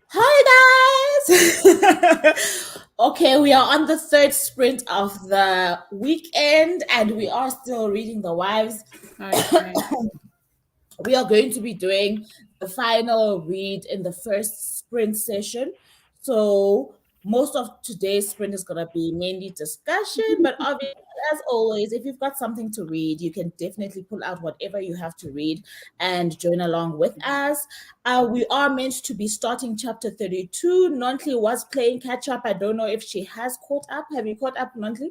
Hi guys! Okay, we are on the third sprint of the weekend and we are still reading The Wives. Okay. We are going to be doing the final read in the first sprint session. So, most of today's sprint is going to be mainly discussion, but obviously, as always, if you've got something to read, you can definitely pull out whatever you have to read and join along with us. We are meant to be starting chapter 32. Nonhly was playing catch up. I don't know if she has caught up. Have you caught up, Nonhly?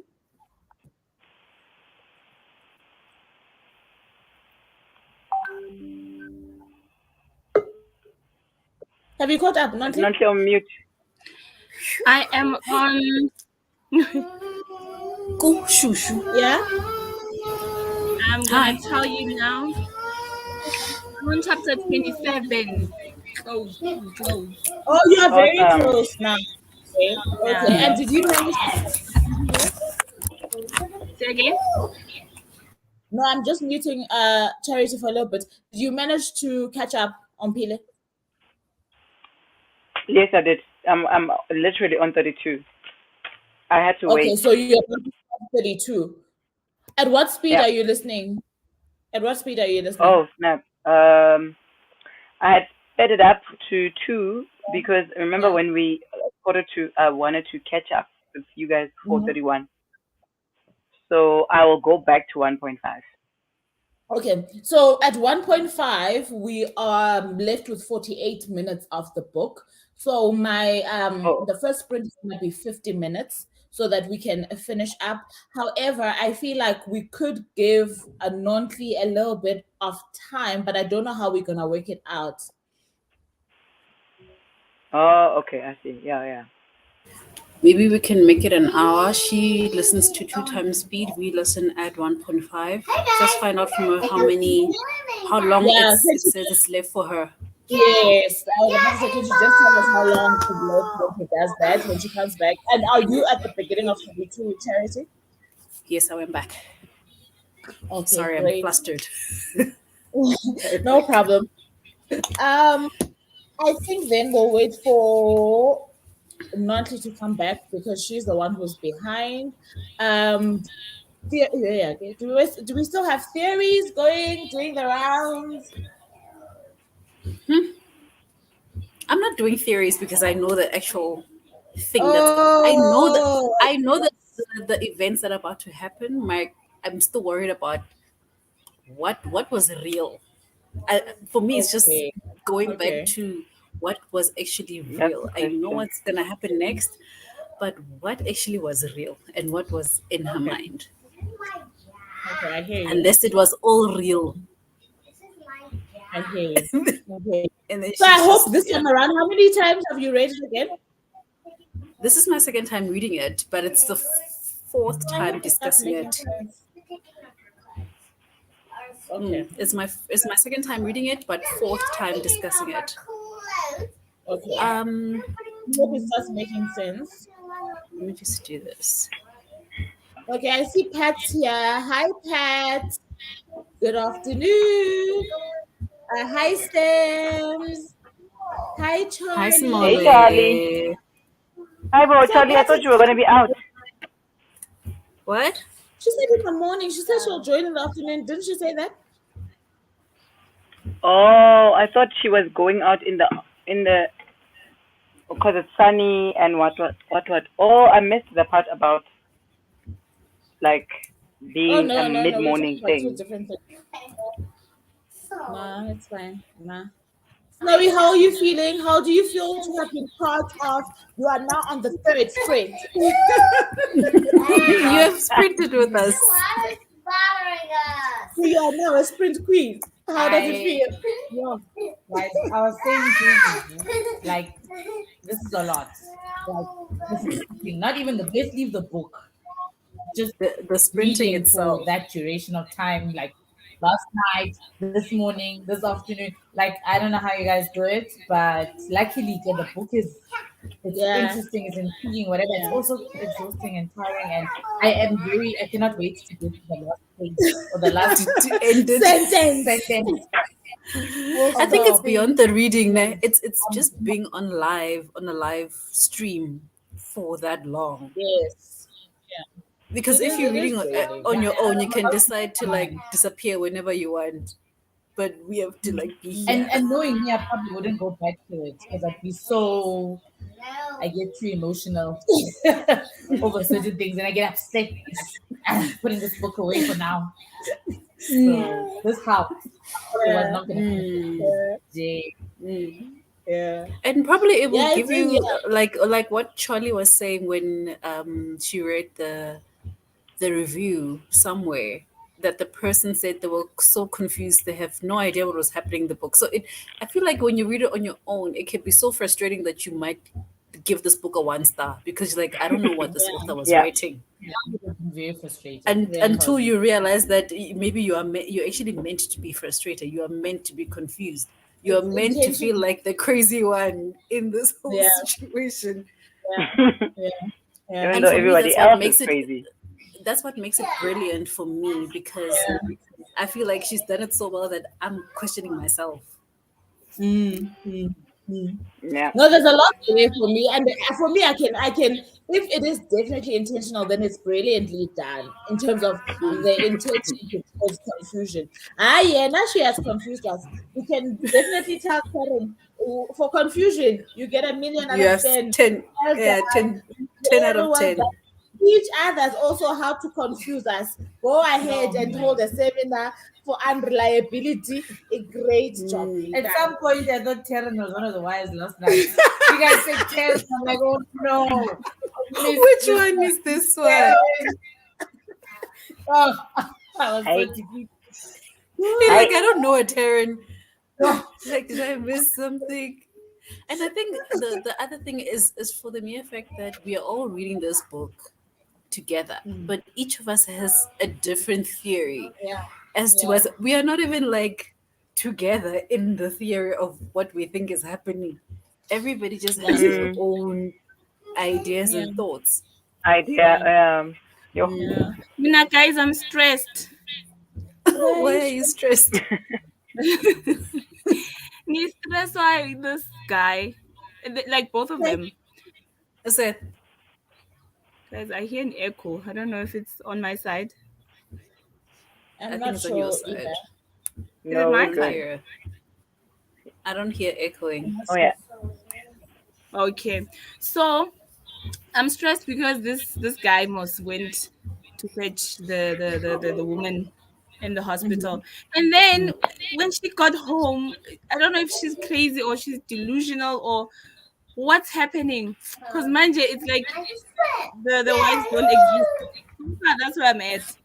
Have you caught up, Nonhly? Not on mute. I am on. Shushu. Yeah? I'm gonna tell you now. I'm on chapter 27. Close. Oh, you are very Awesome. close now. Okay. Okay. Yeah. And did you manage? Say again. No, I'm just muting Charity for a little bit. Did you manage to catch up on Pile? Yes, I did. I'm literally on 32. I had to Okay, wait. so you're on 32. At what speed Yeah. are you listening? At what speed are you listening? Oh snap. I had sped it up to 2 because remember when we quarter to wanted to catch up with you guys for 31. So I will go back to 1.5. Okay, so at 1.5, we are left with 48 minutes of the book. So my the first sprint is gonna be 50 minutes so that we can finish up. However, I feel like we could give a Nonhly a little bit of time, but I don't know how we're gonna work it out. Oh, okay, I see. Yeah. Maybe we can make it an hour. She listens to 2 times speed. We listen at 1.5. Just find out from her how long Yeah, it says it's left for her. yes. I was about to say, could you just tell us how long she left when she does that when she comes back? And are you at the beginning of 32, Charity? Yes, I went back. Okay, Sorry, great. I'm flustered. No problem. I think then we'll wait for Nonhly to come back because she's the one who's behind. Yeah. Do we still have theories doing the rounds? I'm not doing theories because I know the actual thing Oh, I know that the events that are about to happen. I'm still worried about what was real. For me, it's just okay. going back Okay. to what was actually That's real. the I know question. what's gonna happen next, but what actually was real and what was in her Okay. mind. Okay, I hear you. Unless it was all real. I hear you. Okay. And then So I she's hope just, this yeah. time around, how many times have you read it again? This is my second time reading it, but it's the fourth time That's discussing making it. sense. Okay. It's my second time reading it, but fourth time discussing it. Okay. Um, I hope it starts making sense. let me just do this. Okay, I see Pat's here. Hi, Pat. Good afternoon. Hi, Stems. Hi, Hi, Charlie. Hey, Charlie. Simole. Hi, bro. So Charlie, I Pat thought is you were gonna be out. What? she said in the morning. She said she'll join in the afternoon. Didn't she say that? Oh, I thought she was going out in the because it's sunny and what. Oh, I missed the part about like Oh being a no. mid We're talking morning about two thing. different things. Nah, it's fine. Nah. Snowy, how are you feeling? How do you feel to have been part of? You are now on the third sprint. You have sprinted with us. You are now a sprint queen. How does it feel? Yeah, like I was saying to you, like this is a lot. Like this is not even let's leave the book. Just The sprinting reading for itself. that duration of time, like last night, this morning, this afternoon. Like I don't know how you guys do it, but luckily, yeah, the book is It's Yeah. interesting, it's intriguing, whatever. It's Yeah. also exhausting and tiring. And I cannot wait to get to the last page or the last To end it. Sentence. sentence I of think it's the beyond the reading. Nah. It's um, just being on a live stream for that long. Yes. Because if you're It is reading really. on your own, you can I'll decide to like mind. disappear whenever you want. But we have to like be here. And knowing me, I probably wouldn't go back to it because I'd be so I get too emotional over certain things and I get upset putting this book away for now. So this helped. I was not gonna finish it today. Yeah. And probably it will Yeah, give it's in, you yeah. like what Charlie was saying when she read the review somewhere, that the person said they were so confused they have no idea what was happening in the book. So I feel like when you read it on your own, it can be so frustrating that you might give this book a 1 star because you're like, I don't know what this author was Yeah. writing. Yeah, I was very frustrated. And Yeah. until you realize that maybe you're actually meant to be frustrated, you are meant to be confused, you are It's meant to feel intentional. like the crazy one in this whole Yeah. situation. Yeah. Yeah. Even And though for me, everybody else is crazy. that's what makes it brilliant for me, because I feel like she's done it so well that I'm questioning myself. Yeah. No, there's a lot in it for me, and for me, I can. If it is definitely intentional, then it's brilliantly done in terms of the intention to cause confusion. Ah, yeah, now she has confused us. We can definitely tell Karen, for confusion, you get a million out You of have 10. 10, Well yeah, done. 10 out Very of well 10. done. Teach others also how to confuse us. Go ahead and hold a seminar for unreliability. A great job. At some point, I thought Terran was one of the wires last night. You guys said Terran. I'm like, oh no. I missed Which this one is this one? Terran. Oh, I was so I- defeated. You're like, I don't know a Terran. Oh, Like, did I miss something? And I think the other thing is for the mere fact that we are all reading this book together, but each of us has a different theory Yeah. as to us. We are not even like together in the theory of what we think is happening. Everybody just has their own ideas and thoughts. Idea. Yo. Yeah. Mina, guys, I'm stressed. Why are you stressed? Ni stress why this guy, like both of them. I said, Guys, I hear an echo. I don't know if it's on my side. I'm I think not it's on your sure side. either. No, my we're good. Here. I don't hear echoing. Oh yeah. Okay, so I'm stressed because this guy must went to fetch the woman in the hospital, and then when she got home, I don't know if she's crazy or she's delusional or what's happening. Because manje, it's like the wives don't exist. That's where I'm at.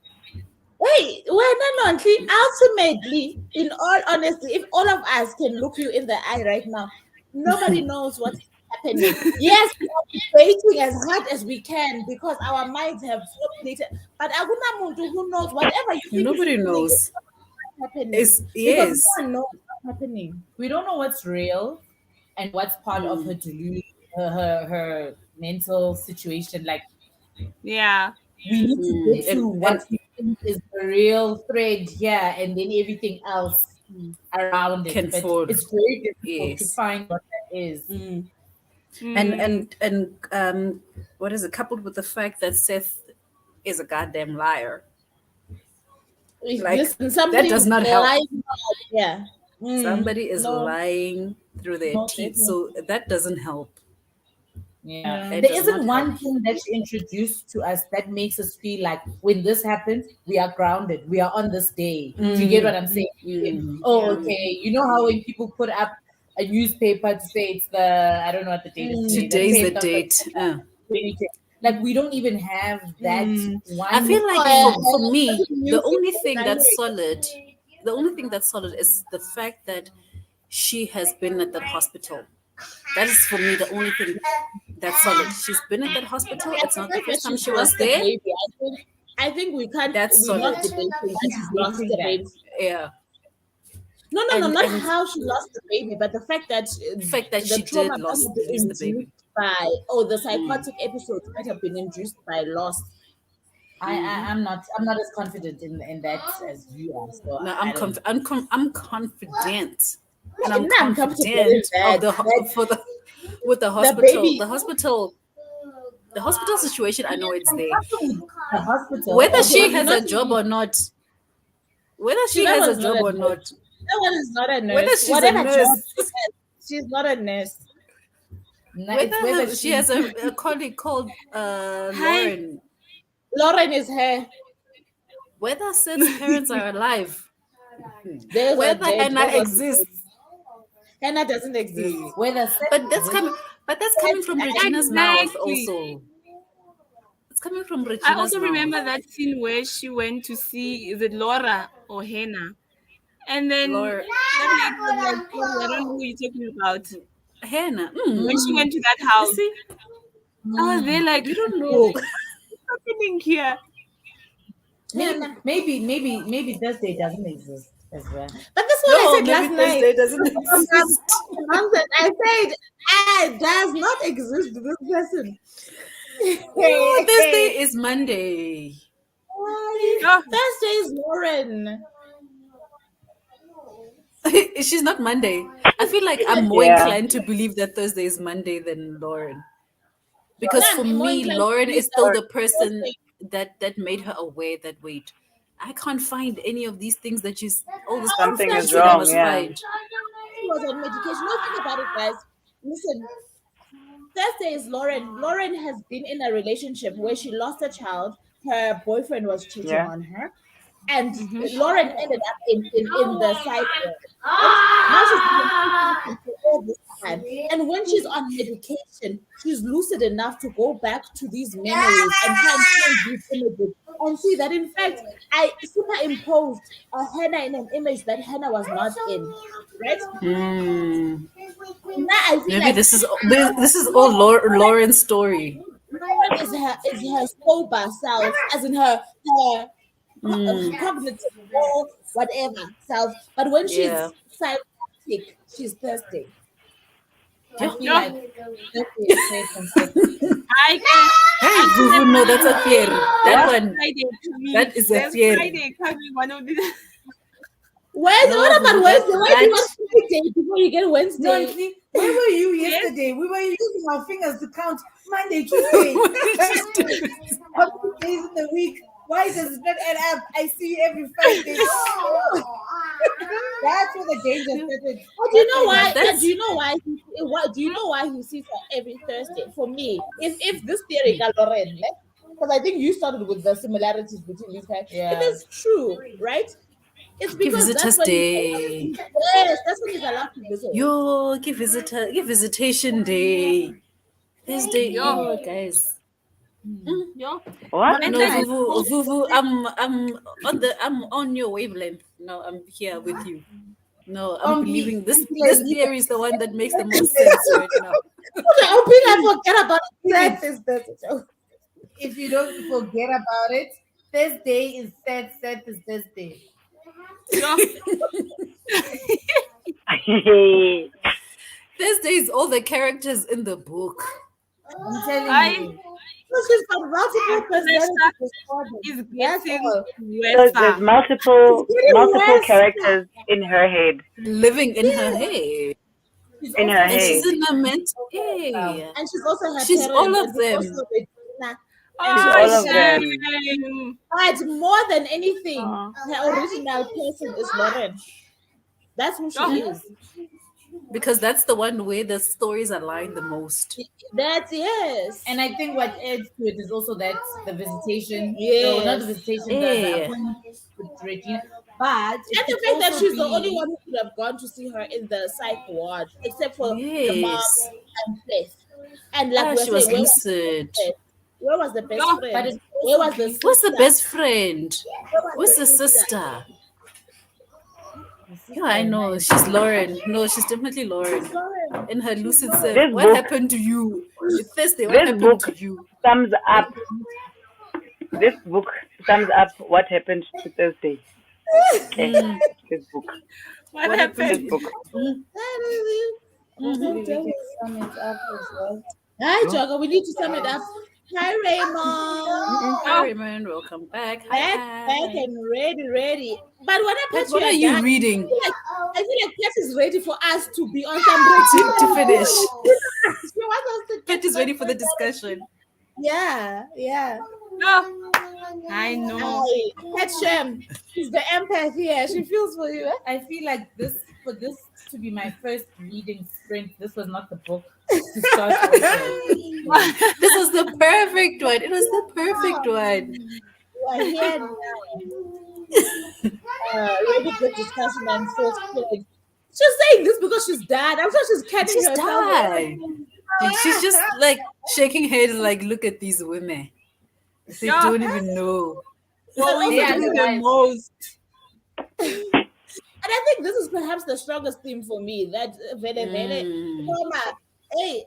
Wait, well, no, ultimately, in all honesty, if all of us can look you in the eye right now, nobody knows what's happening. Yes, we are debating as hard as we can because our minds have formulated. But Aguna Muntu, who knows whatever you think Nobody is happening, knows. it's not happening. It's Because yes. no one knows what's happening. we don't know what's real and what's part of her delusion, her mental situation. Like, Yeah. we need to get to And- what we think is the real thread here, and then everything else around it. Can But fall. it's very difficult to Yes. find what that is. And what is it, coupled with the fact that Seth is a goddamn liar. Like, Listen, somebody that does not help. lying out, yeah. Somebody is No. lying through their No, teeth, so that doesn't help. Yeah. It There does isn't not one help. thing that she introduced to us that makes us feel like when this happens, we are grounded. We are on this day. Do you get what I'm saying? Oh, okay. You know how when people put up a newspaper to say it's I don't know what the date is. today, Today's the 10th of date. 2010. Like, we don't even have that one. I feel like Oh, for me, the only music thing and that's lyrics. solid, the only thing that's solid is the fact that she has been at that hospital. That is for me the only thing that's solid. She's been at that hospital. It's not the first time she was lost the there. baby. I think we can't. That's we're not solid. debating that she's lost the baby. Yeah. No, And- not and- how she lost the baby, but the fact that The fact that the she trauma did lose must be the baby. by, the psychotic episodes might have been induced by loss. I'm not as confident in that as you are. So No, I don't know. I'm confident, and I'm I'm comfortable in confident of that. the for the with the The hospital. baby. The hospital situation. I know it's I'm there. comfortable with the hospital. Whether Okay, she you're has a not. job or not, See, that one's not a or nurse. not, That one is not a whether nurse. she's a Whatever job nurse, she has, she's not a nurse. No, it's whether she has a colleague called Hi. Lauren, Lauren is her. whether Seth's parents are alive, Those are whether dead. Hannah Those are exists. dead. Hannah doesn't exist. whether But that's coming from Regina's mouth Exactly. also. It's coming from I Regina's also mouth. remember that scene where she went to see, is it Laura or Hannah? And then Laura, that lady was like, "Sorry, I don't know who you're talking about." Hannah. When she went to that You house, see, I was there like, we don't know. Oh, what's happening here? maybe Thursday doesn't exist as well. but that's what I No, said last maybe night. Thursday doesn't exist. Nonsense. I said, does not exist. This person. No, Thursday is Monday. Oh, Thursday is Lauren. She's not Monday. I feel like I'm more Yeah. inclined to believe that Thursday is Monday than Lauren. Because No, for I'm more me, inclined to Lauren believe is still that the person Thursday- that made her aware that wait, I can't find any of these things that all this Something proof is that I wrong, must yeah. find. She was on medication. No, think about it, guys. Listen, Thursday is Lauren. Lauren has been in a relationship where she lost a child. Her boyfriend was cheating Yeah. on her. And Lauren ended up in the psych ward. Right? Now she's been in medication for all this time. And when she's on medication, she's lucid enough to go back to these memories and try and change these images and see that, in fact, I superimposed a Hannah in an image that Hannah was not in. Right? Hmm. Now I feel Maybe like this is all Lauren's story. Lauren is her sober self, as in her cognitive or whatever self. But when she's Yeah. psychotic, she's thirsty. I feel Yeah. like Thursday is safe and second. I can. Hey, Vuvu, no, that's a theory. That one, Friday coming. that is a There's theory. Friday coming. One of these. What No, about that- Wednesday? Why do you that- want Friday before you get Wednesday? No, see, where were you yesterday? We were using our fingers to count Monday, Tuesday. How many days in the week? Why does it not add up? I see you every Friday. That's where the danger started. But do you know why? That's- Do you know why? Do you know why he sees her every Thursday? For me, if this theory got Lauren, because I think you started with the similarities between these guys. Yeah. It is true, right? It's because Visitors that's when Day. yes, that's when he's allowed to visit. Yo, give visitation day. Thursday, Yo. guys. Yo. What? And No, then- Vuvu, I'm on your wavelength. No, I'm here with you. No, I'm believing this theory is the one that makes the most sense right now. I forget about it. If you don't forget about it, Thursday is Seth is Thursday. Yo. Thursday is all the characters in the book. I'm telling I- you. She's got multiple personality disorders. Is That's getting all. So there's worse. multiple getting worse. characters in her head. Living in her head. In her And head. she's in a mental. Hey. And she's also her She's parents, all of and them. also Regina. Oh, all of them. shame. But more than anything, Aw. her original person is Lauren. That's who she Oh. is. Because that's the one way the stories align the most. That's yes. And I think what adds to it is also that the visitation. Yes. No, not the visitation, the Yeah. appointment with Regina. But And the fact that she's the only one who could have gone to see her in the psych ward, except for the mom Yes. and Faith. And like Ah, we're she was saying, lucid. where was the best No, friend? but it's Where was the What's the sister? best friend? Where was What's the sister? Yeah, I know. She's Lauren. No, she's definitely Lauren. Lauren. In her lucid self. This What book- happened to you? Thursday, what This happened book- to you? Sums up. This book sums up what happened to Thursday. Okay. This book. What This happened? book. That is it. Maybe we can sum it up as well. Hi, Joga. We need to sum it up. Hi, Raymond. Hi, Raymond. Welcome back. Back, back, Hi. and ready. But when I Pat, put what you are are you done, reading I feel like Pat is ready for us to be on some break. to finish? She wants us to get Pat is to ready that for the point. discussion. Yeah, yeah. Oh, I know. Pat Shem, she's the empath here. She feels for you. Eh? I feel like for this to be my first reading sprint, this was not the book to start off with. This was the perfect one. It was the perfect one. You are here now. Really good discussion and first point. She's saying this because she's dad. I'm sure she's catching She's herself. died. And she's just like shaking head, like, look at these women. They Yeah. don't even know. Well, we They are do the the guys. most. And I think this is perhaps the strongest theme for me. That Vena, Mm. Mama, hey,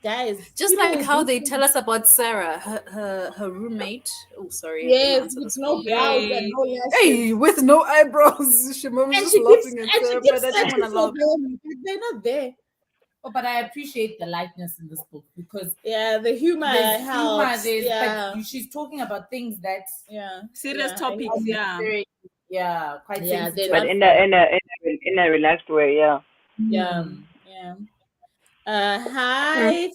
guys, Just people like will how do they things. tell us about Sarah, her roommate. Oh, sorry, I didn't Yes, answer with this no call. brows and Hey. no lashes. Hey, with no eyebrows. Shimon was And just she keeps laughing at and she Sarah, keeps but I didn't want searching to for laugh. them. They're not there. Oh, but I appreciate the lightness in this book because Yeah, the humor there's humor, helps. but she's talking about things that Serious yeah. topics, are yeah. very, quite Yeah, they're sensitive. But not in fun. a relaxed way, yeah. Yeah, Mm. yeah. Hi,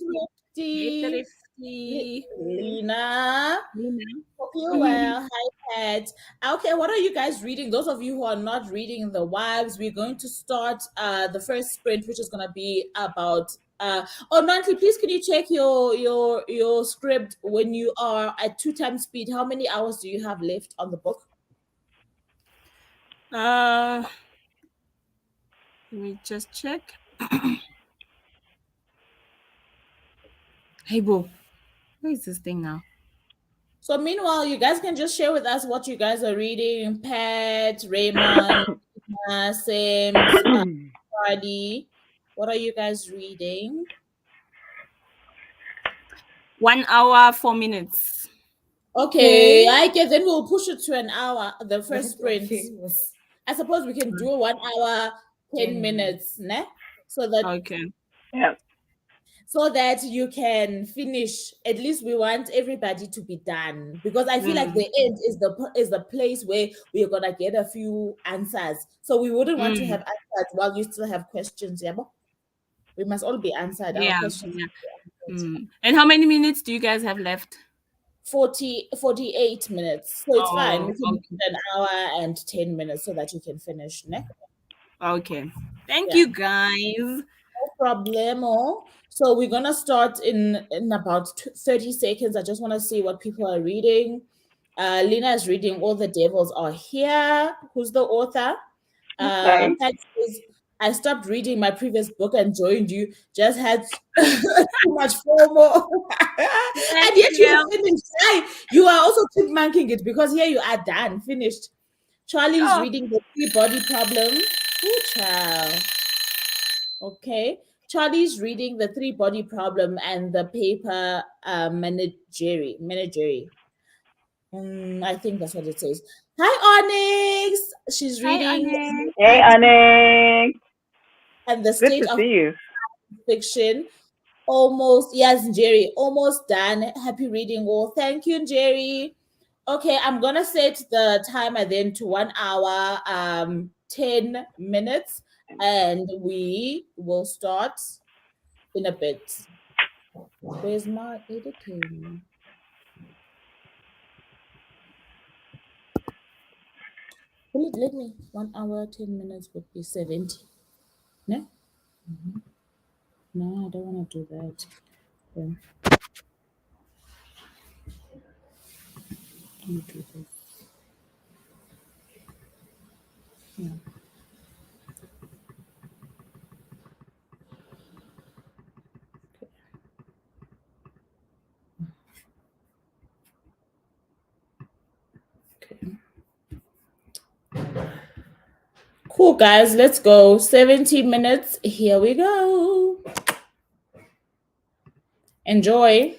Thrifty. 8:30. Lena. Lena. Hope you well. Hi, Pat. Okay, what are you guys reading? Those of you who are not reading The Wives, we're going to start the first sprint, which is going to be about. Nantli, please can you check your script when you are at 2 times speed? How many hours do you have left on the book? Let me just check. Hey, Bo. Where is this thing now? So meanwhile, you guys can just share with us what you guys are reading. Pat, Raymond, Sims, Cardi. What are you guys reading? 1 hour, 4 minutes. Okay, I guess then we'll push it to an hour, the first sprint. Okay, yes. I suppose we can do 1 hour, 10 minutes, ne? So that Okay. Yeah. so that you can finish. At least we want everybody to be done because I feel like the end is the place where we're gonna get a few answers. So we wouldn't want to have answers while you still have questions, yeah. We must all be answered. Our Yeah. questions. Yeah. And how many minutes do you guys have left? 48 minutes. So it's fine. We can okay. do an hour and 10 minutes so that you can finish, ne? Okay. Thank Yeah. you, guys. No problemo. So we're gonna start in about 30 seconds. I just want to see what people are reading. Lena is reading All the Devils Are Here. Who's the author? Okay. Pat says, I stopped reading my previous book and joined you. Just had too much FOMO. And yet you finished. You are also chipmunking it because here you are done, finished. Charlie is reading The Three Body Problem. Ooh, child. Okay. Charlie's reading The Three Body Problem and the paper Menagerie. I think that's what it says. Hi, Onyx. She's reading Hey, Annie. And the Good State to of see you. Fiction. Almost, yes, Jerry, almost done. Happy reading all. Thank you, Jerry. Okay, I'm gonna set the timer then to 1 hour, 10 minutes, and we will start in a bit. Where's my editing? Let me 1 hour, 10 minutes would be 70. No? No, I don't want to do that. Yeah. Let me do this. Yeah. Cool, guys. Let's go. 70 minutes. Here we go. Enjoy.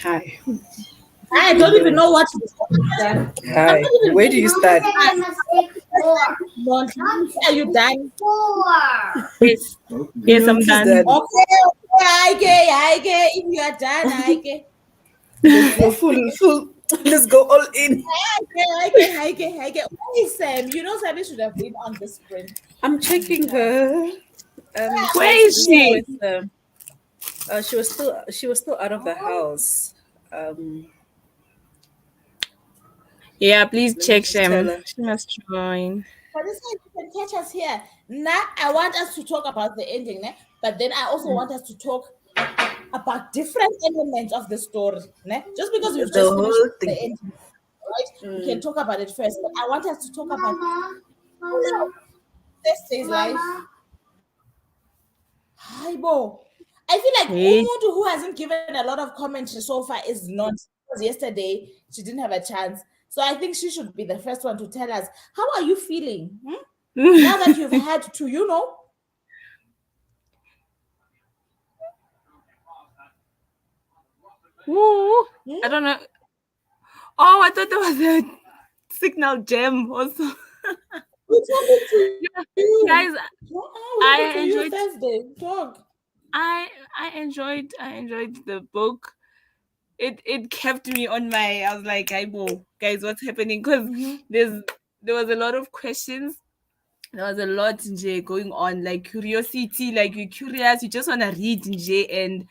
Hi. I don't even know what to do. I'm Hi. not even Where do you start? Are you done? Yes. Yes, I'm She's done. done. Okay, I get. If you are done, I get. You're full. Let's go all in. I get. Where is Sam? You know Sammy should have been on the sprint. I'm checking her. She Where was is busy she? with she was still out of the house. Yeah, please Let me check just tell them. her. She must join. But this time you can catch us here. Now I want us to talk about the ending, né? But then I also want us to talk about different elements of the story. Né? Just because we've The just finished whole the thing. ending, right? We can talk about it first. But I want us to talk about no, this is life. Hi, Bo. I feel like Hey. Umutu who hasn't given a lot of commentary so far is not. Because yesterday she didn't have a chance. So I think she should be the first one to tell us, how are you feeling? Now that you've had to, Ooh, I don't know. Oh, I thought there was a signal gem also. What's happened to Yeah, you? guys, What I happened to you enjoyed Thursday? Talk. I enjoyed the book. It kept me on my. I was like, guys, what's happening? Because there was a lot of questions. There was a lot nje, going on, like curiosity, like you're curious, you just want to read nje, and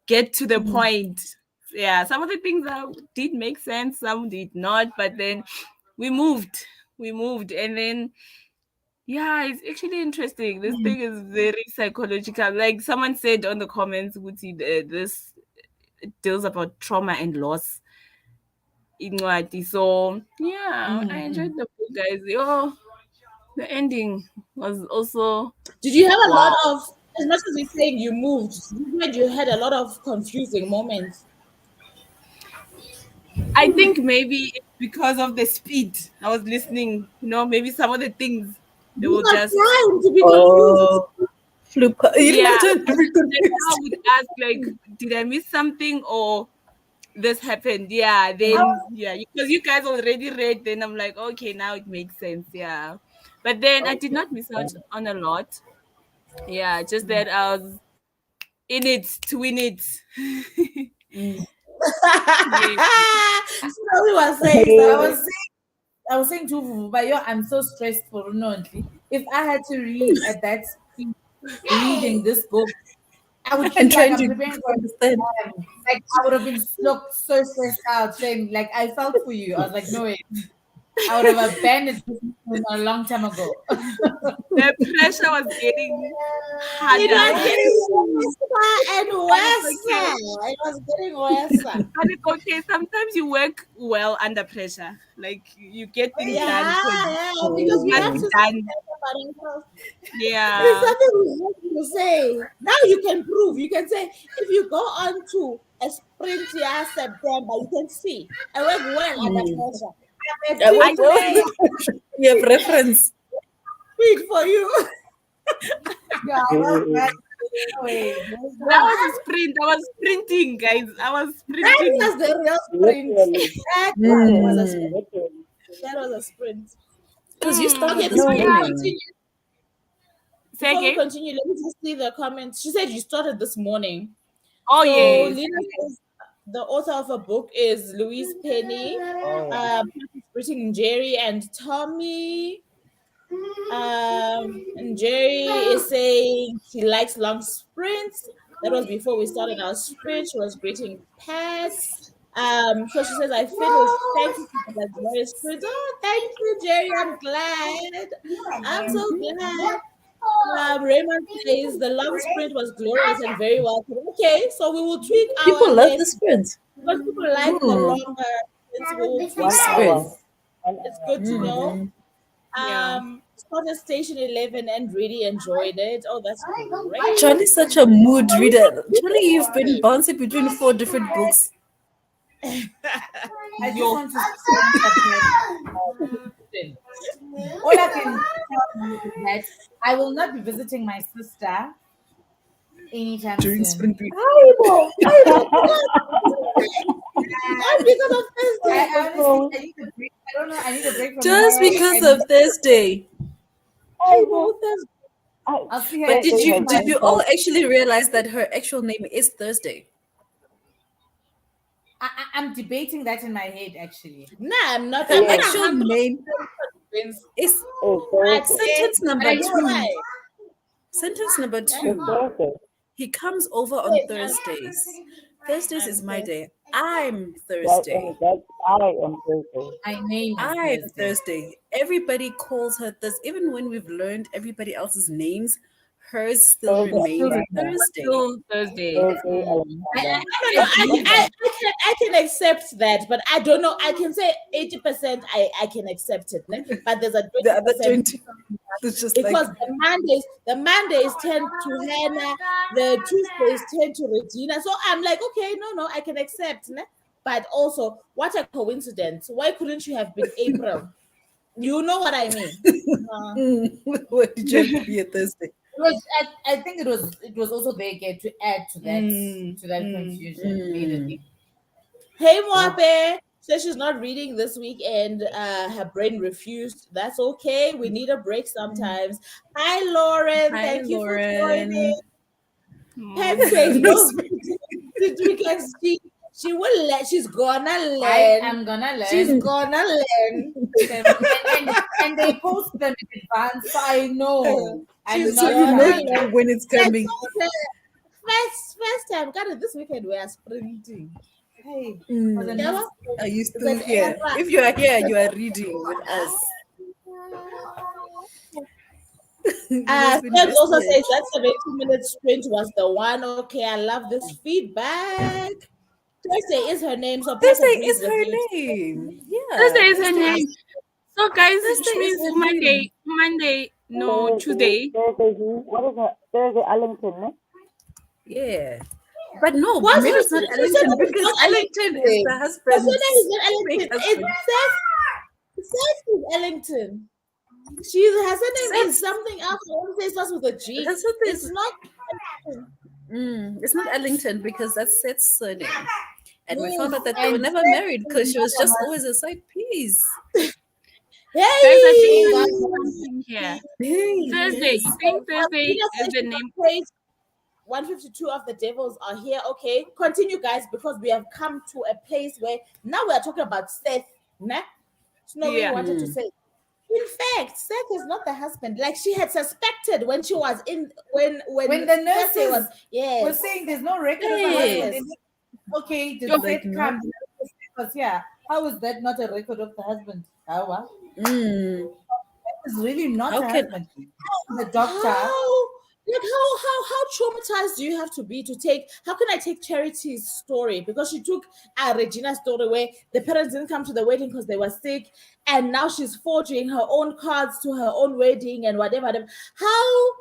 get to the point. Yeah, some of the things did make sense, some did not, but then we moved. And then yeah, it's actually interesting. This thing is very psychological. Like someone said on the comments, Guti, this deals about trauma and loss in Nwati. So yeah, I enjoyed the book, guys. Oh, the ending was also Did you have a lot wow. of, as much as you're saying you moved, you had a lot of confusing moments? I think maybe it's because of the speed. I was listening, maybe some of the things they You will got just time to be confused. Oh, flip. You didn't yeah. have time to be Then I confused. would ask like, did I miss something or this happened? Yeah, then yeah, because you guys already read, then I'm like, okay, now it makes sense. Yeah. But then I did not miss out on a lot. Yeah, just that I was in it to win it. Yeah. So we were saying, so I was saying to Vuvu, but I'm so stressed for Runonli. If I had to read at that speed, reading this book, I would And feel like trying I'm to preparing for an understand. exam. Like I would have been so stressed out. Shame. Like I felt for you. I was like, no way. I would have abandoned this a long time ago. The pressure was getting It was harder. getting worse and But it's worse. okay. It was getting worse. But it's okay. Sometimes you work well under pressure. Like you get things done because Yeah, because we that's have to done. about ourselves. There's Yeah. something we have to say. Now you can prove. You can say if you go on to a sprint year September, you can see I work well under pressure. I'm a I team I work well. player. You have reference. Speak for you. Yeah, I work well. Anyway, that was a sprint. I was sprinting, guys. I was that sprinting. was the real sprint. That one was a sprint. That was a sprint. Because you Okay, started this So before we yeah. morning. continue, Say again. let me just see the comments. She said you started this morning. Oh So yes. Lina says the author of a book is Louise Penny, Brittany Jerry and Tommy. And Jerry is saying she likes long sprints. That was before we started our sprint. She was greeting Pat. So she says, I finished. Thank you for that glorious sprint. Oh, thank you, Jerry. I'm glad. I'm so glad. Raymond says the long sprint was glorious and very welcome. Okay, so we will tweak People our love the length. sprint. Because people like the longer sprints, we will tweak Sprint. ours. It's good to know. Yeah. Started Station 11 and really enjoyed it. Oh, that's great. Charlie's such a mood reader. Charlie, you've been bouncing between 4 different books. I just want to say all I can tell you is that I will not be visiting my sister anytime during soon. spring break. All because of Thursday. I honestly, I need a break. I don't know. I need a break from Just her. because and of Thursday. I'll see her. But at did you all 8:00. actually realize that her actual name is Thursday? I'm debating that in my head actually. Nah, I'm not. Her I'm not actual 100% name convinced. is But sentence but number I know 2. why. Sentence number It's 2. He comes over on Wait, Thursdays. Thursdays is my Thursday. day. I'm Thursday. My name is I'm Thursday. Thursday. Everybody calls her Thursday. Even when we've learned everybody else's names, hers still remains Thursday. Till Thursday. No, no, I can accept that, but I don't know. I can say 80% I can accept it, ne? But there's a The other 20% 20. It's just because like the Mondays tend to Hannah, the Tuesdays tend to Regina. So I'm like, okay, no, I can accept, ne? But also, what a coincidence! Why couldn't you have been April? You know what I mean? what did you have to be a Thursday? It was. I think it was also there to add to that confusion. Made it. Hey, Mwape says she's not reading this weekend. Her brain refused. That's okay. We need a break sometimes. Hi, Lauren. Hi, Thank you for Lauren. joining. Pep says no. This weekend she will let. She's gonna learn. I'm gonna learn. She's gonna learn. and they post them in advance, so I know. She's So you know when it's coming. First time, got it this weekend. We are sprinting. Hey, Mm. Are you still here? If you are here, you are reading with us. Friends also says that 70-minute sprint was the one. Okay, I love this feedback. Thursday is her name, so Thursday Pep agrees is with her you. name. Yeah. Thursday is her name. So guys, Thursday which is means her name. Monday, no, Tuesday. What is that? Thursday, Allington, ne? Yeah. But no, What? Mira's not She said Ellington it's because not Ellington is Ellington. the Her husband. surname is not Ellington. It says it's Ellington. Her surname is something else. I want to say it starts with a G. That's what It's not. It's not Ellington because that's Seth's surname. And we found out that they And were never Seth married because is she was not just a always a side piece. Guys, I think Hey! there's something here. Hey, Thursday. yes. You think Thursday is the name? Page 152 of the devils are here. Okay, continue, guys, because we have come to a place where now we are talking about Seth. Nah? Snowy Yeah. wanted to say. In fact, Seth is not the husband. Like she had suspected when she was in when the nurses Seth was we're saying there's no record of a Yes. husband. Okay, did Like, Seth no. come? Because how is that not a record of the husband? How? It's really not How a can- husband. The doctor. How traumatized do you have to be to take? How can I take Charity's story because she took Regina's story where the parents didn't come to the wedding because they were sick, and now she's forging her own cards to her own wedding and whatever. How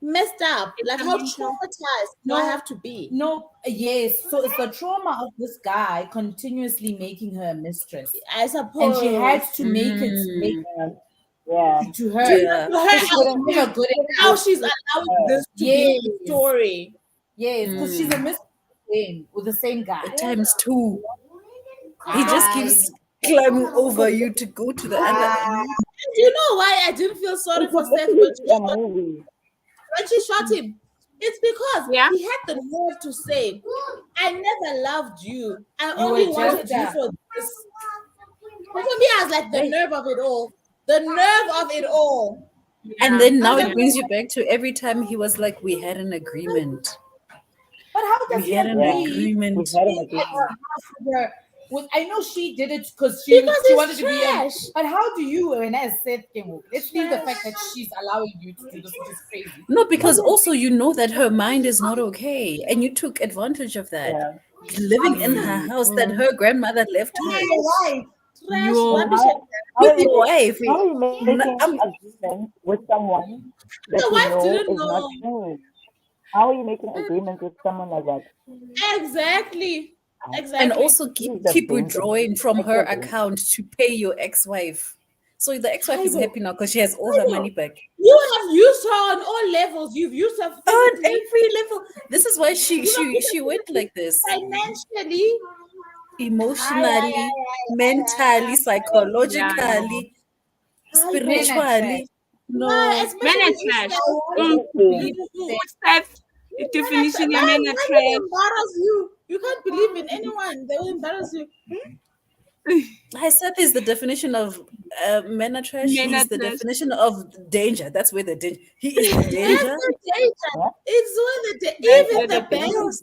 messed up? Like how traumatized do I have to be? No, yes. So it's the trauma of this guy continuously making her a mistress, I suppose, and she had to make it to her. Yeah. Never good at How she's allowing this to be a story. Yes, because she's a mistress with the same guy. Times 2. He just keeps climbing over you to go to the other. You know why I didn't feel sorry for Seth when she shot him? It's because he had the nerve to say, I never loved you. I only wanted you for this. For me, I was like, the nerve of it all. The nerve of it all. And then now it brings you back to every time he was like, we had an agreement. But how does We had an agreement. I know she did it because she wanted to be. But how do you, when I said, let's leave the fact that she's allowing you to do this, which is crazy. No, because also you know that her mind is not okay, and you took advantage of that. Living in her house that her grandmother left her. With your wife. How are you making agreements with someone that The you wife know didn't is not true? How are you making agreements with someone like that? Exactly. And also keep withdrawing from her account to pay your ex-wife. So the ex-wife is Aibo, happy now because she has all her money Aibo, back. you have used her on all levels. You've used her On physically. every level. This is why she You have she used she her went like this. financially. Emotionally, mentally, Yeah. psychologically, Men are trash. spiritually. No. Men are Especially if trash. you Mm. Okay. What's that definition? Yeah, men are why will trash. embarrass you? You can't believe in anyone. They will embarrass you. I said is the definition of men are trash. Men are He's the trash. definition of danger. That's where the danger. He is the That's danger. the danger. What? It's when That's even where the the business. bands,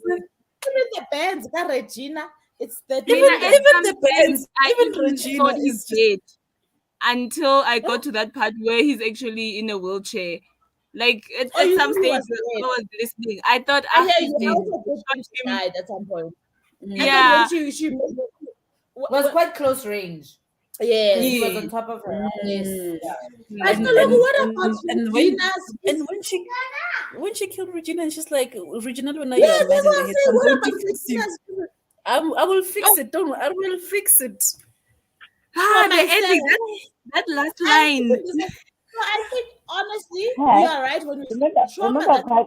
even the bands, got Regina. It's the Mina, Even at danger. even some the stage, bands, I even even Regina thought he's is just dead until I got to that part where he's actually in a wheelchair. Like Oh, at you some thought he stage, was when dead. I was listening, I thought, I ah, hear he's you. I dead. also thought Shot she him. died at some point. I thought when Yeah. she It was quite close range. yes. He was yeah. on top of her. Yes. Mm. But Mm. look, what about And Regina's? when she killed Regina, and she's like, Regina, now you Yeah, are mad that's in what the I'm head. saying. I'm What going about to fix you. Regina's? I will fix it. Don't. I will fix it. Ah, For the ending. myself, That last I'm line. thinking the same. So I think honestly, you But are right when you say remember, the trauma remember, that quite.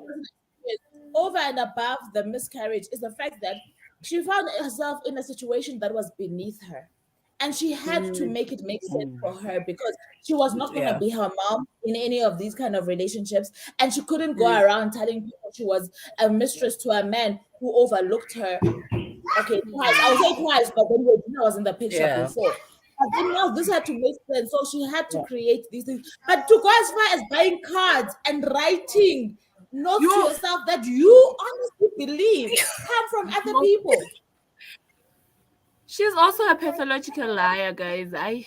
over and above the miscarriage is the fact that she found herself in a situation that was beneath her. And she had to make it make sense for her because she was not going to Yeah. be her mom in any of these kind of relationships. And she couldn't go Mm. around telling people she was a mistress to a man who overlooked her. Okay, twice. I'll say twice, but then Regina was in the picture Yeah. before. But then now this had to make sense. So she had to Yeah. create these things. But to go as far as buying cards and writing notes to You, yourself that you honestly believe come from other people. she's also a pathological liar, guys. I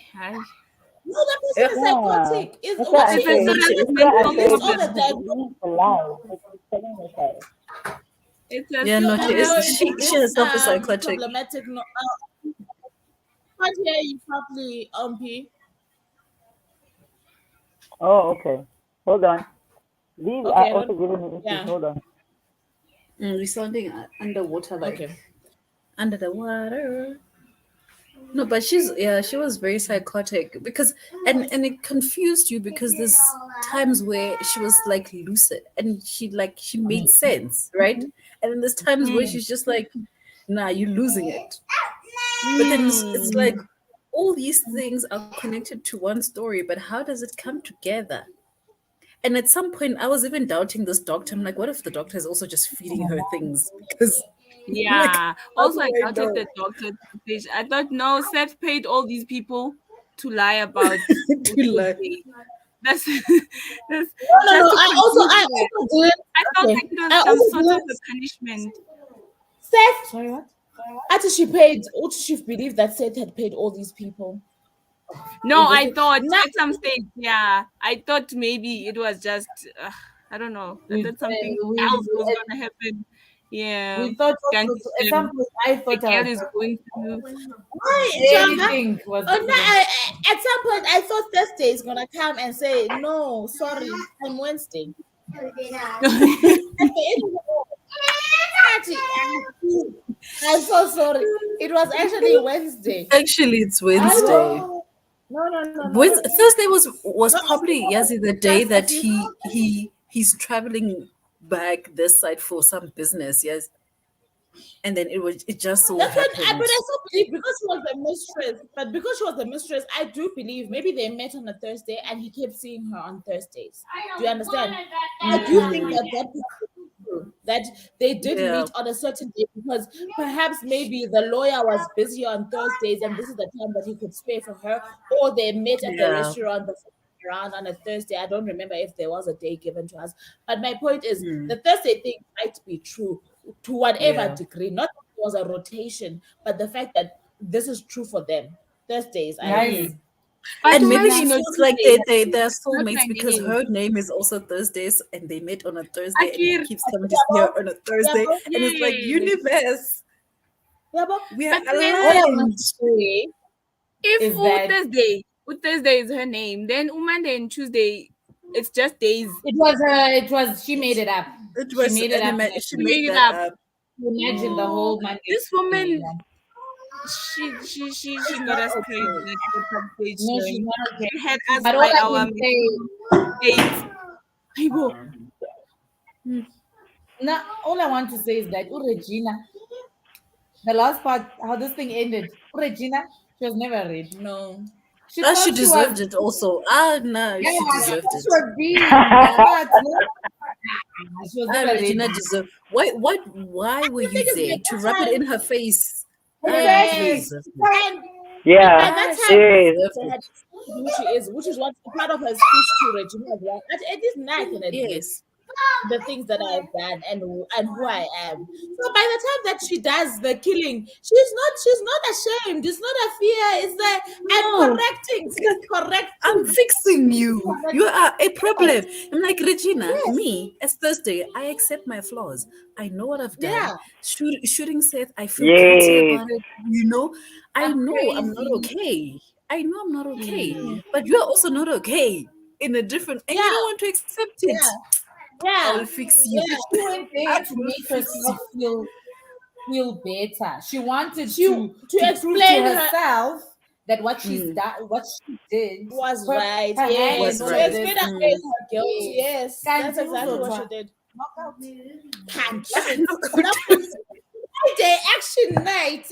No, that person Yeah. is Yeah. psychotic. Is That's what why I she it's a said. is. serious That's why I mental It's said all she the problem. diagnosis. believes the lie. It's telling the lie. It's a Yeah. Your No, she is. audio serious is a She bit herself is psychotic. problematic. No, can't hear you properly, P. Oh, okay. Hold on. These are Okay, I also don't. giving me issues. Yeah. Hold on. We're sounding underwater, like Okay. under the water. No, but she was very psychotic because and it confused you because there's times where she was like lucid and she made sense, right? And then there's times where Mm. she's just like, nah, you're losing it. But then it's like Mm. all these things are connected to one story, but how does it come together? And at some point, I was even doubting this doctor. I'm like, what if the doctor is also just feeding her things? Because, like, Yeah. how Also, do I I doubted know? the doctor stage. I thought, no, Seth paid all these people to lie about To Utu's like, day. That's that's No, no, no. just to confuse I her. also did. I felt Okay. like it was I some also sort of did. a punishment. Seth. Sorry, what? After she paid, or she believed that Seth had paid all these people. No, This I is thought not. at some stage, yeah, I thought maybe it was just, I don't know, that something else was gonna happen. Yeah, We thought can't also at some point I the thought girl is going through. Why, Jama? anything was Oh no! At some point, I thought Thursday is gonna come and say, "No, sorry, I'm Wednesday." At the end of the day, I'm so sorry. It was actually Wednesday. actually, it's I Wednesday. know. No. Thursday was No, probably Yazi the day just a that few. he's traveling back this side for some business, yes. And then it just so That's what, but happened. I still believe because she was the mistress. But because she was the mistress, I do believe maybe they met on a Thursday and he kept seeing her on Thursdays. Do you understand? I do think that that is true, that they did Yeah. meet on a certain day because perhaps maybe the lawyer was busy on Thursdays and this is the time that he could spare for her, or they met at the Yeah. restaurant around on a Thursday. I don't remember if there was a day given to us, but my point is the Thursday thing might be true to whatever Yeah. degree. Not that it was a rotation, but the fact that this is true for them. Thursdays, I Guys, But And maybe imagine, she you know, feels like Tuesday, they're not soulmates my because name. her name is also Thursdays and they met on a Thursday and he Akir, keeps coming to see her on a Thursday. And it's like, yes. universe, yeah, but we are But what I then, want aligned. to say if is that Thursday is her name, then Monday and Tuesday, it's just days. she made it up. It She was made it up. she She made made it that up. up. Imagine the Oh, whole Monday. this woman, she got us crazy at the top stage No, she's showing. not okay. She had us But all by I our can say, eight. Aibo. now all I want to say is that Regina, the last part, how this thing ended, Regina, she was never read. No. She Ah, she thought she was, deserved it also. Ah, no, yeah, she she deserved thought it. she was being that. She was Ah, never Regina ready. deserved. Why were The you thing is, there by to that rub it time, in her face? Ah, Regina yes, deserved it. and Yeah, by Ah, that she time, yes. deserved they it. had explained who she is, which is what part of her speech to Regina as well. At least now I can admit Yes. the things that I've done and who I am. So by the time that she does the killing, she's not ashamed. It's not a fear. It's that I'm No. correcting. It's She's like, I'm correcting. fixing you. You are a problem. Yes, I'm like, Regina, yes, me, as Thursday, I accept my flaws. I know what I've done. yeah, Shooting Seth, I feel guilty Yes. about it. You know, I That's know I'm not crazy. okay. I know I'm not okay. mm, But you're also not okay in a different, and you yeah, don't want to accept it. yeah, I yeah, will fix you. But yeah. she went there I to will make fix herself you. feel better. She wanted She to to prove to explain her herself that what she's Mm, done, what she did, was right. her hand Yes, and was all to of right. this. explain away Mm. her guilt. Yes. Yes, Can't that's you exactly so what she far? did. Knockout. Can't Love it. now Friday action night.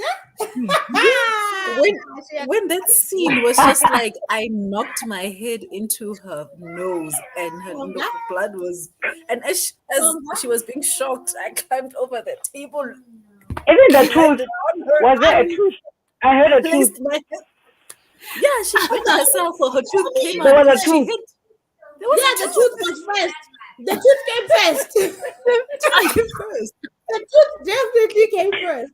when when that scene was just like I knocked my head into her nose and her blood was, and as she was being shocked, I climbed over the table, Isn't the truth? landed on her Was there a tummy, truth? I heard a truth. placed my head. Yeah, she hit herself, or her tooth came There out was a because she truth. hit. There was Yeah, a the tooth. tooth was first. The tooth came first. Tooth came first. The tooth definitely came first.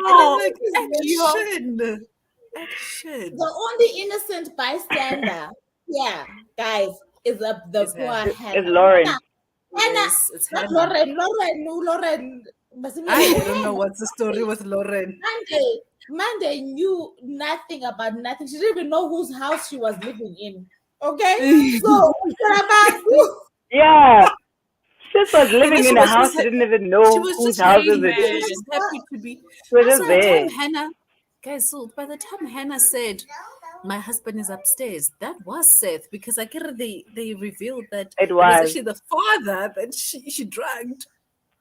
And I'm Oh, like, yo. action. The only innocent bystander, yeah, guys, is the Is poor her. It's Hannah. Lauren. Hannah, It's not Hannah. Lauren. I don't know what's the story with Lauren. Monday knew nothing about nothing. She didn't even know whose house she was living in. Okay, so what about you? Yeah. Sis was And then living in a house. She didn't even she know was whose just house Crazy is happy. it. She man. was just happy to be. She was And just by the there. time Hannah, guys, so by the time Hannah said, "My husband is upstairs," that was Seth, because I get they revealed that It it was was. actually the father that she dragged.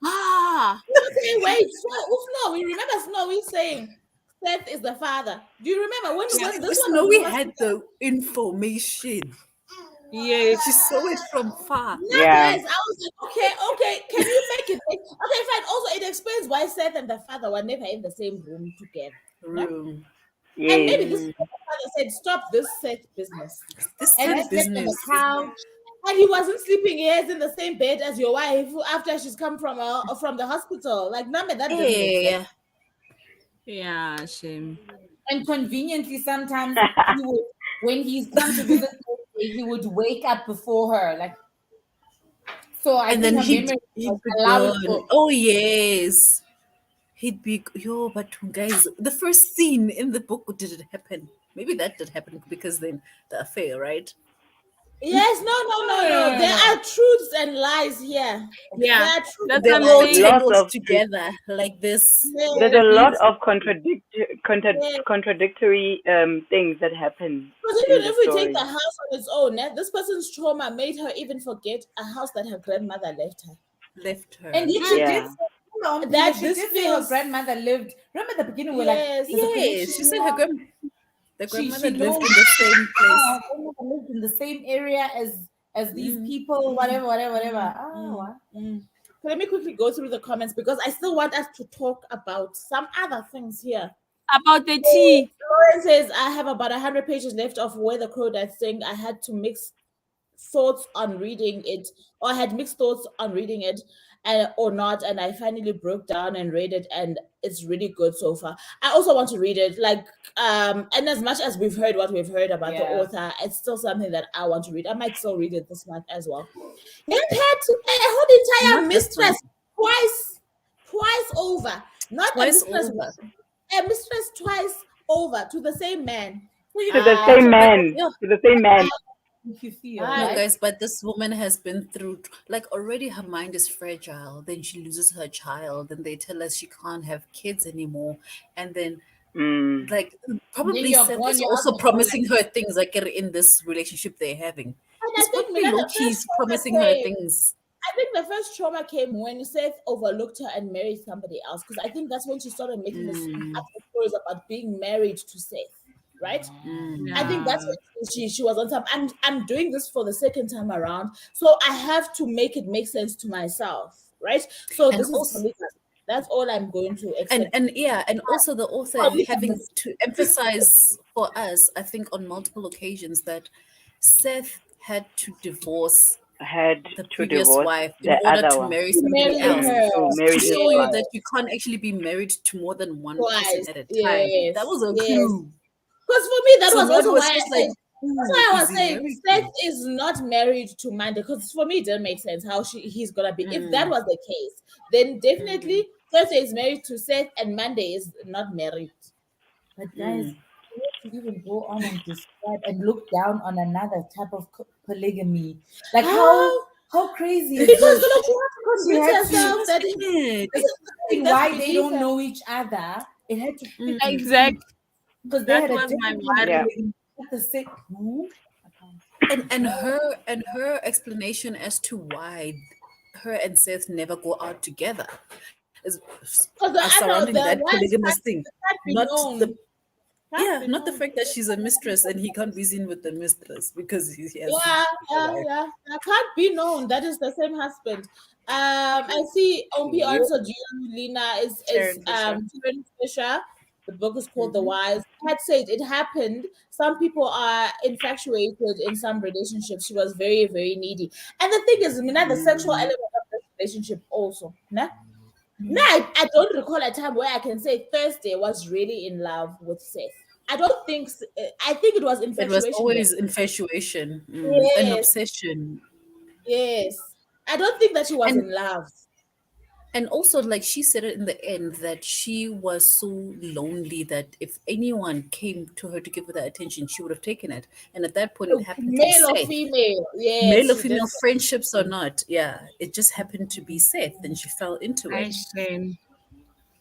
Ah, Okay, wait. Snowy, remember Snowy saying Seth is the father. Do you remember when this one was Snowy in had hospital? the information. yes. She saw it from far. Yeah, Yeah. guys, I was like, okay, can you make it? Okay, fine. Also, it explains why Seth and the father were never in the same room together. No? Room. And Yes. maybe this is what the father said, stop this Seth business. This And he Seth slept on the business. couch. And he wasn't sleeping here in the same bed as your wife after she's come from the hospital. Like, none of that didn't make sense. Yeah. Yeah, shame. And conveniently, sometimes he would, when he's come to visit, he would wake up before her. Like, so I And think then her memory he'd was be allowed gone. for. Oh yes. He'd be but guys, the first scene in the book, did it happen? Maybe that did happen because then the affair, right? Yes, no. There are truths and lies here. Yeah, There are truths that's They and what I'm all lies. saying. Lots tangled of truth. together like this. There's Yes, a lot Yes. of yes. contradictory things that happen Because in even the if we take story. the house on its own, this person's trauma made her even forget a house that her grandmother left her. Left her. And yet she did Yeah. say, hold on, That she this did say her feels grandmother lived. Remember at the beginning, we're like, yes, there's a Yeah, connection. she said her the She grandmother lived knows in the same place. her grandmother lived in the same area as these Mm. people, whatever. Oh, wow. So let me quickly go through the comments because I still want us to talk about some other things here. About the tea. Lauren says, I have about 100 pages left of Where the Crow Died Sing. I had to mix thoughts on reading it, or I had mixed thoughts on reading it or not. And I finally broke down and read it, and it's really good so far. I also want to read it. And as much as we've heard what we've heard about the Yeah. author, it's still something that I want to read. I might still read it this month as well. Then had a whole entire Not this mistress twice over. Not Twice a mistress over. once, a mistress twice over to the same man. To the same man. Yeah. To the same man. If you feel Bye. No, right. guys, but this woman has been through, like, already her mind is fragile. Then she loses her child, and they tell us she can't have kids anymore. And then, Mm. like, Then probably you're Seth gone. is You're out also the door promising like her things, like, in this relationship they're having. And I He's think probably Mina, low the key first trauma promising her came. things. I think the first trauma came when Seth overlooked her and married somebody else. Because I think that's when she started making this up the stories about being married to Seth, right? I think that's Yeah. when she was on top. I'm doing this for the second time around, so I have to make it make sense to myself, right? So And this is also, polygamy. That's all I'm going to and expect. and yeah, and also the author having Polygamous. to emphasize for us, I think, on multiple occasions that Seth had to divorce Had the to previous divorce wife in the order other to one. marry To somebody marry else, her, To marry to his show you wife. that you can't actually be married to more than one person twice. at a time. That was Yes, a yes. clue. Because for me, that So was now it also was why I just said. like, That's ooh, why I is was he saying married Seth now? is not married to Manda. Because for me, it didn't make sense how he's gonna be. If that was the case, then definitely Thursday is married to Seth and Monday is not married. But guys, to even go on and describe and look down on another type of polygamy, like How how crazy is because this? gonna have to She convince had She to herself was that scared. this is the thing explain that's why they beneath don't her. know each other. It had to fit Exactly. because they That had a was my different kind of worry. Yeah. polygamy. At the same, no, I can't. And her explanation as to why her and Seth never go out together is Because the other, surrounding the that wives polygamous thing, can't be not the known. Can't yeah, be not the known. fact that she's a mistress and he can't be seen with the mistress because he has Yeah, a yeah, wife. yeah. That can't be known. That is the same husband. I see Ompi Yep. answered you, Lena, is Karen Fisher. Karen Fisher. The book is called The Wise. Had said it happened. Some people are infatuated in some relationships. She was very, very needy. And the thing is, Mina, the sexual element of this relationship also. Nah? Nah, I don't recall a time where I can say Thursday was really in love with Seth. I don't think I think it was It was infatuation there. always infatuation, an Yes, obsession. yes. I don't think that she was And in love. and also, like she said it in the end, that she was so lonely that if anyone came to her to give her that attention, she would have taken it. And at that point, it happened to be Male or Seth. female. Yes, Male or she did female, say. friendships or not, yeah, it just happened to be Seth, and she fell into I it. shame.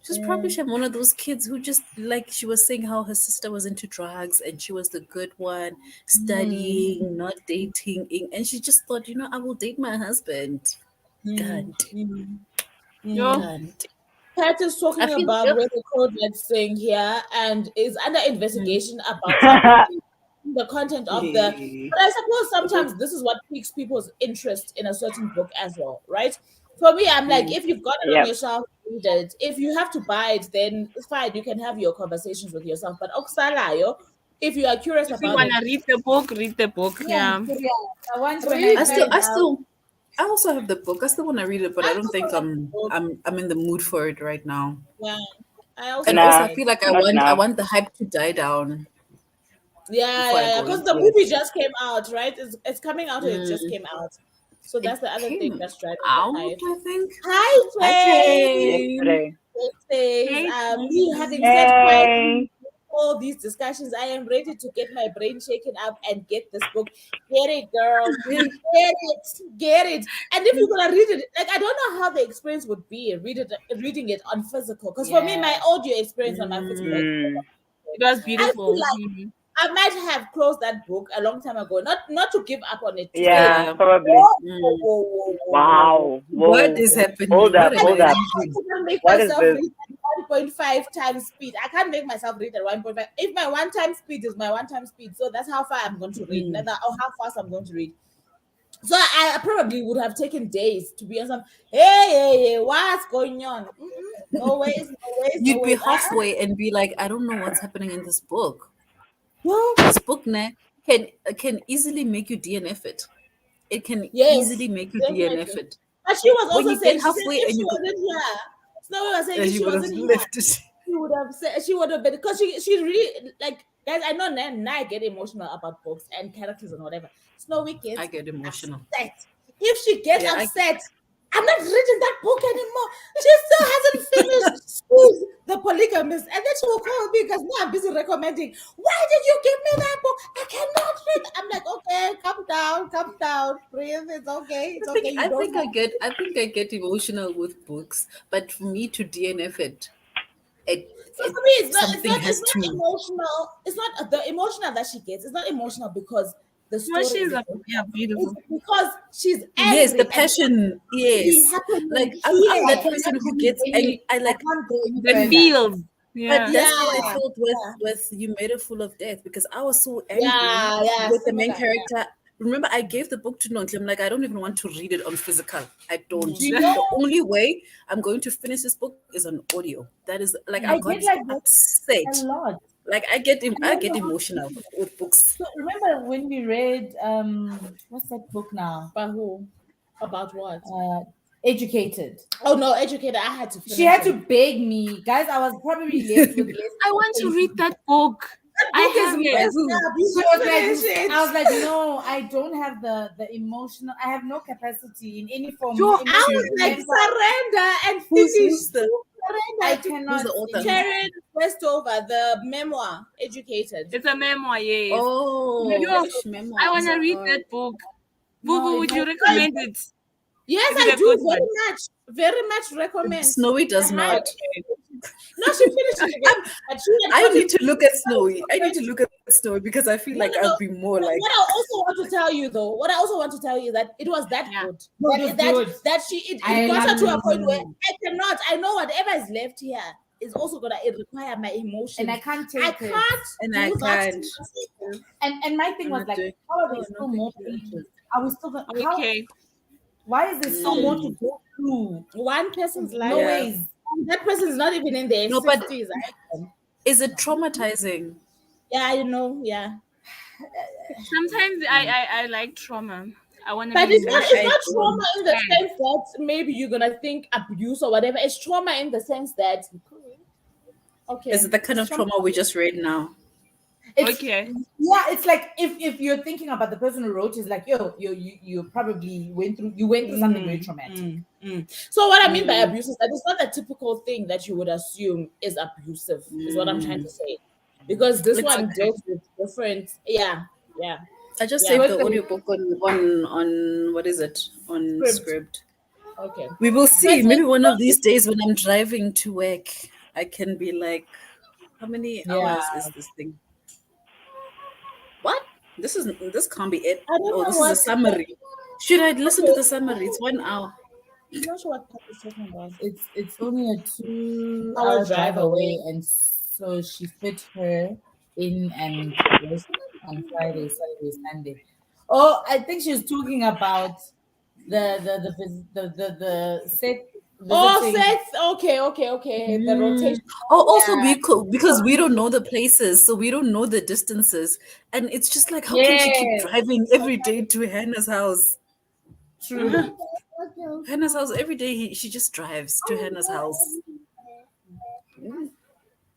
She's probably one of those kids who just, like she was saying, how her sister was into drugs and she was the good one, studying, not dating, and she just thought, I will date my husband. Can't, Yo, can't. Pat is I talking feel, about ugh. where the code let's sing here and is under investigation about something in the content of the. Yeah. But I suppose The book. sometimes this is what piques people's interest in a certain book as well, right? For me, I'm like, if you've got it on Yep. your shelf, read it. If you have to buy it, then it's fine. You can have your conversations with yourself. But Oksalayo, if you are curious if you about it, wanna read the book, read the book. Yeah, Yeah. yeah. Once when read I I still, it. find I out, still, I also have the book. I still want to read it, but I I don't also think have the book. I'm in the mood for it right now. Yeah, I also And have also, I Nah, it. feel like I not want, I now. want the hype to die down Yeah, before I yeah, yeah. go Because into the it. movie just came out, right? It's coming out or it just came out. So It that's the other thing came that's driving the out, hype. I think. Hi, Hi, Train. Train. Yesterday. It says, Hey, me having said quite Hey. all these discussions, I am ready to get my brain shaken up and get this book. Get it, girl. Get it. Get it. And if you're gonna read it, like I don't know how the experience would be reading it on physical. Because for me, my yeah. audio experience on my physical. Mm. it was I feel beautiful. like I might have closed that book a long time ago. Not to give up on it, to say, Yeah, Yeah. probably. whoa, whoa, whoa, whoa, whoa, whoa, whoa. Wow. What Whoa. is happening? Hold What up. am I Hold I up. reading? can't make What is myself this? read at 1.5 times speed. I can't make myself read at 1.5. If my one time speed is my one time speed, so that's how far I'm going to read, neither or how fast I'm going to read. So I probably would have taken days to be on some. Hey, what's going on? No ways, no ways, no You'd be ways. halfway and be like, I don't know what's happening in this book. Well, This book can easily make you DNF it. It can yes, easily make you DNF definitely. it. But she was When also you get saying, she said halfway if and she you go, wasn't here, Snowy was saying if she she would have wasn't here, left it. she would have said she would have been because she really like guys. I know now I get emotional about books and characters and whatever. Snowy I gets get emotional. upset. If she gets Yeah, upset, I'm not reading that book anymore. She still hasn't finished School the Polygamist. And then she will call me because now I'm busy recommending. Why did you give me that book? I cannot read. I'm like, okay, calm down, breathe. It's okay. It's okay. You don't I think I get emotional with books, but for me to DNF So for me, something has it's not to. emotional. It's not the emotional that she gets. It's not emotional because the Well, story she's is good. yeah, beautiful. It's because she's Yes, the angry and passion. something Yes, like happening I'm here. that person who gets angry. I I like, can't go any The further. feels. but Yeah. that's how I Yeah, felt yeah, with You Made It Full of Death, because I was so angry yeah, with the main similar. character. Remember, I gave the book to Nontle. I'm like, I don't even want to read it on physical. I don't. Do you The know? only way I'm going to finish this book is on audio. That is like I I got get like that a upset. lot. Like I I don't get know how emotional to. with books. So remember when we read what's that book now? But who? About what? Educated. Oh no, Educator. I had to She finish had it. to beg me, guys. I was probably left with less I than want to 20. read that book. That I book is have By it. messed who? up. You She should was like, finish it. I was like, no, I don't have the emotional. I have no capacity in any form. Yo, I was Emotional, like, mental. surrender and Who's finish. the I Surrender to who's cannot. the author? Sharon Westover, the memoir, Educated. it's a memoir, yes. Oh, Yo, memoir. I want to read Oh. that book. No, Vuvu, it would you has. recommend it? Yes, Is it I a do good one? very much recommend. Snowy does not. Okay. No, she finished it again. But she had I gotten need to look at Snowy. I need first. to look at Snowy because I feel No, like no, I'll no. be more like. What I also want to tell you, though, what I also want to tell you that it was that Yeah. good. No, it was good. That she I it got her to a point where love I cannot. I know whatever is left here is also gonna require my emotions. and I can't take I it. can't And do I that. can't. And my thing I'm was not like, doing. how are Oh there no, still thank more you. pages? Are we still how? Okay. Why is there still more to go through? One person's life. No Yeah. ways. That person's not even in their No, but 60s. is it traumatizing? Yeah, you know, yeah. Sometimes I like trauma. I want to But be it's I emotional. not don't. trauma in the sense that maybe you're gonna think abuse or whatever. It's trauma in the sense that okay, Is it the kind it's of trauma. trauma we just read now? It's Okay. yeah, it's like if you're thinking about the person who wrote is like, yo, you probably went through something very traumatic. So what I mean by abuse is that it's not a typical thing that you would assume is abusive, is what I'm trying to say. Because this It's one okay. deals with different, yeah. I just Yeah. saved What's the the- audiobook on what is it? On Script. Script. Okay. We will see. But Maybe one of these days when I'm driving to work, I can be like, how many Yeah. hours is this thing? What? This can't be it. I don't Oh, know this is a what summary. Should I listen to okay. the summary? It's 1 hour. I'm not sure what part is talking about. It's only a 2 Our hour drive drive away, and so she fit her in and rest on Friday, Saturday, Sunday. Oh, I think she was talking about the set Oh, visiting. sets. Okay. The rotation. Oh, also Yeah. because we don't know the places, so we don't know the distances, and it's just like, how can she keep Yeah, driving every day to Hannah's house? true. Hannah's house every day. She just drives to Hannah's house.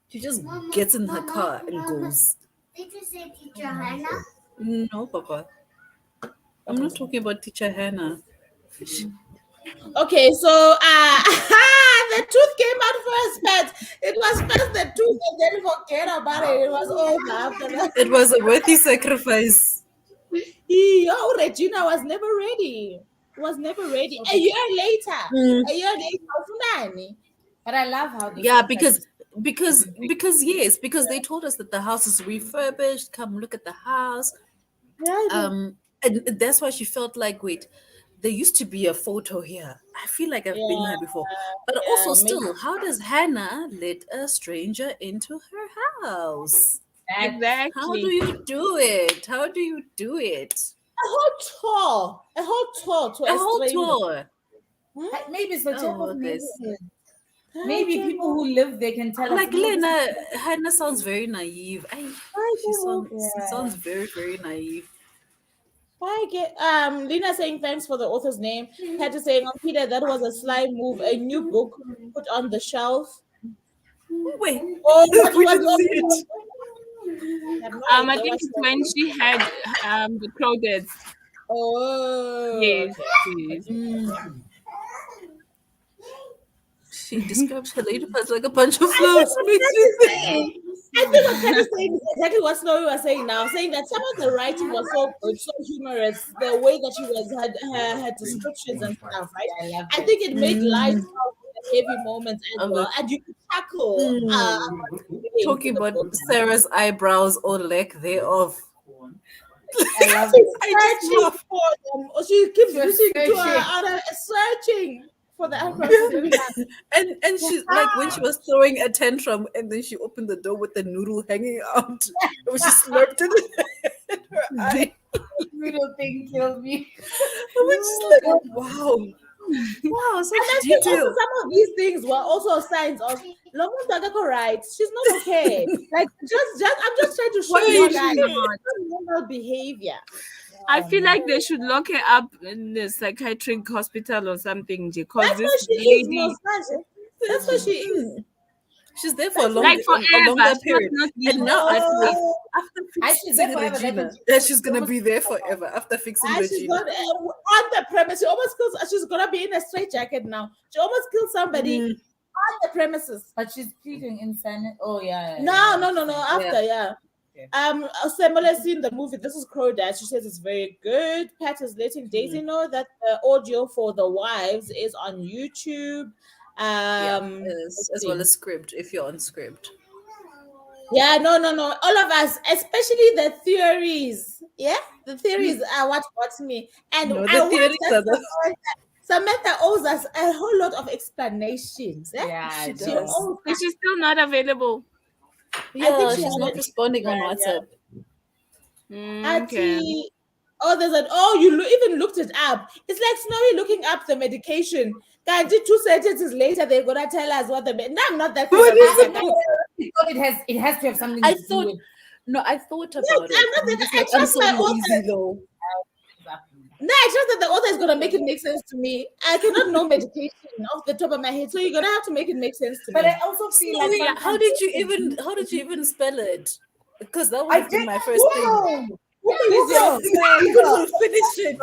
She just gets in her car and goes. Did you say Teacher Hannah? No, Papa. I'm not talking about Teacher Hannah. Okay, so the tooth came out first, but it was first the tooth, and then forget about it. It was over after that. It was a worthy sacrifice. Oh, Regina was never ready. Was never ready. A year later. Ufunani. But I love how this Yeah, is like- because they told us that the house is refurbished. Come look at the house. Yeah, And that's why she felt like, wait, there used to be a photo here. I feel like I've been here before. But also still, how does Hannah let a stranger into her house? How do Exactly. you do it? How do you do it? a whole tour to A whole stranger. tour. maybe it's the type Oh, of guys. neighborhood. Maybe people who live there can tell Like us. "No, this Lena, Hannah sounds very naive. She sounds very, very naive. I get Lina saying thanks for the author's name. Had to say on Peter that was a sly move, a new book put on the shelf. Wait, Oh, what we was didn't see it. I think it's when she had the clothes. Oh, Yes. okay. Yes. She described her lady parts like a bunch of flowers. Makes me think. I think what Kat is saying is exactly what Snowy was saying now, saying that some of the writing was so good, so humorous, the way that she was had her descriptions and stuff, right? I love I it. think it made light of the heavy moments as Of well, the- and you could tackle Talking about Sarah's eyebrows or lack thereof. I love She's it. I just searching love. for them, or she keeps She was listening to her searching. other searching for the eyebrows. She didn't have. And she's like when she was throwing a tantrum and then she opened the door with the noodle hanging out. It was just slurped in her eye. Little thing killed me. I was just like, wow. Wow, And such I think also detail. some of these things were also signs of Lomu Tagako right. She's not okay. Like just I'm just trying to show What you is guys she not? normal behavior. I feel like they should lock her up in the psychiatric hospital or something, because That's why this she is lady, Mosage. That's why she is. She's there for a, like a forever, longer she must period. not And now Oh, after she's there fixing forever, Regina, that that she's gonna be there forever after fixing and she's Regina. got on the premise. She almost kills. She's gonna be in a straitjacket now. She almost killed somebody on the premises. But she's pleading insanity. Oh yeah. No. After, yeah. Okay. Samuel seen the movie. This is Crow Dad. She says it's very good. Pat is letting Daisy know that the audio for the wives is on YouTube. As well as script if you're on script. Yeah, no. All of us, especially the theories. Yeah, the theories are what got me. And No, I the want theories us are the Samantha owes us a whole lot of explanations. Yeah, Yeah, She it does. does. and she's still not available. Yeah, she she's had not it. responding on Yeah. WhatsApp. Okay. Ati, oh, you even looked it up. It's like Snowy looking up the medication. Kanji, 2 sentences later, they're gonna tell us what the no, I'm not that kind What of is person. I thought it has to have something I to do thought with. I thought about it. I'm not I'm that. just I like, I'm trust so my author. lazy though. No, I trust that the author is gonna make it make sense to me. I cannot know medication off the top of my head, so you're gonna have to make it make sense to But me. I also feel Snowy, like how did you even spell it? Because that would I have been did my first thing. Google is your friend. Google, finish it.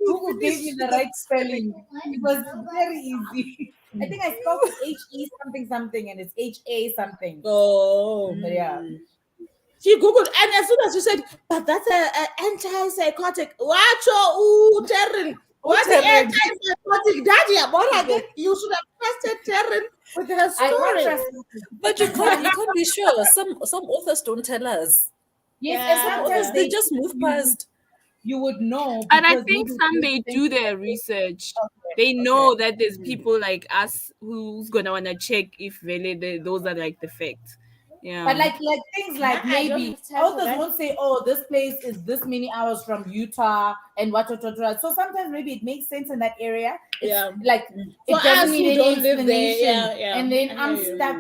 Google gave me the right spelling. It was very easy. I think I spelled it H-E something and it's H-A something. Oh, But yeah. she googled, and as soon as she said, "But that's a antipsychotic," what Terran? What's the Terran. antipsychotic? Daddy, you should have trusted Terran with her I don't story. trust. But you can't be sure. Some authors don't tell us. Yes, Yeah, and sometimes Authors they just move past. you would know. And I because think maybe some they you do think- their research. Okay, They know okay. that there's people like us who's gonna wanna check if really those are like the facts. Yeah. But like things like I don't maybe have time for authors that. won't say, "Oh, this place is this many hours from Utah," and what. So sometimes maybe it makes sense in that area. It's Yeah. like it For us doesn't who need any don't live there, explanation. yeah. And then I I'm hear you. stuck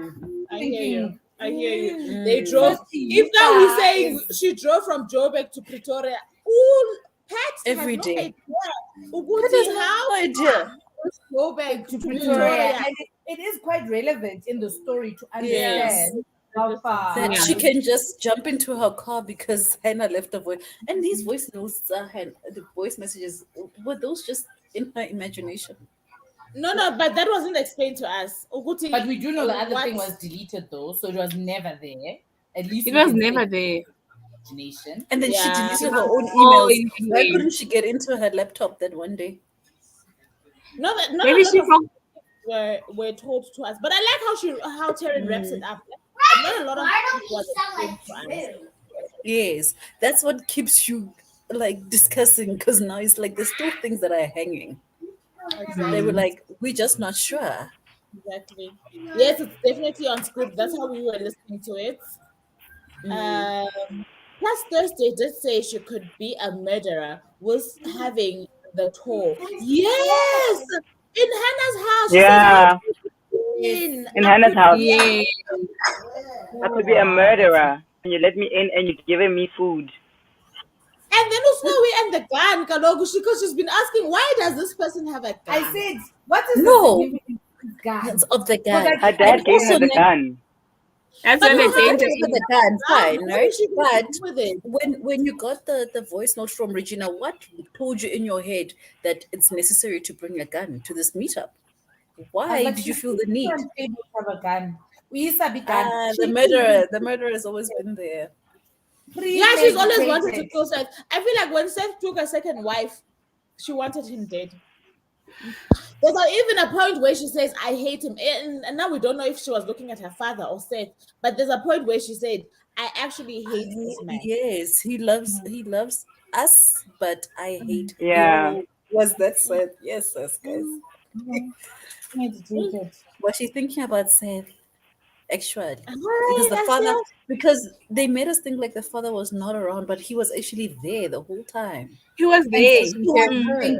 I hear you. thinking. I hear you. They drove. First, If now we're Utah saying is- she drove from Joburg to Pretoria, ooh, Pat Every has day. No idea. That Uguti, is how no idea. Joburg to to Pretoria, Pretoria? and it is quite relevant in the story to Yes. understand how far. That Yeah. she can just jump into her car because Hannah left a voice. And these voice notes, the voice messages, were those just in her imagination? No, but that wasn't explained to us. Uguti, But we do know the other what- thing was deleted though, so it was never there. At least it we was can never say there. imagination. And then she Yeah. deleted her own Oh, emails. Why anyway. couldn't she get into her laptop that one day? No, Maybe she forgot. were told to us. But I like how Taryn wraps it up. Not a lot of people was explained to us. Yes, that's what keeps you like discussing because now it's like there's still things that are hanging. They were like, we're just not sure. Exactly. Yes, it's definitely on script. That's how we were listening to it. Plus, Thursday did say she could be a murderer, was having the tour. Yes, in Hannah's house. She Yeah, says, in Hannah's house. Yeah. I could be a murderer. And you let me in and you're giving me food. And then Usnowi and the gun, Kalogu, because she's been asking, why does this person have a gun? I said, what is No. the significance of this guy? Hands of the gun. Her dad gave her the gun. That's But when no, the how danger did With the gun, fine, What right? is she going But to do with it? when you got the voice note from Regina, what told you in your head that it's necessary to bring a gun to this meetup? Why like, did you feel the need? Able to have a gun. We used to be gun. The murderer has always been there. Yeah, she's always wanted to kill Seth. I feel like when Seth took a second wife, she wanted him dead. There's even a point where she says, I hate him. And now we don't know if she was looking at her father or Seth, but there's a point where she said, I actually hate this man. Yes, he loves us, but I hate him. Yeah. Was that Seth? Yes, guys. Was she thinking about Seth? Actually, because the father, because they made us think like the father was not around, but he was actually there the whole time. He was there. I think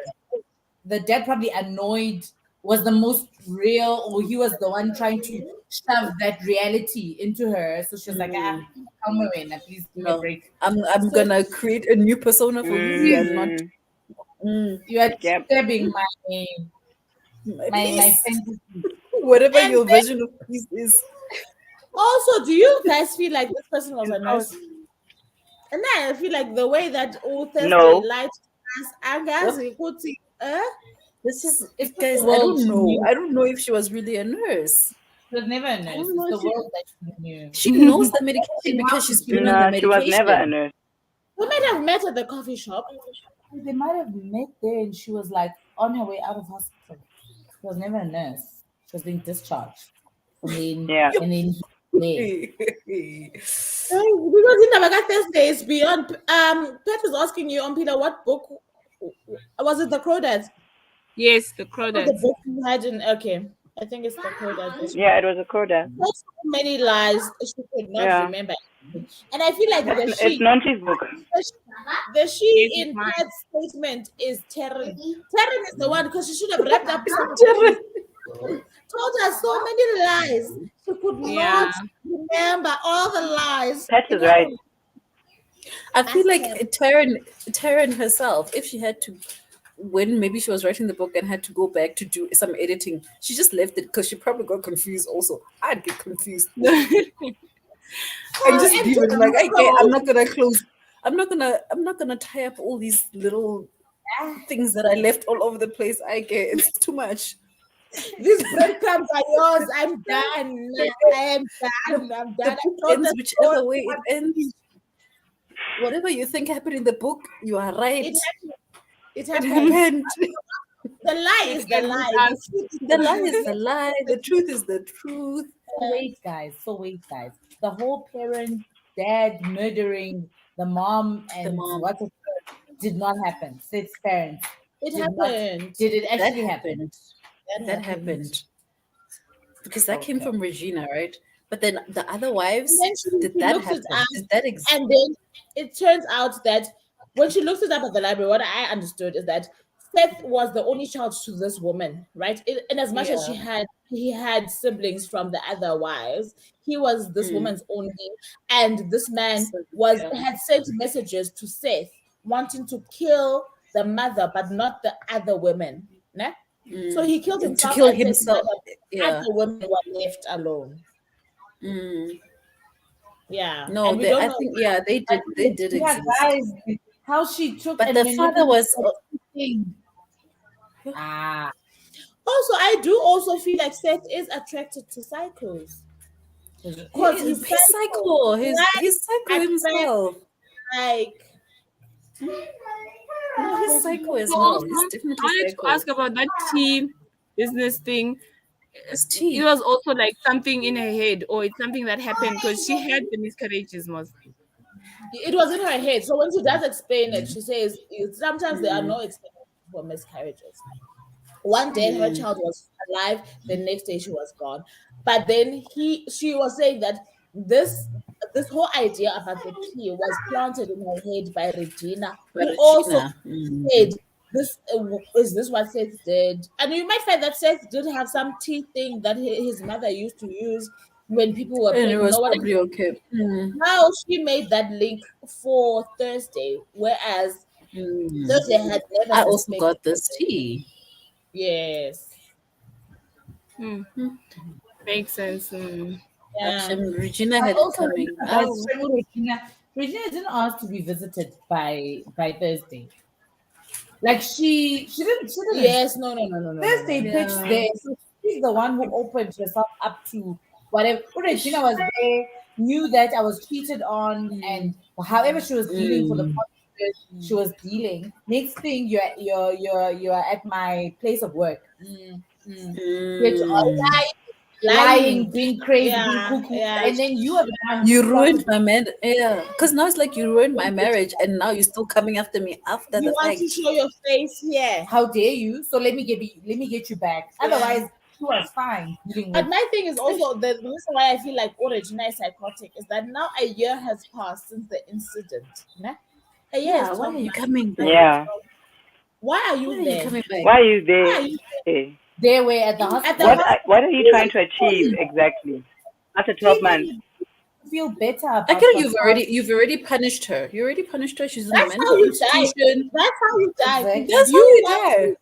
the dad probably annoyed was the most real, or he was the one trying to shove that reality into her. So she was like, come in, please give me a break. I'm gonna create a new persona for you and not. You are disturbing my fantasy. Whatever your version of peace is. Also, do you guys feel like this person was a nurse? And then I feel like the way that Thursday lied to us, this is guys. I don't know. I don't know if she was really a nurse. She was never a nurse. It's the world that she knew. She knows the medication because she's been on the medication. She was never a nurse. We might have met at the coffee shop. They might have met there, and she was like on her way out of hospital. She was never a nurse. She was being discharged. And then because in the Thursday is beyond. Pet was asking you on Peter, what book was it? The Crawdads. Yes, the Crawdads. The book you had in I think it's the Crawdads. Yeah, it was a Crawdad. So many lies she could not remember. And I feel like it's Nonhly's book. The she in that statement is Terran. Terran is the one because she should have wrapped up something. Told her so many lies. She could not remember all the lies. Pat is right. I feel like Taryn herself, if she had to, when maybe she was writing the book and had to go back to do some editing, she just left it because she probably got confused also. I'd get confused. And just leave it like, I'm not gonna close. I'm not gonna tie up all these little things that I left all over the place. It's too much. These breadcrumbs are yours. I'm done. I'm done. Ends whichever way it ends. Whatever you think happened in the book, you are right. It happened. The lie is the lie. The lie is the lie. The truth is the truth. So wait, guys. The whole parent, dad murdering the mom and what did not happen. Seth's parents. It happened. Did it actually happen? That happened. Because that came from Regina, right? But then the other wives, did that happen? Did that exist? And then it turns out that when she looked it up at the library, what I understood is that Seth was the only child to this woman, right? In as much as he had siblings from the other wives, he was this woman's only. And this man had sent messages to Seth wanting to kill the mother, but not the other women. Né? So he killed himself. To kill himself. Other women were left alone. Yeah. No, I think they did. They did exist. Guys, how she took. But the father was. Also, I do also feel like Seth is attracted to psychos. Because he's psycho. He's psycho himself. Like. He's psycho as well. He's definitely psycho. I wanted to ask about that tea business thing. Tea. It was also like something in her head, or it's something that happened because she had the miscarriages mostly. It was in her head. So when she does explain it, she says sometimes there are no explanations for miscarriages. One day her child was alive, the next day she was gone. But then she was saying that this whole idea about the tea was planted in her head by Regina, who also said, "This is this what Seth did?" And you might find that Seth did have some tea thing that his mother used to use when people were pregnant. And it was probably okay. Now she made that link for Thursday, whereas Thursday had never. I also got this tea. Yes. Makes sense. Yeah. Regina had coming. Regina didn't ask to be visited by Thursday. Like she didn't. Yes, no. Thursday pitched there. So she's the one who opened herself up to whatever. Regina was there, knew that I was cheated on, and however she was dealing for the past years, she was dealing. Next thing, you're at my place of work. Which lying, being crazy, being cuckoo, and then you are the one who You started. ruined my marriage. Yeah, because now it's like you ruined my marriage, and now you're still coming after me after You the want fact. to show your face here. How dare you? So let me get you back. Otherwise, she was fine dealing But with. my thing is also the reason why I feel like Regina is psychotic is that now a year has passed since the incident. Nah? A year Yeah, is why 12 are you months. coming back? Yeah. Why are Why you are you there? coming back? Why are you Why are there? you They were at the at the hospital. hospital? What are you trying to achieve exactly after 12 months? Even feel better about I can. the past. You've already punished her. You already punished her. She's in a That's how mental you die. institution. That's how you die. Exactly. That's how You you want die.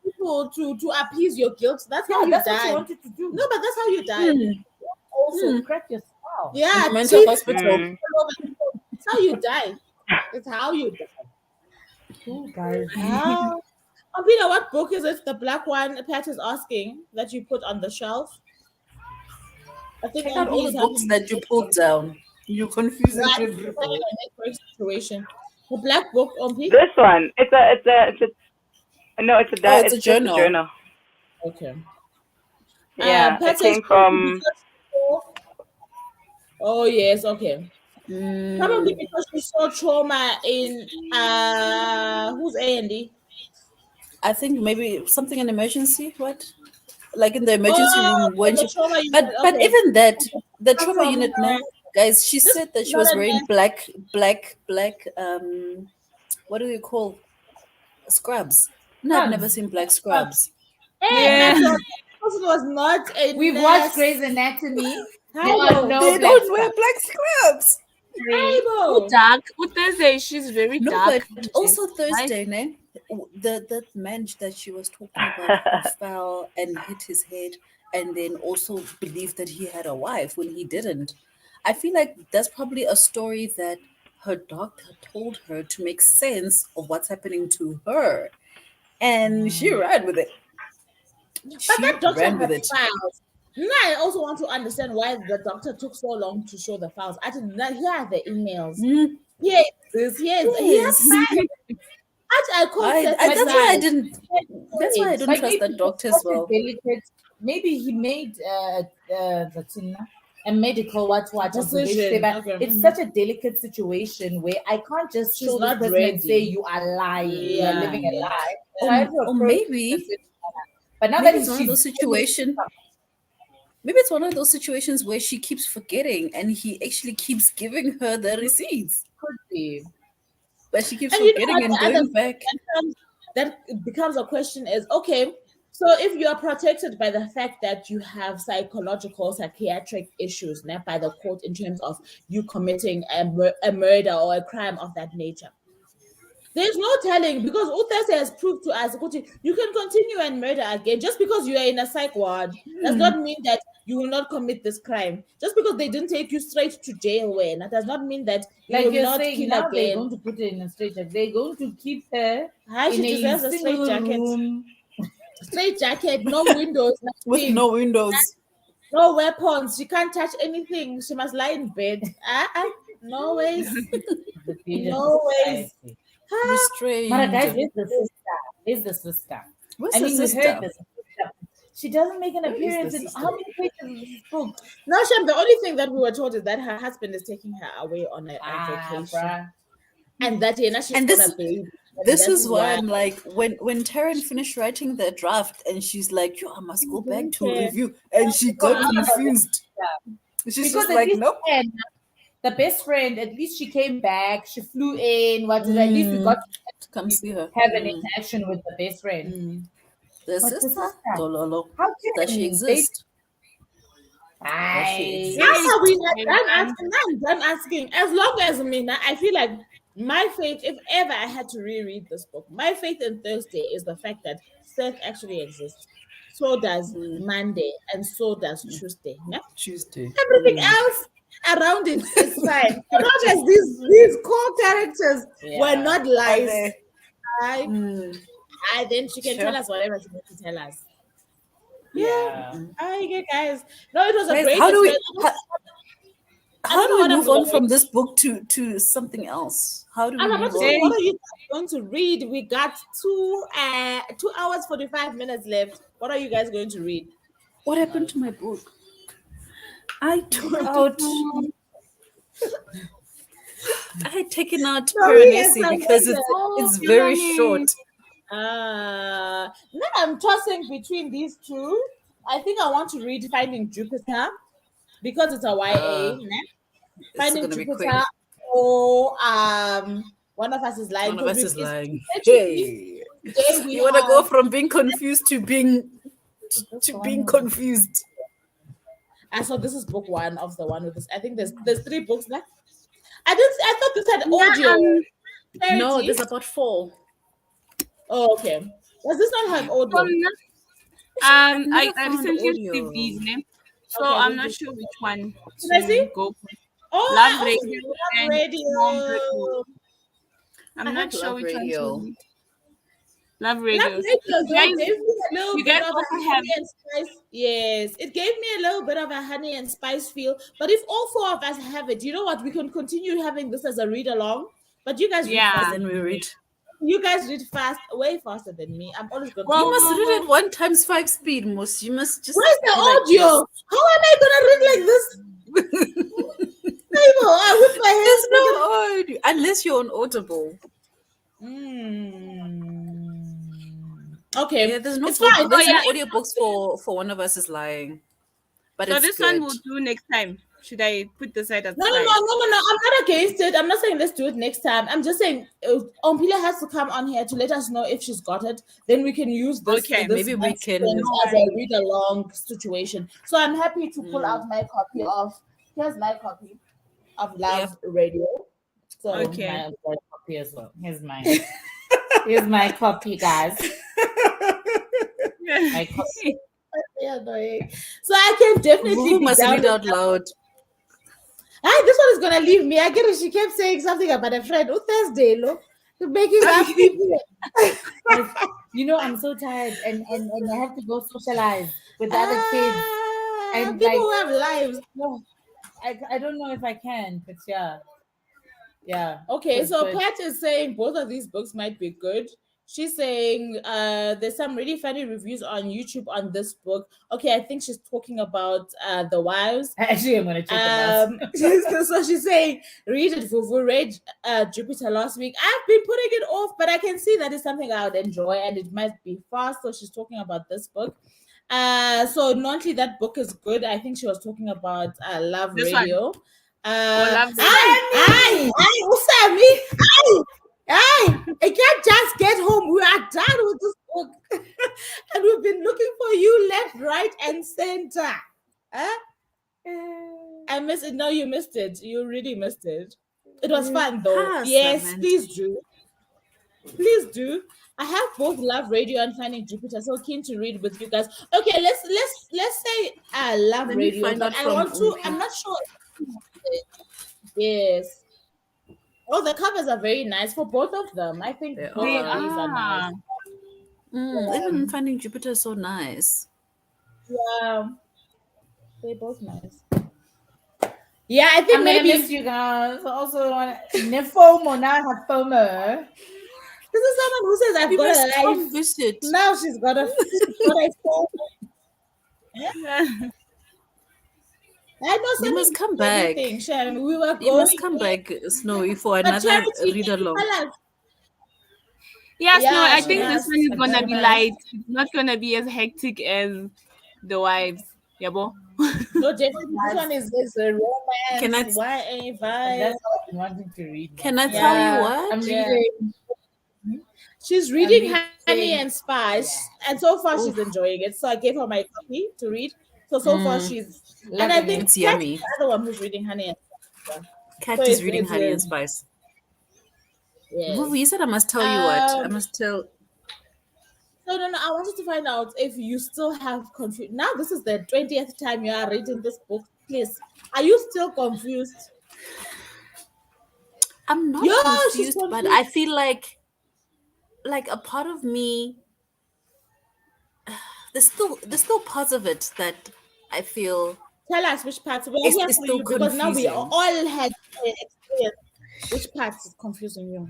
people to appease your guilt. That's how Yeah, you that's die. what you wanted to do. No, but that's how you die. Also, crack your skull. Yeah, In a mental teeth hospital. all over the floor. It's how you die. It's how you die. Cool, guys. Ah. Peter, what book is it? The black one Pat is asking that you put on the shelf. I think Check out all MP the is books having that you pulled down. You're confusing that everybody. network situation. The black book, MP. This one, no, Oh, it's a it's just a journal. journal. Okay. Yeah, Pat it says came from. oh yes, okay. Probably because she saw trauma in who's Andy? I think maybe something in emergency. What? Like in the emergency Oh, room when the she. trauma unit. But Okay. even that, the trauma From unit, her. guys. She This said that is she not was a wearing nurse. black. What do you call scrubs? No, I've never Scrubs. seen black scrubs. Hey, Yeah. Metro, because it was not a We've nurse. watched Grey's Anatomy. There are Bible. no They black don't wear scrubs. black scrubs. Really? Bible. Dark. Thursday, she's very No, dark. but also Thursday, ne? That man that she was talking about who fell and hit his head and then also believed that he had a wife when he didn't. I feel like that's probably a story that her doctor told her to make sense of what's happening to her. And she ran with it. But She that doctor ran with had it. files. Now I also want to understand why the doctor took so long to show the files. I did not. Here are the emails. Mm, Here is this. Here is he has yes. files. I called Seth That's why I aside. didn't. That's why I don't Like trust maybe that doctor it's as such a well. delicate. Maybe he made a medical Decision. observation, but Okay. it's such a delicate situation where I can't just She's show this not person and say ready. you are lying, you are Yeah. living a lie. So I have to Or approach maybe the situation. But now maybe that it's one of those situations. Maybe it's one of those situations where she keeps forgetting and he actually keeps giving her the receipts. could be. But she keeps And you know forgetting what? and The other going thing back. that becomes a question is okay. So if you are protected by the fact that you have psychological, psychiatric issues now by the court in terms of you committing a murder or a crime of that nature, there's no telling because Utese has proved to us Kuti, you can continue and murder again just because you are in a psych ward does not mean that you will not commit this crime. Just because they didn't take you straight to jail, when that does not mean that you Like will you're not saying, kill now they're again. going to put her in a straitjacket. They're going to keep her Hi, in she a deserves a straight single jacket. room. Straight jacket, no windows, With nothing, no windows. no weapons. She can't touch anything. She must lie in bed. No ways. The pages No of ways. society. Mara, guys, Restrained. where's the sister? Where's the sister? Where's I the mean, we sister? heard the sister. She doesn't make an Where is the appearance in sister? how many pages is this book? No, Shem, the only thing that we were told is that her husband is taking her away on a vacation. Bruh. And that she's And gonna baby. this is why I'm like, when Taryn finished writing the draft and she's like, yo, I must go back to Okay. review. And she got confused. She's Because just at like, least nope. Anne, the best friend, at least she came back. She flew in. At least we got To come see her. have an interaction with the best friend. The But the sister? sister, Dololo. how Does she can exist? I? How are we done asking? As long as I feel like my faith, if ever I had to reread this book, my faith in Thursday is the fact that Seth actually exists. So does Monday, and so does Tuesday. Yeah? Tuesday. Everything else around it is fine. So long as these core characters were not lies, then she can tell us whatever she wants to tell us. Yeah. Hi, guys. No, it was a Guys, great how do we experience. I how don't know do we what I'm move gonna on from read. this book to something else? How do we I'm about move to say, on? what are you guys going to read? We got 2 hours 45 minutes left. What are you guys going to read? What happened to my book? I took out. I had taken out No, yes, Piranesi I because read it's you very know me. short. Now I'm tossing between these two. I think I want to read Finding Jupiter because it's a YA. Né? It's Finding gonna be quick. Jupiter or One of Us is Lying One of because us we've is lying. essentially Hey, today we you want to go have from being confused to being one. confused. so this is book one of the one with this. I think there's three books left. I thought this had Yeah, audio. No, Clarity. there's about 4. Oh, okay. Does this not have audio? I've never I found recently audio. received these names, so Okay, I'm this not is. sure which one Can I see? to go for. Oh, I Love also Radio love and Mom Radio. radio. I'm I not have sure Love which one to Radio. read. Love Love Radio. radio though Guys, gave me a little you bit guys of a also have honey and spice. Yes, it gave me a little bit of a honey and spice feel. But if all four of us have it, you know what? We can continue having this as a read along. But you guys read yeah. fast. And then we read. You guys read fast, way faster than me. I'm always going to. You Well, must well, read well. at 1 times 5 speed, Mos. You must just Where's the be like audio? this. How am I gonna read like this? Table, with my There's hands. no audio unless you're on Audible. Okay, Yeah, there's no it's book. fine. There's Oh no yeah. audiobooks for One of Us is Lying, but So it's this one good. we'll do next time. Should I put the side No, no, no, aside? no, no, no. I'm not against it. I'm not saying let's do it next time. I'm just saying Ompila has to come on here to let us know if she's got it. Then we can use this Okay. this Maybe we one can. sequence No as a worries. read along situation. So I'm happy to pull out my copy of. Here's my copy of Love Radio. So Okay. My other copy as well. Here's mine. Here's my copy, guys. My copy. yeah, annoying. So I can definitely Who be must down read with out loud? this one is gonna leave me. I get it. She kept saying something about a friend. Oh, Thursday, look. You're making up people. You know, I'm so tired and I have to go socialize with the other kids. And people like, who have lives. no, I don't know if I can, but yeah. Yeah. Okay, But- so but- Pat is saying both of these books might be good. She's saying there's some really funny reviews on YouTube on this book. Okay, I think she's talking about The Wives. Actually, I'm gonna check them out. So she's saying, read it, Vuvu. Read Jupiter last week. I've been putting it off, but I can see that is something I would enjoy and it might be fast. So she's talking about this book. So Nonhly, that book is good. I think she was talking about Love This one. Radio. Love Radio. Aye, Usami, aye, I can't just get home. We are done with this book, and we've been looking for you left, right, and center. Huh? I missed it. No, you missed it. You really missed it. It was fun though. Ah, Yes, Samantha. please do. Please do. I have both Love Radio and Finding Jupiter. So keen to read with you guys. Okay, let's say Love Let me Radio, find but out I from want to. Umpi. I'm not sure. Yes. Oh, the covers are very nice for both of them. I think They both They of these are nice. are. Even Finding Jupiter is so nice. Yeah, they're both nice. Yeah, I think I'm maybe gonna miss you guys. Also, FOMO now. I have FOMO. this is someone who says I've You got must a come life. visit. Now she's got a phone. I know You Sunny must come did back. everything, Sharon. We were You going must come in, back, Snowy, for but another Charity read didn't along. tell us. Yes, no, Yeah, I she think this asked. one is gonna be Yeah. light. It's not gonna be as hectic as The Wives. Yabo. No, definitely. This one is a romance. Can I- YA vibe. That's what I've been wanting to read. Can I tell Yeah. you what? I'm Yeah. reading. She's reading reading- Honey and Spice, and so far she's enjoying it. So I gave her my copy to read. So far she's, and I Loving think It's Kat yummy. is the other one who's reading Honey and Cat So is it's- reading it's, Honey and um, Spice. Yes. Vuvu, you said I must tell you what. I Um, must tell. No. I wanted to find out if you still have confusion. Now this is the 20th time you are reading this book. Please, are you still confused? I'm not Yeah, she's confused, but confused. I feel like a part of me. there's still parts of it that I feel Tell us which parts. We're is here for still you because now we confusing. all had experience. Which parts is confusing you?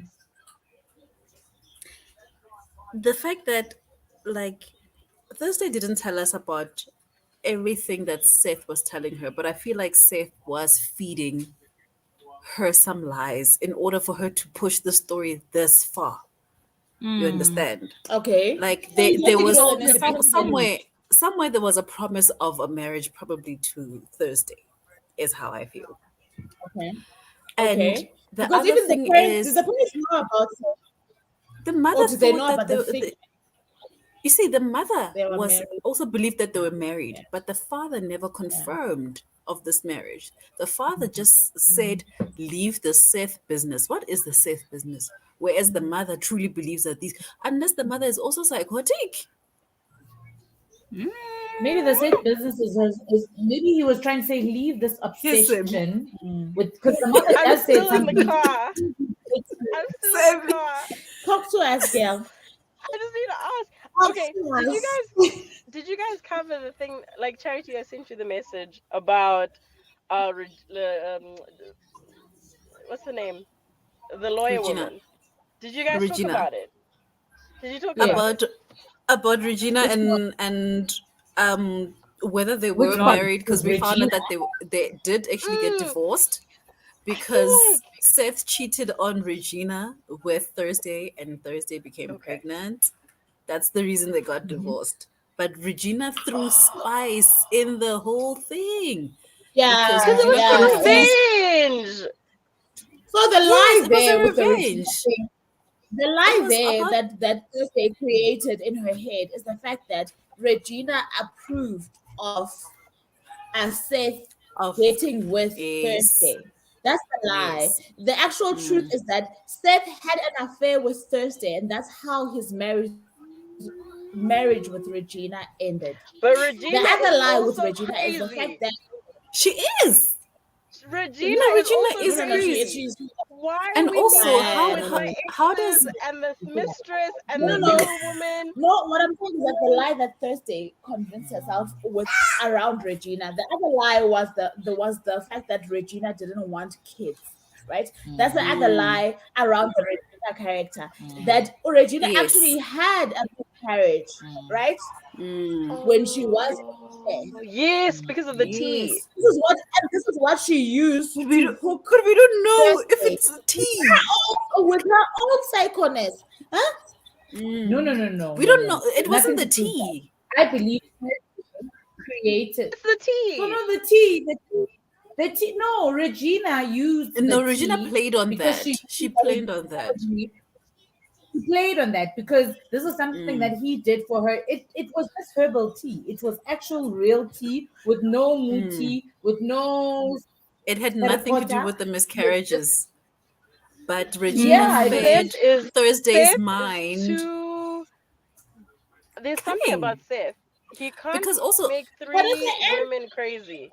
The fact that, like, Thursday didn't tell us about everything that Seth was telling her, but I feel like Seth was feeding her some lies in order for her to push the story this far. You understand? Okay. Like So you don't there think it was was an independent somewhere there was a promise of a marriage, probably to Thursday, is how I feel. Okay. And Okay. the Because other even the thing parents, did is the parents know about it? the Or mother did they thought know that about the fake you see, the mother they were was married? also believed that they were married, but the father never confirmed of this marriage. The father just said, leave the Seth business. What is the Seth business? Whereas the mother truly believes that unless the mother is also psychotic. Maybe the safe business is maybe he was trying to say leave this Listen, obsession with because the mother I'm does say still in the something. car. I'm still in the car. Talk to us, girl. I just need to ask. Talk Okay, to us. did you guys cover the thing like Charity? I sent you the message about what's the name? The lawyer Regina. woman. Did you guys talk Regina. about it? Did you talk Yeah. about it? About Regina Which one? and whether they Which were one? married, because we found Regina? out that they did actually get divorced I feel because like Seth cheated on Regina with Thursday and Thursday became okay. pregnant. That's the reason they got divorced. But Regina threw spice in the whole thing because Yeah, Because it was Regina yeah. for confused. revenge. So the Yes, lie it was a there with the Regina revenge. thing, the It lie was there about that Thursday created in her head is the fact that Regina approved of Seth of dating with yes, Thursday. That's the lie. yes. The actual truth is that Seth had an affair with Thursday, and that's how his marriage with Regina ended. But The Regina is other lie with also Regina is the fact crazy. that She is. Regina No, is Regina also is no, no, no, crazy. crazy. she's Why are And we also, messing no, with no, my no, how exes does and the mistress and no, the no. single woman? No, what I'm saying is that the lie that Thursday convinced herself with around Regina. The other lie was the fact that Regina didn't want kids, right? That's the other lie around the Regina character. That Regina yes. actually had a miscarriage, right? When she was Oh, yes, because of the tea. Yes. This is what she used But to hook we don't know if Thursday it's tea. with her own psychoness. Huh? No. We don't know. It There's wasn't nothing the to prove that. tea. I believe Thursday created. It's the No, tea. no, the tea, the tea. No, Regina used No, the Regina tea played on because that. she She knew that played on that. he played on that because this was something that he did for her. It was just herbal tea. It was actual real tea with no muti, with no It had nothing to do terracotta. with the It was just miscarriages. But Regina yeah, it was Seth fed just is Thursday's Seth is mind too. There's something about cunning. Seth. He can't Because also, make But at three the end, women crazy.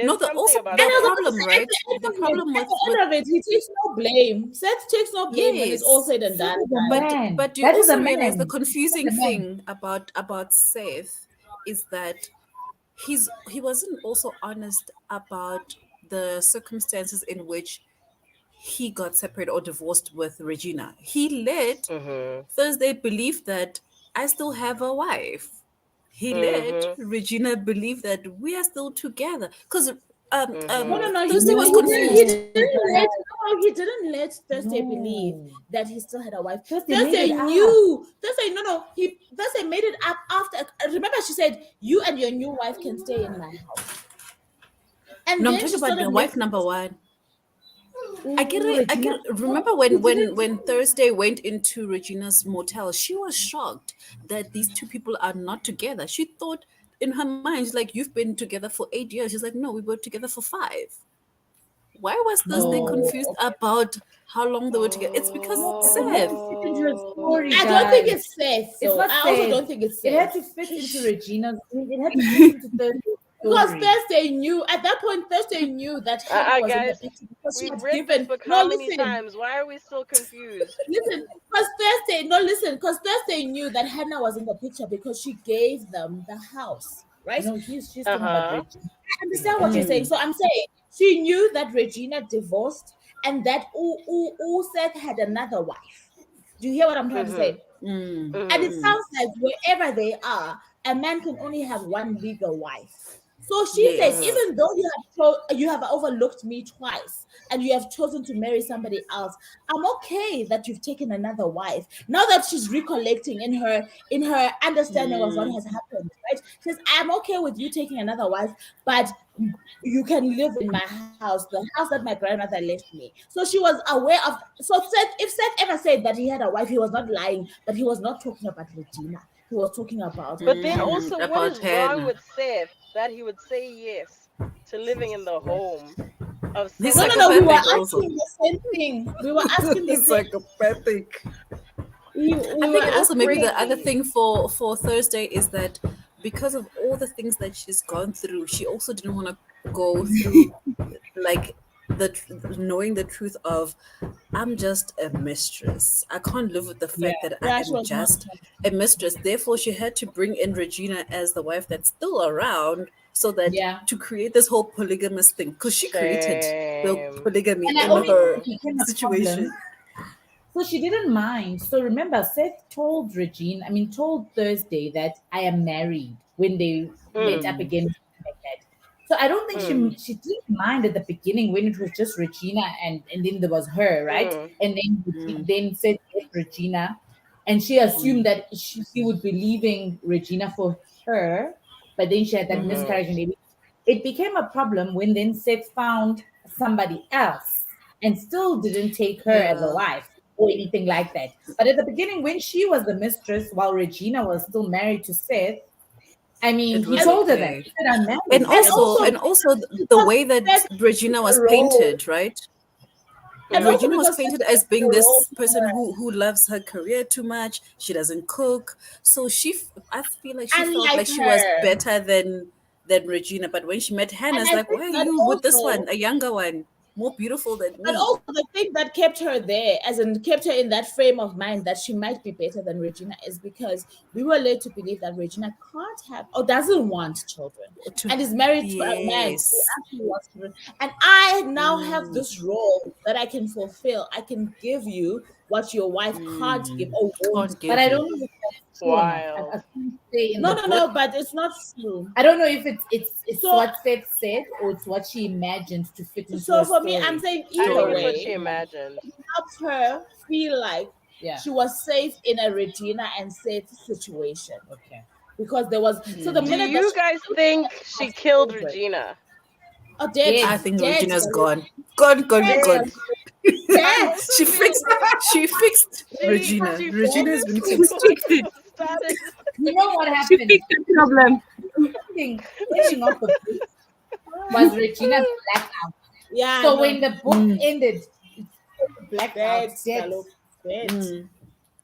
no, There's something about I the know, Seth. but problem, right? The problem at the with end of it, he takes no blame. Seth takes no blame when it's all yes. said and Seth done, is a guys. man. But you That is a also realize the man. Seth confusing is a man. thing about Seth is that he wasn't also honest about the circumstances in which he got separated or divorced with Regina. He let Mhm. Thursday believe that I still have a wife. He let Mhm. Regina believe that we are still together because Mhm. Thursday was confused. He didn't let Thursday believe No. that he still had a wife. Thursday made Thursday it up. knew. Thursday, no. Thursday made it up after. Remember, she said, "You and your new wife can stay in my house." And No, I'm then talking she about the started wife letting. number one. I get Ooh, it. I Regina. get it. Remember No, he didn't. when Thursday went into Regina's motel, she was shocked that these two people are not together. She thought in her mind, she's like, "You've been together for 8 years." She's like, "No, we were together for 5." Why was Thursday No. confused about how long they were together? It's because No, it had to Seth. fit into her story, Oh. I don't think guys. it's safe. It's So not I also safe. don't think it's It had safe to fit into Regina's. It had to fit into Thursday's because story. Thursday knew at that point. Thursday knew that him was in the Guys, picture. because she We've had read this given. book No, how many listen, times? Why are we still confused? listen. Because Thursday, no, listen, because Thursday knew that Hannah was in the picture because she gave them the house, right? No, she's Uh talking about huh. Regina. I understand what you're saying. So I'm saying she knew that Regina divorced and that Seth had another wife. Do you hear what I'm trying to Mhm. say? Mm. And it Mhm. sounds like wherever they are, a man can only have one legal wife. So she said, Yes. Mhm. even though you have overlooked me twice and you have chosen to marry somebody else, I'm okay that you've taken another wife. Now that she's recollecting in her understanding of what Mm. has happened, right? She says, I'm okay with you taking another wife, but you can live in my house, the house that my grandmother left me. So she was aware of. So Seth, if Seth ever said that he had a wife, he was not lying, but he was not talking about Regina. He was talking about But then Hannah. also, what About is wrong Hannah. with Seth that he would say yes to living in the home of He's No, someone no, no. We who were psychopathic is? also. asking the same thing. We were asking the He's same. psychopathic. We I were think also asking maybe the the other Crazy. thing for Thursday is that because of all the things that she's gone through, she also didn't want to go through like knowing the truth of I'm just a mistress. I can't live with the Yeah. fact that I Yeah, she am was not. just a mistress. Therefore, she had to bring in Regina as the wife that's still around so that Yeah. to create this whole polygamous thing because she created the Same. polygamy And I in only her think Mhm. it became a situation. problem. So she didn't mind. So remember, Seth told told Thursday that I am married when they met Mm. up again like that. So I don't think Mm. she didn't mind at the beginning when it was just Regina and then there was her, right? Mm. And then Mm, then said Regina, and she assumed mm, that he would be leaving Regina for her, but then she had that mm, Mhm. miscarriage and baby. It became a problem when then Seth found somebody else and still didn't take her as a yeah, wife or anything like that. But at the beginning, when she was the mistress while Regina was still married to Seth, it he was And told her that. okay. He said, I'm And married. and And also, also and also, also the because way that Seth Regina played was a role, painted, right? and Mm. also Regina was because Seth painted as played being a role this to person her, who loves her career too much. She doesn't cook, so I feel like she felt unlike like she was her. better than Regina. But when she met Hannah, And it's I like, think why are that you with this one, also a younger one, more beautiful than But me? also the thing that kept her there, as in kept her in that frame of mind that she might be better than Regina, is because we were led to believe that Regina can't have or doesn't want children, To and is married to a man who yes, actually wants children. And I now have mm, this role that I can fulfill. I can give you what your wife can't give mm, or won't can't but give I give you. don't you. know if that's true or not. Wild. I can't say in No, the no, book. no, but it's not true. I don't know if it's So, what Seth said or it's what she imagined to fit into so her for me, I'm story. saying I either think it's what Story. she way, Yeah. imagined. helped her feel like Yeah. she was safe in a Regina and Seth situation Okay. because there was so the Mm. Do minute that you she guys took think her she killed children, Regina? oh dead, Dead. I think dead, Regina's Sally, gone. Gone, gone, dead, Dead. gone. Sally, I dead, also she feel fixed like she fixed she Regina. she Regina has been finished She fixed. what fixed it. was started. You know what She happened? fixed the problem. Ending of the book was Regina's blackout. yeah, I So know, when the book Mm, ended, it's blacked out, dead, dead. Sally, dead, mm,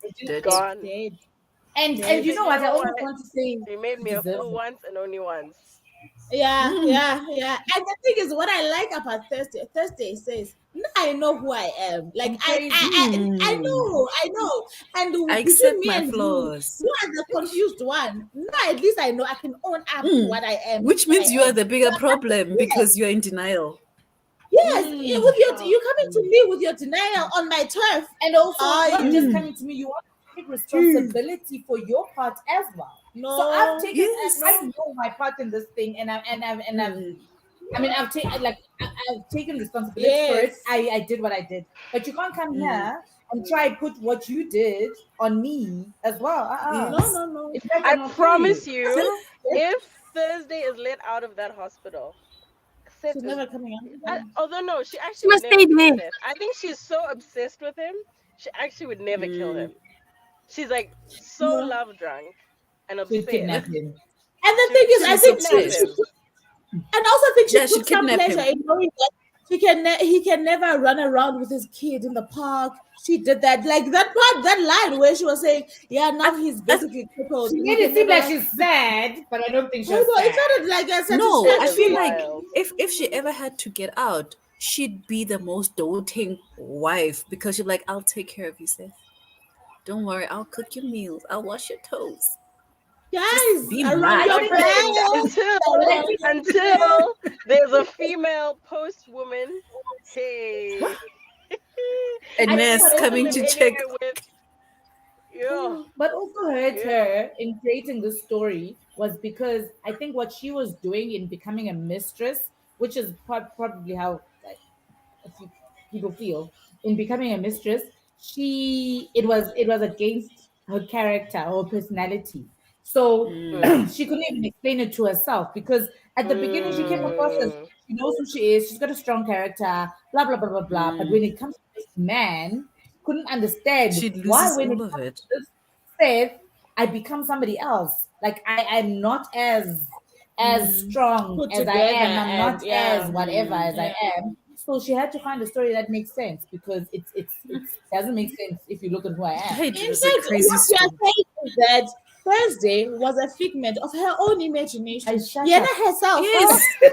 Regina's that dead. Gone. dead, And dead. you And know you what? I know almost what? want to say You made she me a deserves fool it. once and only once. Yeah, mm, yeah, yeah. And the thing is, what I like about Thursday, Thursday says, "Now I know who I am. Like I'm crazy. mm. I know. I And between accept me my and flaws. you are the confused one. Now at least I know I can own up to Mm. what I am, Which what means I you are am. the bigger problem Yes, because you're in denial. yes. Mm, With your Oh, you coming to me with your denial on my turf. And also, Are not just you? mm. coming to me, you want to take responsibility for your part as well. So I've No, taken, I Yes. know my part in this thing, Mm, I've taken I've taken responsibility for it. yes. I did what I did, but you can't come mm. here and try and put what you did on me as well. No, Yes. no, no. It's not I gonna fly. promise you, if Thursday is let out of that hospital, Seth She's is. never coming out again. Although no, she She actually would must never stay kill there. Seth. I think she's so obsessed with him, she actually would never kill Mm. him. She's like so No. love drunk and She'd obsessed. kidnap him. And the thing is, I She's She'd think kidnap she him. obsessed. took, and also think she Yeah, took she'd some kidnap pleasure him. in knowing that he can never run around with his kid in the park. She did that, like that part, that line where she was saying, "Yeah, I, now he's I, basically crippled. She He made it can seem like never." she's sad, but I don't think she Oh was no, it sad. sounded like a no, It I was satisfaction. feel like wild. if she ever had to get out, she'd be the most doting wife because she'd be like, I'll take care of you, Seth. Don't worry, I'll cook your meals. I'll wash your toes. Just Guys, be I run mad. your My friend, mouth. until there's a female post woman. Hey. And And Ness you don't coming live to check. anywhere with yo. But also hurt Yo. her in creating this story was because I think what she was doing in becoming a mistress, which is probably how like a few people feel in becoming a mistress, it was against her character or personality. So she couldn't even explain it to herself because at the beginning she came across as Mm. she knows who she is, she's got a strong character, blah blah blah blah blah. But when it comes to this man, couldn't understand She why loses when it all of comes it. to this Seth, I become somebody else. Like I'm not as strong Put as I together am. I'm and not yeah. as whatever as Yeah. I am. So she had to find a story that makes sense because it doesn't make sense if you look at who I am. It In was a fact, crazy what we are story. saying is that Thursday was a figment of her own imagination. shut Yena up. herself. Yes, She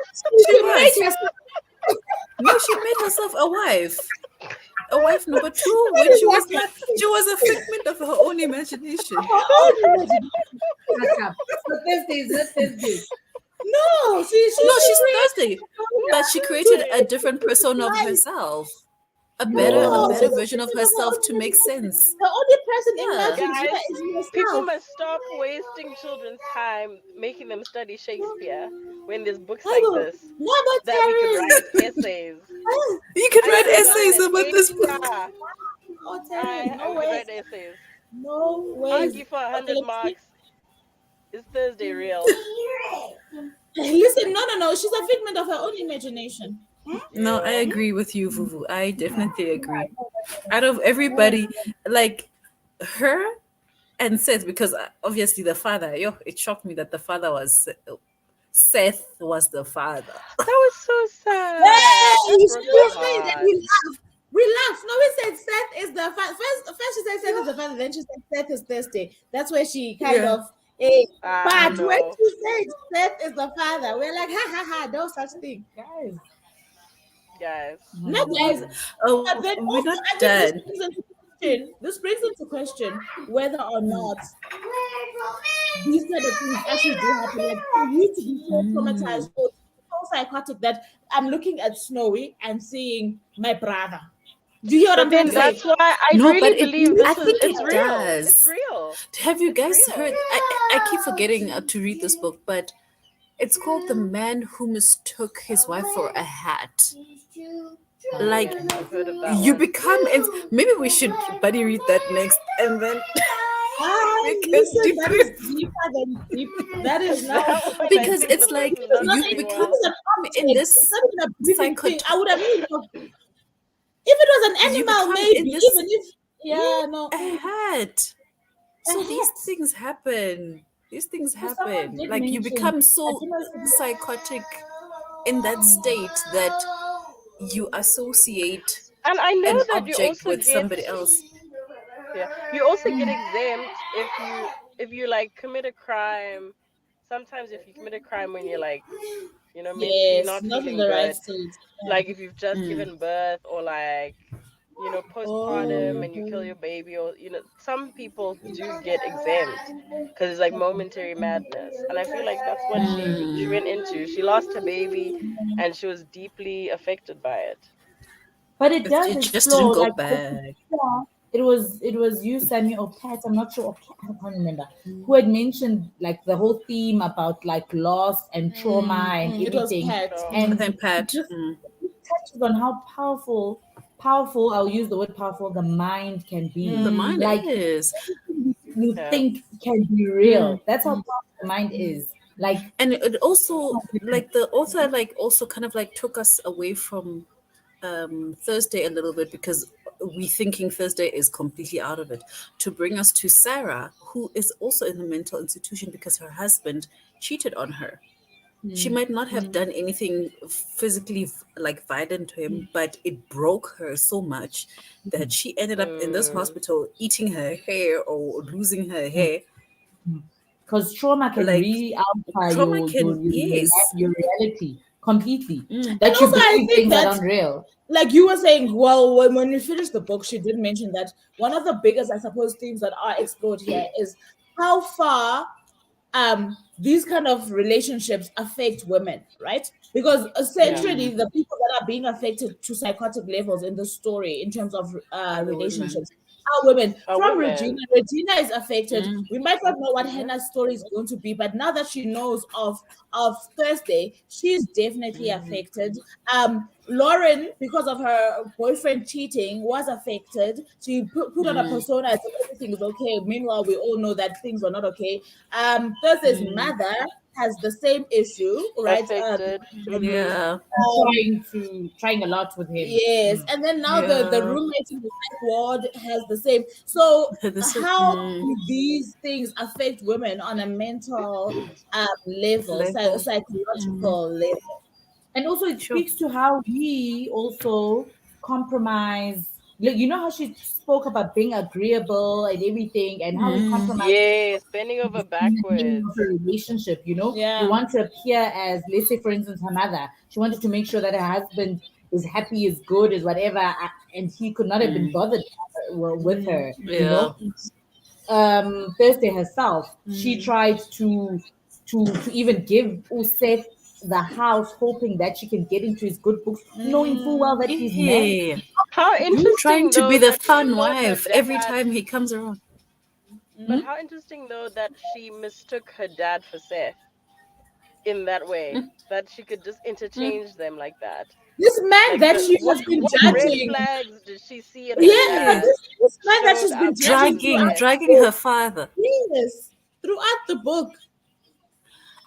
she made was. herself. No, she made herself a wife. A wife number two That when is she was what not. She was a figment of her own imagination. Her own imagination. Shut up. So Thursday is not Thursday. No, No, she she's created Thursday, but she created a different persona of herself. A no, better she's a version of figment of her herself own to make imagination. sense. The only person Yeah. imagined Guys, here is people herself. must stop wasting children's time making them study Shakespeare when there's books I like will. this No, but that we could Terence. write essays. You could I write could have gotten essays an about A this book. star. Oh, Terence, I no could ways. write essays. No ways. Argue for Okay, 100 let's see. marks. Is Thursday real? Listen, no. She's a figment of her own imagination. No, I Yeah. agree with you, Vuvu. I definitely agree. Out of everybody, like her and Seth, because obviously the father, it shocked me that the father was Seth was the father. That was so sad. Hey, That she broke my was saying that heart. we laughed. We laughed. No, we said Seth is the father. First she said Seth is the father. Then she said Seth is Thursday. That's where she kind Yeah. of. Hey, I but when know. she said Seth is the father, we're like, ha ha ha, no such thing. Guys. Guys. No, guys. Oh, But then we're also, not I think this done. brings into question. This brings into question whether or not these kind of things actually do happen. Like for you to be so traumatized or so psychotic that I'm looking at Snowy and seeing my brother. Do you hear what But I'm trying then to say? that's why I No, really but believe I this is think it's it real. It's does. real. Have you It's guys real. heard? I keep forgetting to read this book, but it's called The Man Who Mistook His Wife for a Hat. Like I've heard of that you one. become, maybe we should buddy read that next, and then we can Listen, that is debrief. deeper than deep. That is now That one, I Because think it's the like person's not not, you doing it's not become well. even an in object. this It's not even a breathing thing. psychot. I would have even if it was an You animal, become maybe. in this Even if no. a hat. A So these hat. things happen. These things So someone happen. did Like you mention, become I so don't know if it's psychotic in that state that you associate And I know an that you object also with get somebody else. you also get exempt if you like commit a crime. Sometimes if you commit a crime when you're like, mentally Yes, not not in feeling the right good, state. like if you've just Mm. given birth or like postpartum Oh, and you kill your baby or some people do get exempt because it's like momentary madness, and I feel like that's what she went into. She lost her baby and she was deeply affected by it. but it does It just didn't explore go like back. it was you, Sammy, or Pat, I'm not sure, or I can't remember, who had mentioned like the whole theme about like loss and trauma and it was everything. pet. So I And think Pat. just touches on how powerful, I'll use the word powerful, the mind can be. The mind Like is. you yeah. think can be real. That's how powerful the mind is. Like And it also like the author like also kind of like took us away from Thursday a little bit because we thinking Thursday is completely out of it to bring us to Sarah, who is also in the mental institution because her husband cheated on her. She might not have done anything physically like violent to him, but it broke her so much that she ended up in this hospital eating her hair or losing her hair. because trauma can Like really alter trauma your can, yes. your reality. completely. And That you also, I believe think things that that, aren't real. like you were saying, well, when you finished the book, she did mention that one of the biggest, I suppose, themes that are explored here is how far these kind of relationships affect women, right? Because Yeah. essentially the people that are being affected to psychotic levels in the story in terms of Other women. relationships are women. Are From Regina, women. Regina is affected. Mm. We might not know what Mhm. Hannah's story is going to be, but now that she knows of Thursday, she's definitely affected. Lauren, because of her boyfriend cheating, was affected. She put on a Mm. persona as if everything is okay. Meanwhile, we all know that things were not okay. Thursday's Mm. mother has the same issue, right? Affected. Mhm. Yeah. Trying a lot with him. Yes, and then now the Yeah. roommate in the psych ward has the same. So This is how do these things affect women on a mental level, level. Mm. psychological level? And also it Sure. speaks to how we also compromise. Like, you know how she spoke about being agreeable and everything, and how we Mm. compromise Yes, bending over in the name of backwards. a relationship. You Yeah. want to appear as, let's say, for instance, her mother. She wanted to make sure that her husband is happy, is good, is whatever, and he could not have been Mm. bothered with her. Yeah. Thursday herself, she Mm. tried to even give Uset the house, hoping that she can get into his good books, knowing full well Mm. that he's married. Yeah. How Trying interesting to be though the that she fun thought her wife every dad. time he comes around. But Hmm? how interesting though that she mistook her dad for Seth in that way. That she could just Mm. interchange them like that. This man Like that the she has been what red judging, flags did she see in her yeah, Yeah. dad this man that showed she's been up in judging Dragging, throughout Seth? the dragging book. her father. Yes, throughout the book.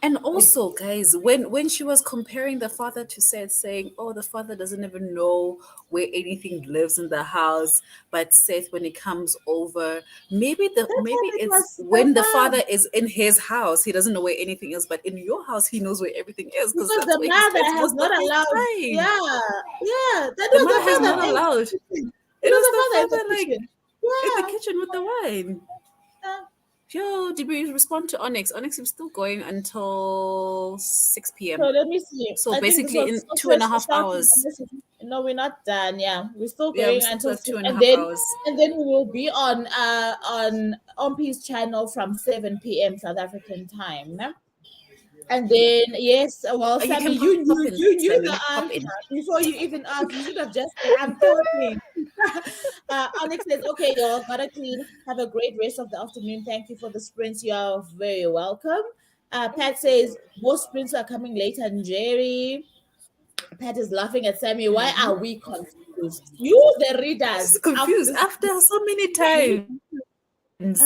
And It's also, guys, when she was comparing the father to Seth, saying, "Oh, the father doesn't even know where anything lives in the house," but Seth, when he comes over, That maybe time it it's was the when the mom. father is in his house, he doesn't know where anything is, but in your house, he knows where everything is because Because that's the where he mother spends has most of not his allowed. time. Yeah, yeah. That The was mother the has father not there in allowed. the kitchen. It It was was the the father in the father, like kitchen. in the Yeah. kitchen with the wine. Yeah. Yo, did we respond to Onyx? Onyx is still going until 6 p.m. So let me see. So I think this basically, was in so two and a fresh half shouting a hours. message. No, we're not done. Yeah, we're still Yeah, we going still until have two six, and a half hours. and then we will be on Ompi's channel from 7 p.m. South African time. Yeah? And then yes, well, You Sammy, can you pop knew in, you knew the Sammy. Pop answer in. before you even asked. You should have just said, "I'm talking." Onyx says, "Okay, y'all, gotta clean. Have a great rest of the afternoon. Thank you for the sprints. You are very welcome." Pat says, "Most sprints are coming later." And Jerry, Pat is laughing at Sammy. Why are we confused? You, the readers Just of confused this book, after so many right? times.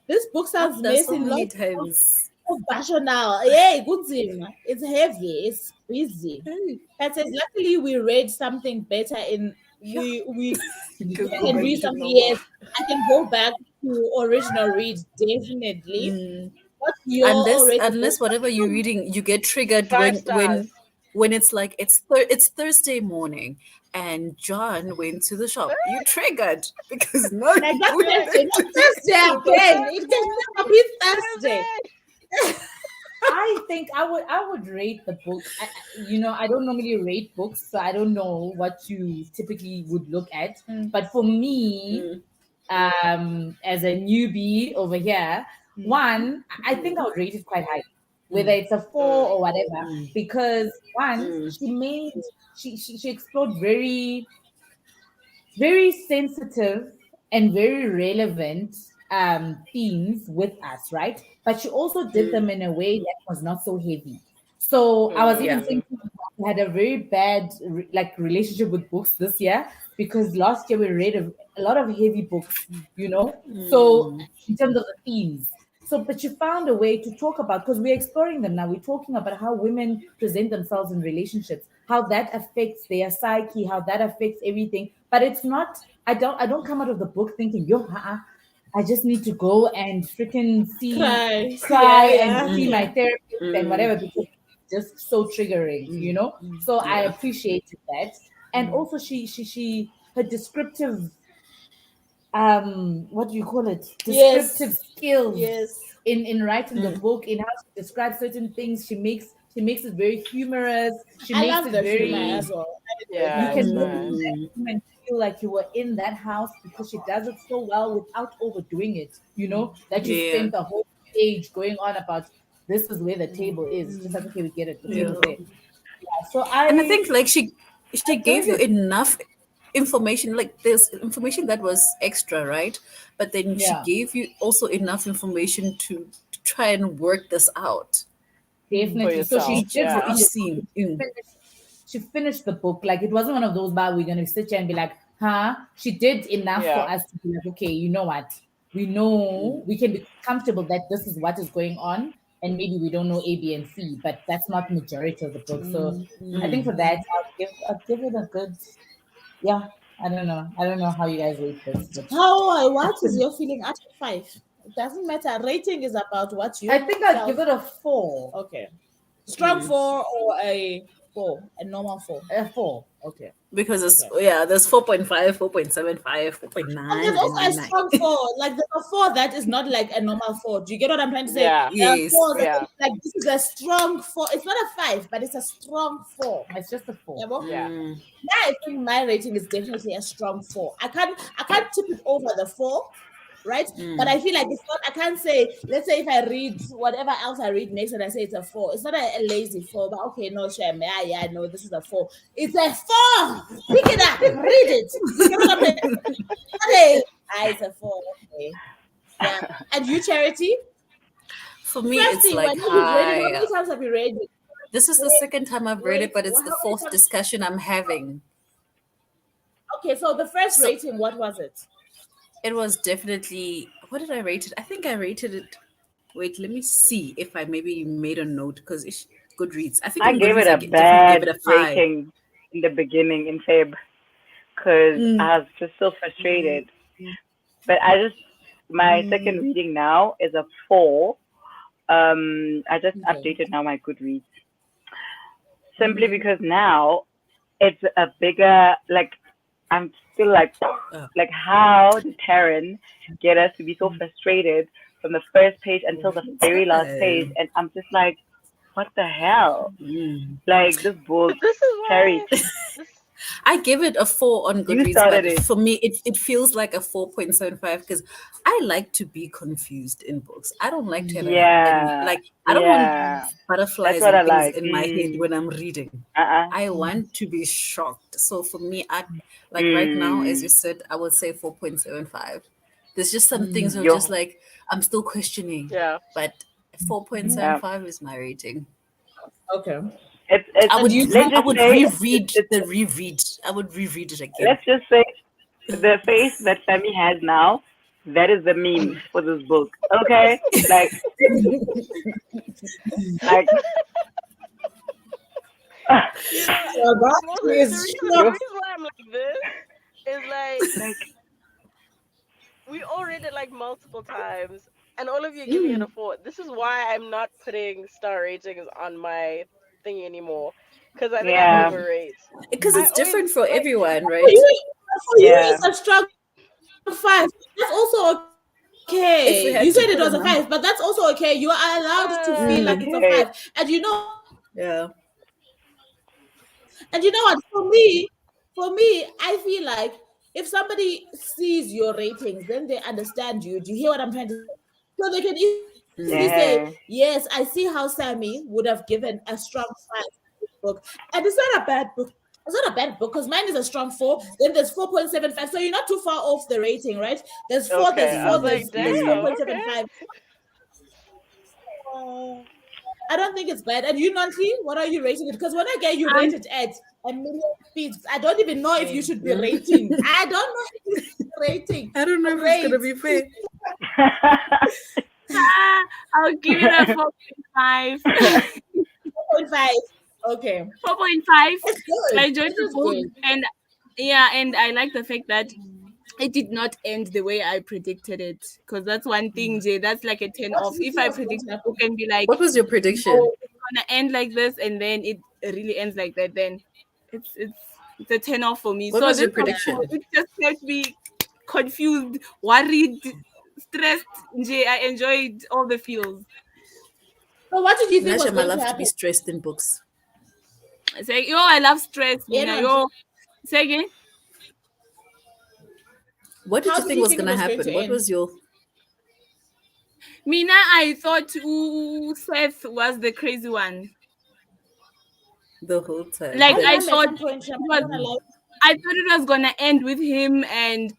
This book sounds After so messy. many Lots times. of rational. Yeah, good thing. It's heavy. It's busy. Hey, That says, luckily we read something better in yeah. You we can go can back read to something. normal. Yes, I can go back to original read definitely. Mm. What's your Unless already book? unless whatever you're reading, you get triggered Five when stars. it's like it's Thursday morning and John went to the shop. You triggered because now Like you're that's going Yes. back Thursday, not Thursday to the again. shop. It can never be Thursday. Damn it. I think I would rate the book. I don't normally rate books, so I don't know what you typically would look at. Mm, But for me, Mm, as a newbie over here, mm, one, I think I mm, would rate it quite high, whether mm, it's a four Mm. or whatever, mm, because one, mm, she explored very sensitive and very relevant themes with us, right? But she also did mm. them in a way that was not so heavy. So I was even Yeah. Mm. thinking we had a very bad like relationship with books this year because last year we read a lot of heavy books, you know. So Mm, in terms of the themes. So, but you found a way to talk about because we're exploring them now. We're talking about how women present themselves in relationships, how that affects their psyche, how that affects everything. But it's not. I don't come out of the book thinking, yo, I just need to go and freaking cry. cry Yeah, and yeah, see mm, my yeah. therapist and mm, whatever because it's just so triggering, you mm. know. So I Yeah. appreciated that, and Mm. also she her descriptive what do you call it, descriptive Yes, skills yes. in writing the Mm, book, in how she describes certain things, she makes She makes it very humorous. She I makes love it the humor very. as well. You Yeah, can it's look at nice. that room and feel like you were in that house because she does it so well without overdoing it. That you Yeah. spend the whole page going on about this is where the table is. It's just like, okay, we get it. The table's Yeah. there. Yeah, so And I I think like she gave enjoyed you it. enough information. Like there's information that was extra, right? But then she Yeah, gave you also enough information to try and work this out For definitely. So for she yourself. each did for Yeah. each round it. scene. She finished the book. Like it wasn't one of those bad we're gonna sit here and be like, huh? She did enough for Yeah. us to be like, okay, you know what? We know we can be comfortable that this is what is going on, and maybe we don't know A, B, and C, but that's not majority of the book. So I think for that, I'll give it a good, yeah. I don't know. I don't know how you guys rate this, but What is your feeling out of 5? It doesn't matter. Rating is about what I you think I'd give felt. it a 4. Okay. Strong 4 or a 4? A normal 4? A 4. Okay. Because Okay. there's 4.5, 4.75, And there's 4.9, and also a 9. strong 4. Like there's a 4 that is not like a normal 4. Do you get what I'm trying to say? Yeah. There are Yes. 4s that Yeah. like this is a strong 4. It's not a 5, but it's a strong 4. It's just a 4. Yeah, well, Yeah. I think my rating is definitely a strong 4. I can't tip it over the 4, right? But I feel like it's not. I can't say. Let's say if I read whatever else I read next, and I say it's a 4. It's not a lazy 4. But okay, no, shame. Yeah, no, this is a 4. It's a 4. Pick it up, read it. You get what I'm saying? Okay, it's a 4. Okay, yeah. And you, Charity? For me, it's Firstly, like when you read it, how high. many times have you read it? This is the second time I've read it, but it's How the many fourth times? discussion I'm having. Okay, so the first So rating, what was it? it was definitely, what did I rate it? I think I rated it. Wait, let me see if I maybe made a note because it's Goodreads. I think I on gave it Goodreads a definitely gave bad it a 5. rating in the beginning in Feb because Mm. I was just so frustrated. But my second reading now is a 4. I just Okay. updated now my Goodreads simply because now it's a bigger, like, I'm still like how did Taryn get us to be so frustrated from the first page until the very last page? And I'm just like, what the hell? Like this book, But this is Terry, why this I give it a 4 on you Goodreads, started but it. for me, it feels like a 4.75 because I like to be confused in books. I don't like to have Yeah, I don't want yeah. That's butterflies what I and things like. in my head when I'm reading. Uh-uh. I want to be shocked. So for me, I like right now, as you Mm. said, I would say 4.75. There's just some things are just Yo. like I'm still questioning, yeah. but Yeah. 4.75 is my rating. Okay. It's I would let's I just would say reread the reread. I would reread it again. let's just say the face that Sammy has now, that is the meme for this book. Okay? Like like You know, So that mostly the is reason the shock. reason why I'm like this is like like we all read it like multiple times, and all of you are giving it a 4. This is why I'm not putting star ratings on my thing anymore, because I think I yeah, overrate. Because I it's always different for like everyone, For right? you, for you, yeah. it's a strong 5. That's also If we okay. You had to said it put a was a number, 5, but that's also okay. You are allowed to feel It's like it's a okay. 5. yeah. And you know what? For me, I feel like if somebody sees your ratings, then they understand you. Do you hear what I'm trying to say? So they can easily Yeah. say, yes, I see how Sammy would have given a strong 5 to this book. And it's not a bad book. It's not a bad book because mine is a strong 4. Then there's 4.75. So you're not too far off the rating, right? There's 4, there's okay. I 4, was like, there's damn. Okay. 4.75. I don't think it's bad. And you, Nancy, what are you rating it? Because when I get you Um, rated at a million speeds, I don't even know if you should be Exactly. rating. I don't know if you should be rating. I don't know if it's gonna Rate be fair. I'll give it a 4.5. 4.5. Okay. 4.5. It's good. I enjoyed This the is book, good. and yeah, and I like the fact that it did not end the way I predicted it. Because that's one thing, Jay. That's like a 10 What off. do you If think I was going predict to the book happen? and be like, What was your prediction? oh, it's gonna end like this, and then it really ends like that, then it's a 10 off for me. What So was this your was prediction? cool. It just made me confused, worried, stressed. Jay, I enjoyed all the feels. So what did you think was Nasha, I going to love to be happen? stressed in books. Say, yo, I love stress, Yeah, Mina. no, Yo, say again. What did how you did think you was think it gonna was going to happen? What end? was your Mina, I thought Seth was the crazy one. the whole time? Like I I am at thought some point, it Shem, I'm was. not gonna lie. I thought it was gonna end with him and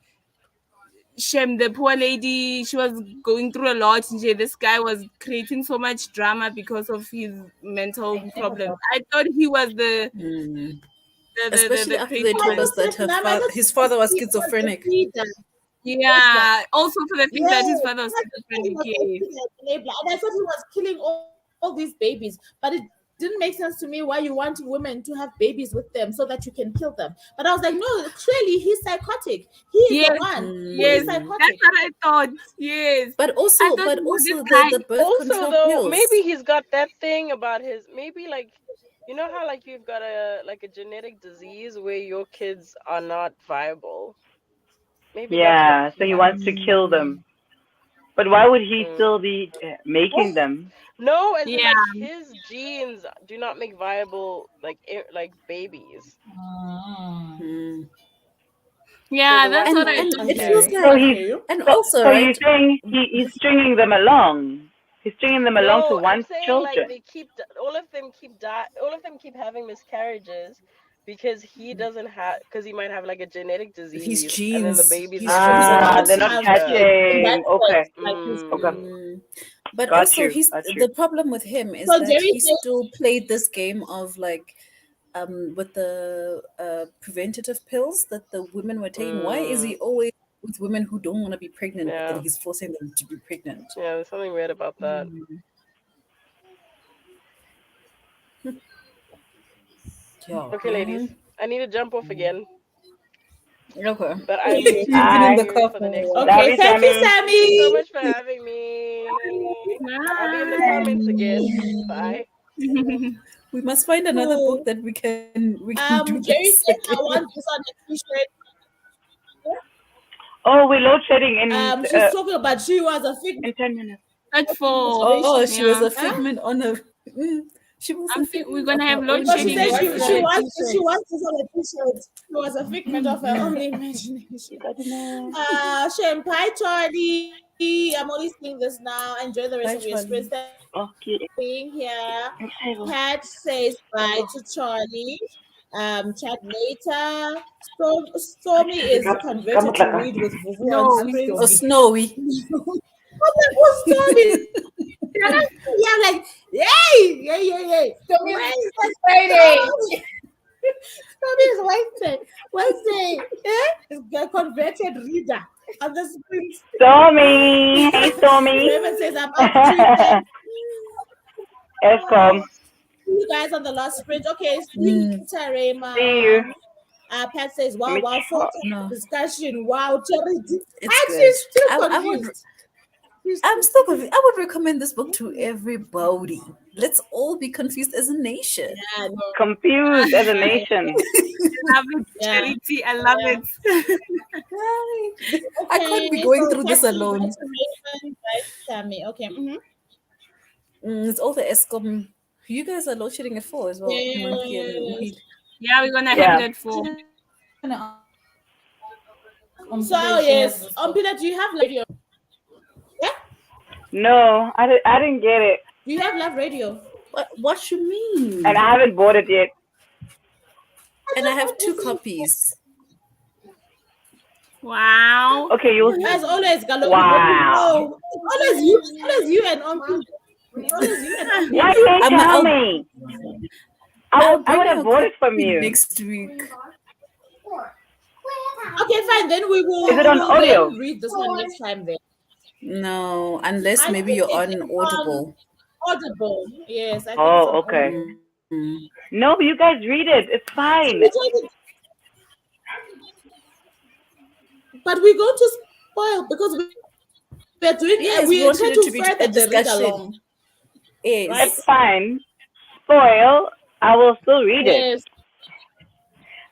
Shem, the poor lady. She was going through a lot. And this guy was creating so much drama because of his mental I never problems. thought I thought he was the Mm. the the, the, Especially the after crazy they I told one. us thought that Seth Nam, I thought his father was he was the schizophrenic. leader. Yeah. Also for the thing Yeah, that his father was I thought he schizophrenic. was Yes. the enabler, and I thought he was killing all these babies. But it didn't make sense to me why you want women to have babies with them so that you can kill them. But I was like, no, clearly he's psychotic. He is Yes. the one who Yes. is That's psychotic. what I thought. Yes. But I also, thought it was this the guy. birth Also, control though, pills. maybe he's got that thing about his maybe like you know how like you've got a genetic disease where your kids are not viable. Maybe that's what Yeah, so he he has. wants to kill them. But why would he Mm. still be making them? No, as in Yeah. like his genes do not make viable like babies. Mm. Yeah, So that's that's what why I he's thought. It feels miscarrying. So like, he's and so, also, so you're right? saying he's stringing them along. He's stringing them along to No, I'm want saying like children. they keep all of them keep having miscarriages because he doesn't have because he might have like a genetic His disease and then the genes, babies his never genes are make Ah, it not. in they're the not Have future. kids in that catching. Okay, sense, like his okay, But got also, you, he's got you. the problem with him is So that Jerry he says, still played this game of like, with the preventative pills that the women were taking. Why is he Mm, always with women who don't want to be pregnant, but then yeah, he's forcing them to be pregnant? yeah. There's something weird about that. Yeah. Okay, ladies, I need to jump off again, Okay. but thank I'm you. You've been in I'm Bye. the here car for for the a next while. Love one. Okay, you, thank you, Sammy. Thank you so Sammy. much for having me. I'll be in the Bye. comments again. Bye. We must find another book that we can do Jerry this says I again. want this on a t-shirt. Oh, we're load shedding She's talking about she was a figment in 10 minutes. But of for Oh, imagination. she was yeah, a figment on a. She was a we're figment of gonna have her load own No, she shedding said in she April. wants this on a t-shirt. She was a figment of her own imagination. Shem, bye, Charlie. I'm only seeing this now. Enjoy the rest Bye, of your sprints. Charlie. Thanks Okay. for being here. Okay. Pat says bye to Charlie. Chat later. Stormy is converted to read with Vuvu on No, sprints. Oh, Snowy. I'm like, who's Stormy? Yeah, I'm like, yay, yay. Wednesday, Friday. Stormy is Wednesday. Yeah? A converted reader on the sprints. Stormy. Hey, Stormy. Raven says, I'm out Tuesday. Escom. See you guys on the last sprint. Okay, see you later, Raymond. See you. Pat says, wow, Let me full check. No, discussion. Wow, charity. it's And good. she's still I would. confused. I'm still confused. I would recommend this book to everybody. Let's all be confused as a nation. Yeah, no. Confused as a nation. love it, Yeah. Charity. I love Yeah. it. I can't be going through this alone. Bye to Raven, bye to Sammy. Okay. It's all the ESCOM. You guys are load shedding at 4 as well. Monkey and Yes. Uhil. Yeah, we're gonna Yeah. have that for. So yes, Peter, do you have radio? Yeah, No, I didn't get it. do you have live radio? What you mean? And I haven't bought it yet. And I have 2 copies. Wow. Okay, you. As always, Galo. Wow. Always you and Uncle. Always you and Uncle. Why did you tell me? I would have bought it from you. Next week. Okay, fine. Then we will. Is it on we will audio? then read this one next time. Then No, unless I maybe think you're it's on Audible. Audible. Yes, I think. Oh, it's on okay. Audible. No, you guys read it. It's fine. But we're going to spoil because we're doing. Yes, we we wanted try it to to be further a the read discussion. along. Yes. Right? It's fine. Spoil. I will still read it. Yes.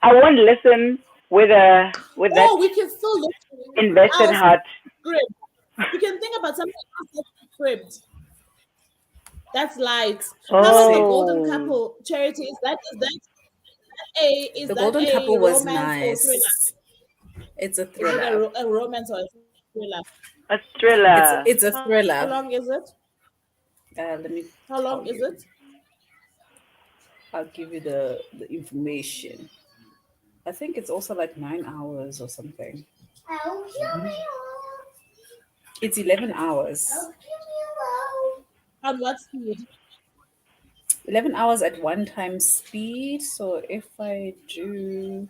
I won't listen with that We can still look invested our heart. script. You can think about something else that's script. That's light. How about the golden Oh, couple? Charity, is The that Golden a Couple was romance or thriller? nice. It's a Is it thriller. a romance or a thriller? a It's thriller. it's a How long is thriller. it? Let me How long tell is you. it? I'll give you the information. I think it's also like 9 hours or something. Oh, kill me. It's 11 hours. Oh, kill me. On what speed? 11 hours at one time speed. So if I do,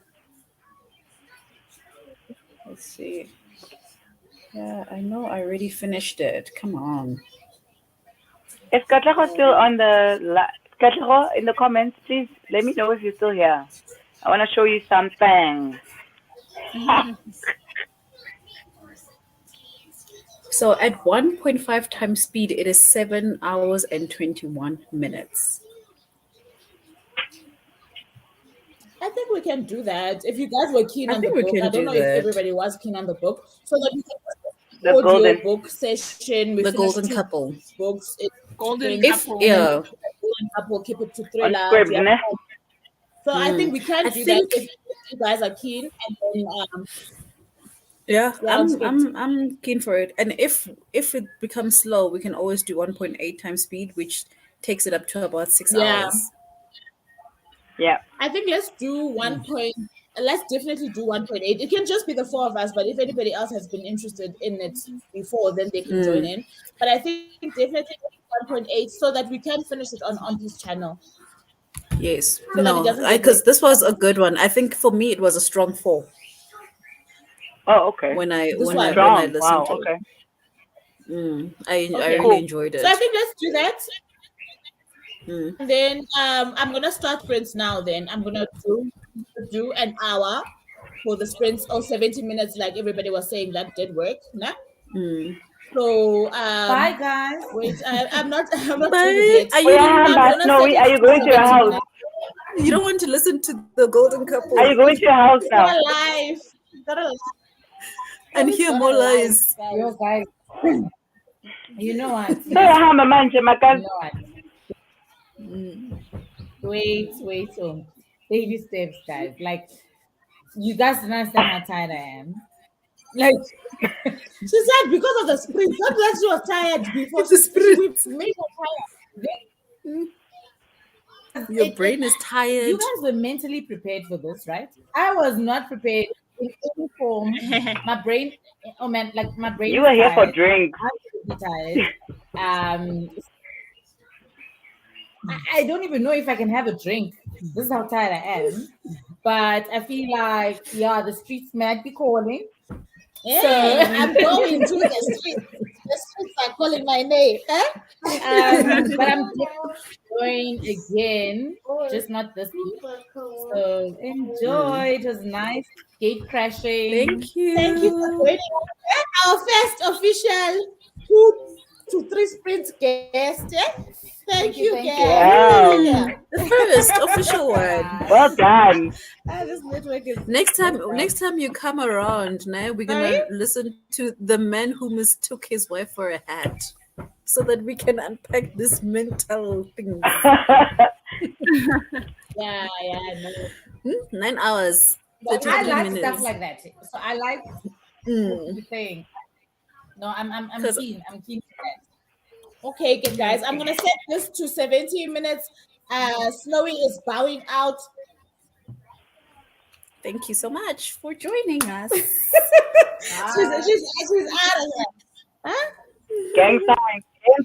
let's see. Yeah, I know I already finished it. Come on. Is Katlaho still on the Katlaho in the comments? Please let me know if you're still here. I want to show you something. So at 1.5 times speed, it is 7 hours and 21 minutes. I think we can do that. If you guys were keen I on the think we book, can I don't do know if that. everybody was keen on the book, so that we can The audio golden book session. We The finished Golden 2 Couple. books. Golden If couple. And then yeah, golden couple keep it to on thrillers. Scribd, Yeah. ne? So I think we can I do that think if you guys are keen, and then yeah, yeah, on script. I'm keen for it. And if it becomes slow, we can always do 1.8 times speed, which takes it up to about 6 Yeah, hours. Yeah. I think let's do let's definitely do 1.8. It can just be the 4 of us, but if anybody else has been interested in it before, then they can join in. But I think definitely 1.8 so that we can finish it on his channel, Yes. so that it No, doesn't get because wasted. this was a good one. I think for me it was a strong 4 Oh, okay. when I This when I one. when I Strong. listened Wow. to it. Okay. I Okay. really Cool. enjoyed So I it. think let's do that. Mm. And then I'm gonna start sprints now. Then I'm gonna do an hour for the sprints or 70 minutes, like everybody was saying that did work. Nah? Mm. So Bye, guys. wait, I'm not doing it But yet. are Oh, you I'm yeah, gonna Snowy, set are it you to going to your 70 house? minutes. you don't want to listen to the Golden Are Couple you going to your house now? Got a live. Got a live. and hear Got more a live, lies? Yo, guys. guys. You know what? So hama manje You makas. know what? Mm. Wait. Baby steps, guys. Like, you guys don't understand how tired I am. Like, She said because of the sprint, not that she was tired before. It's a We spirit. made her tired. Your brain is you tired. guys were mentally prepared for this, right? I was not prepared in any form. My brain, oh man, like my brain You is were here for tired. drinks. I'm really tired. I don't even know if I can have a drink. This is how tired I am. But I feel like, yeah, the streets might be calling. Hey, I'm going to the streets. The streets are calling my name. Eh? But I'm going again, just not this week. So enjoy. It was nice. Gate crashing. Thank Thank you for you. joining us. Our first official 2 to 3 sprints guest. Eh? Thank you, Thank you. guys. Yeah. Yeah. The first official one. Well done. This network is Next time you come around, now we're Sorry? gonna listen to the man who mistook his wife for a hat, so that we can unpack this mental thing. Yeah, no. 9 hours, But I 33 like minutes. stuff like that. So I like Mm. the thing. No, I'm 'Cause- keen. I'm keen for that. okay, good guys. I'm gonna set this to 17 minutes. Snowy is bowing out. Thank you so much for joining us. She's out of here. Huh? Gang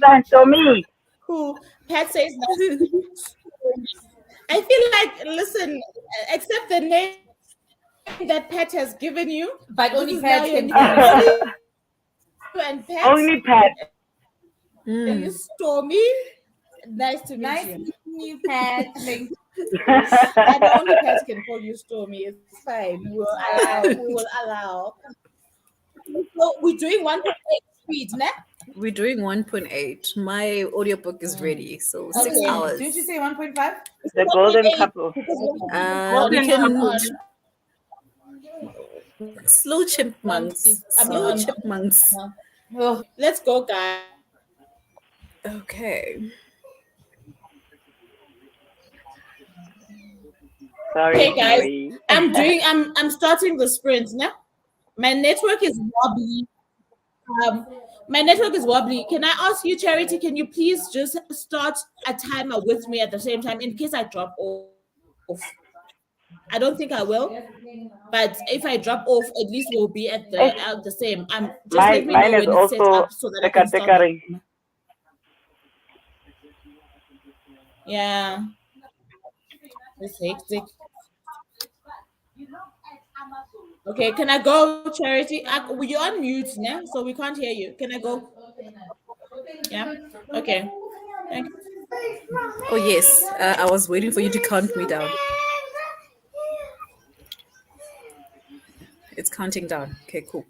sign, show me. Who? Pat says no. I feel like, listen, accept the name that Pat has given you. But This only is Pat now your can name. come. Only you and Pat. Only Pat. And you Stormy. Nice to meet Nice you. meeting you, Pat. Thank And only Pat can call you Stormy. It's fine. We will allow. So we're doing 1.8 speed, ne? We're doing 1.8. My audiobook is ready, so 6 Okay. hours. Didn't you say 1.5? The golden couple. We Golden can couple. slow chipmunks. Slow on- chipmunks. Oh, Let's go, guys. Okay. Sorry, Okay, guys, sorry. I'm starting the sprint now. My network is wobbly. Um, my network is wobbly. Can I ask you, Charity? Can you please just start a timer with me at the same time in case I drop off? I don't think I will, but if I drop off, at least we'll be at the Eh, same. Just let me know when mine it's is set up also so that I can start the teka. timer. Yeah, it's hectic. Okay, can I go, Charity? You're on mute now, so we can't hear you. Can I go? Yeah. Okay. Thank you. Oh yes, I was waiting for you to count me down. It's counting down. Okay, cool.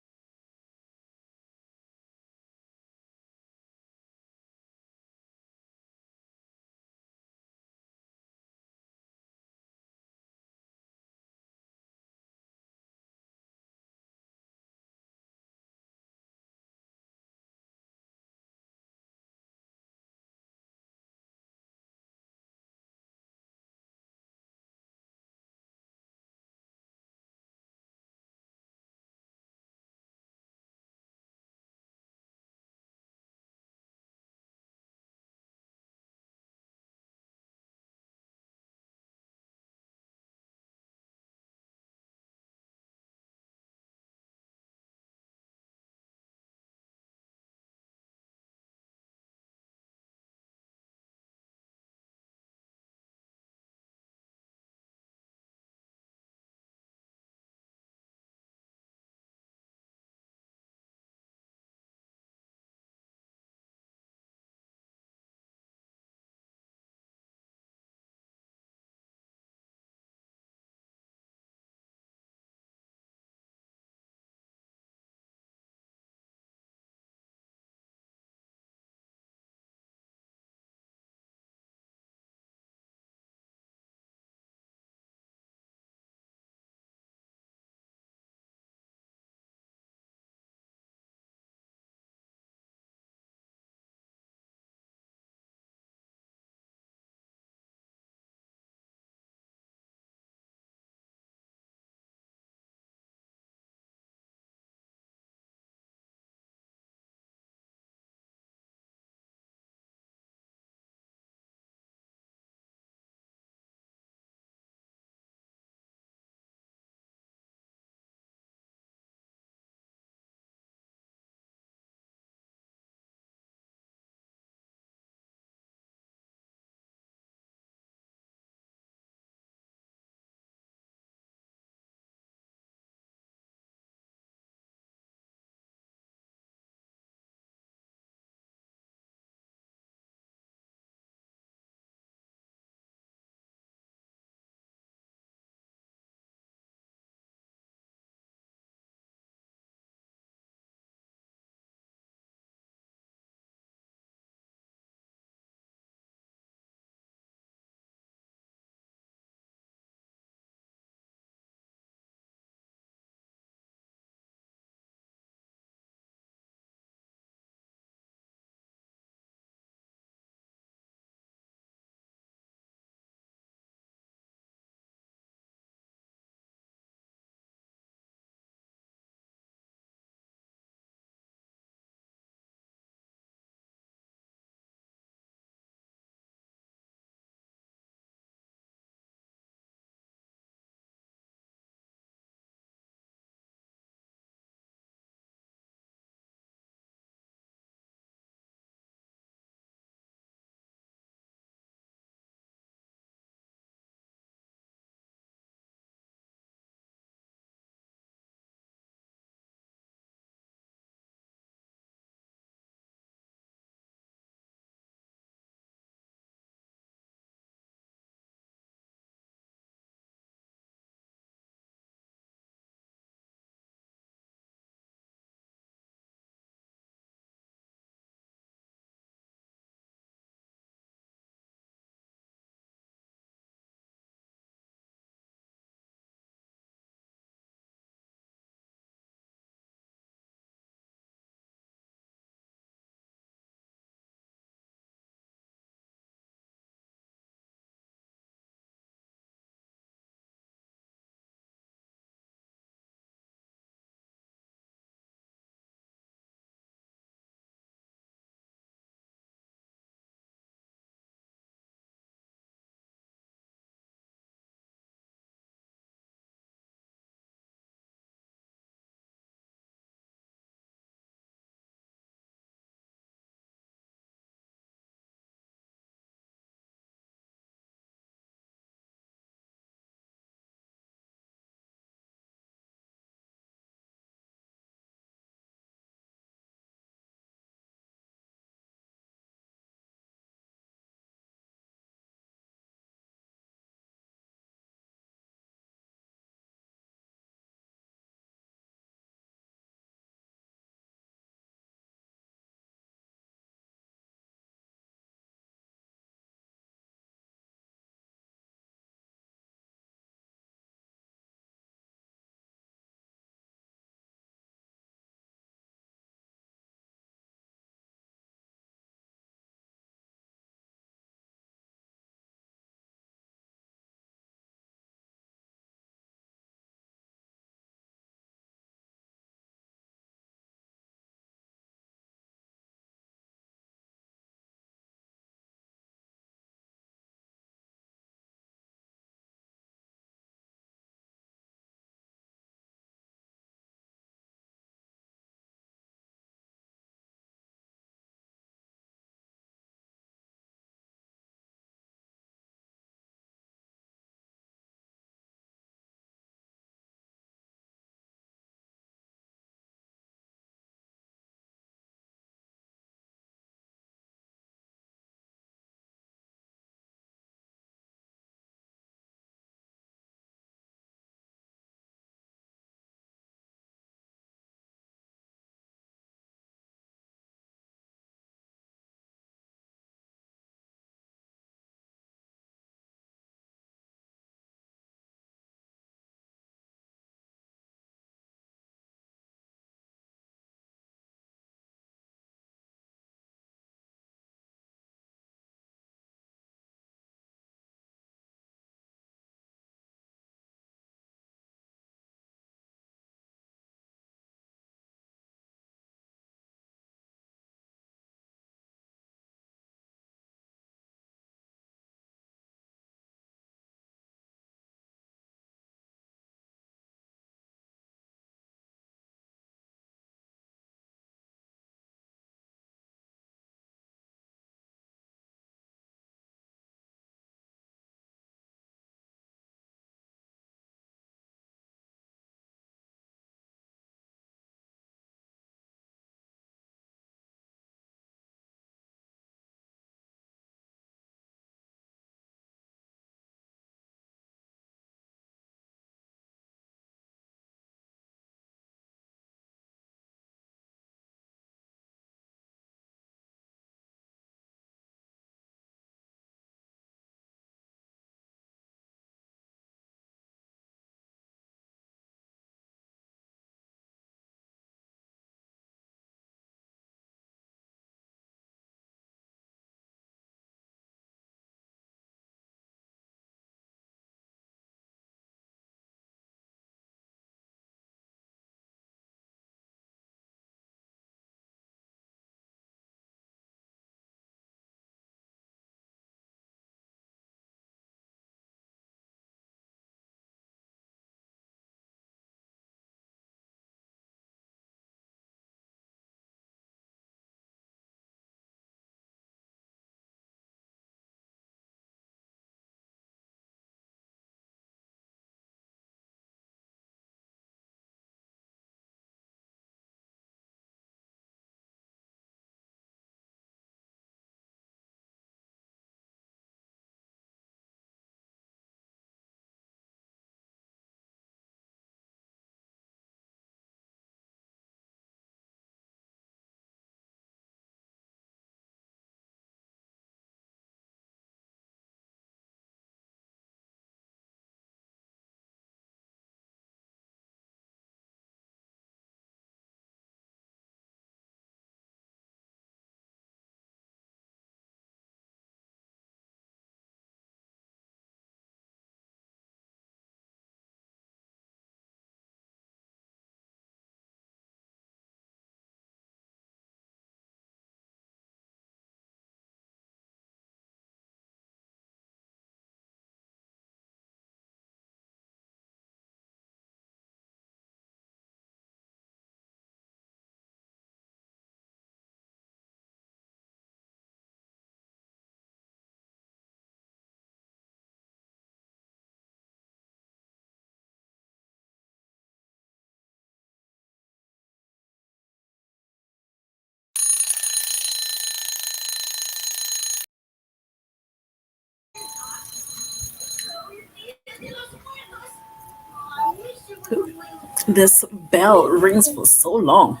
This bell rings for so long.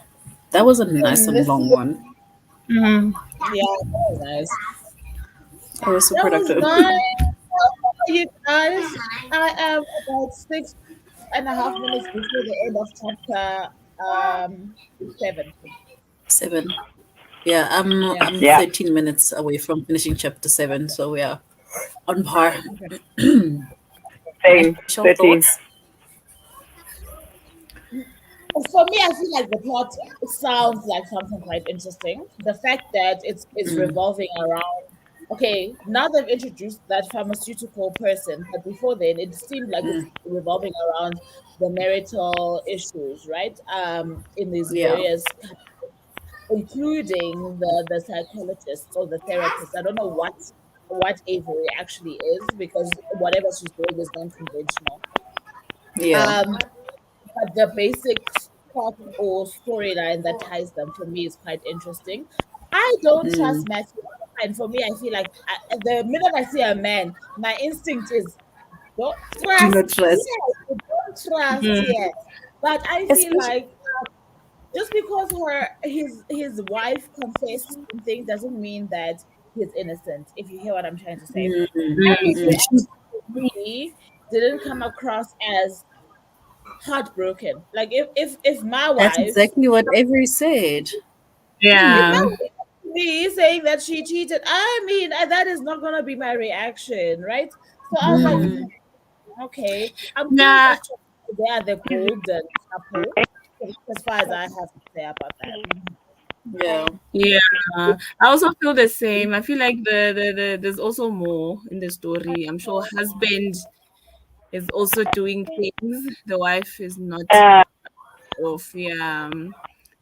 That was a nice and This, long one. Mhm. yeah, that was nice. It was so That was productive. nice. How are you guys? I am about 6.5 minutes before the end of chapter 7. 7. Yeah, I'm Yeah. I'm Yeah. 13 minutes away from finishing chapter 7, so we are on par. Okay. Same. Initial 13. thoughts? For me, I feel like the plot sounds like something quite interesting. The fact that it's revolving around, okay, now they've introduced that pharmaceutical person, but before then it seemed like it's revolving around the marital issues, right? In these Yeah. various, including the psychologists or the therapists. I don't know what Avery actually is, because whatever she's doing is non-conventional. Yeah. Um, but the basic plot or storyline that ties them for me is quite interesting. I don't trust Matthew, and for me, I feel like the minute I see a man, my instinct is don't Do trust not trust. here, don't trust Mhm. here. But I feel Especially. like just because his wife confessed something doesn't mean that he's innocent. If you hear what I'm trying to say, and his Mhm. reaction to me didn't come across as heartbroken. Like if my That's wife, exactly what Avery said. if Yeah. my wife me saying that she cheated, I mean that is not gonna be my reaction, right? So I was like, okay, I'm curious Yeah. as to if they are the golden couple. As far as I have to say about that. Yeah. Yeah. I also feel the same. I feel like there's also more in the story. I'm sure husband is also doing things. The wife is not Uh, off. Yeah.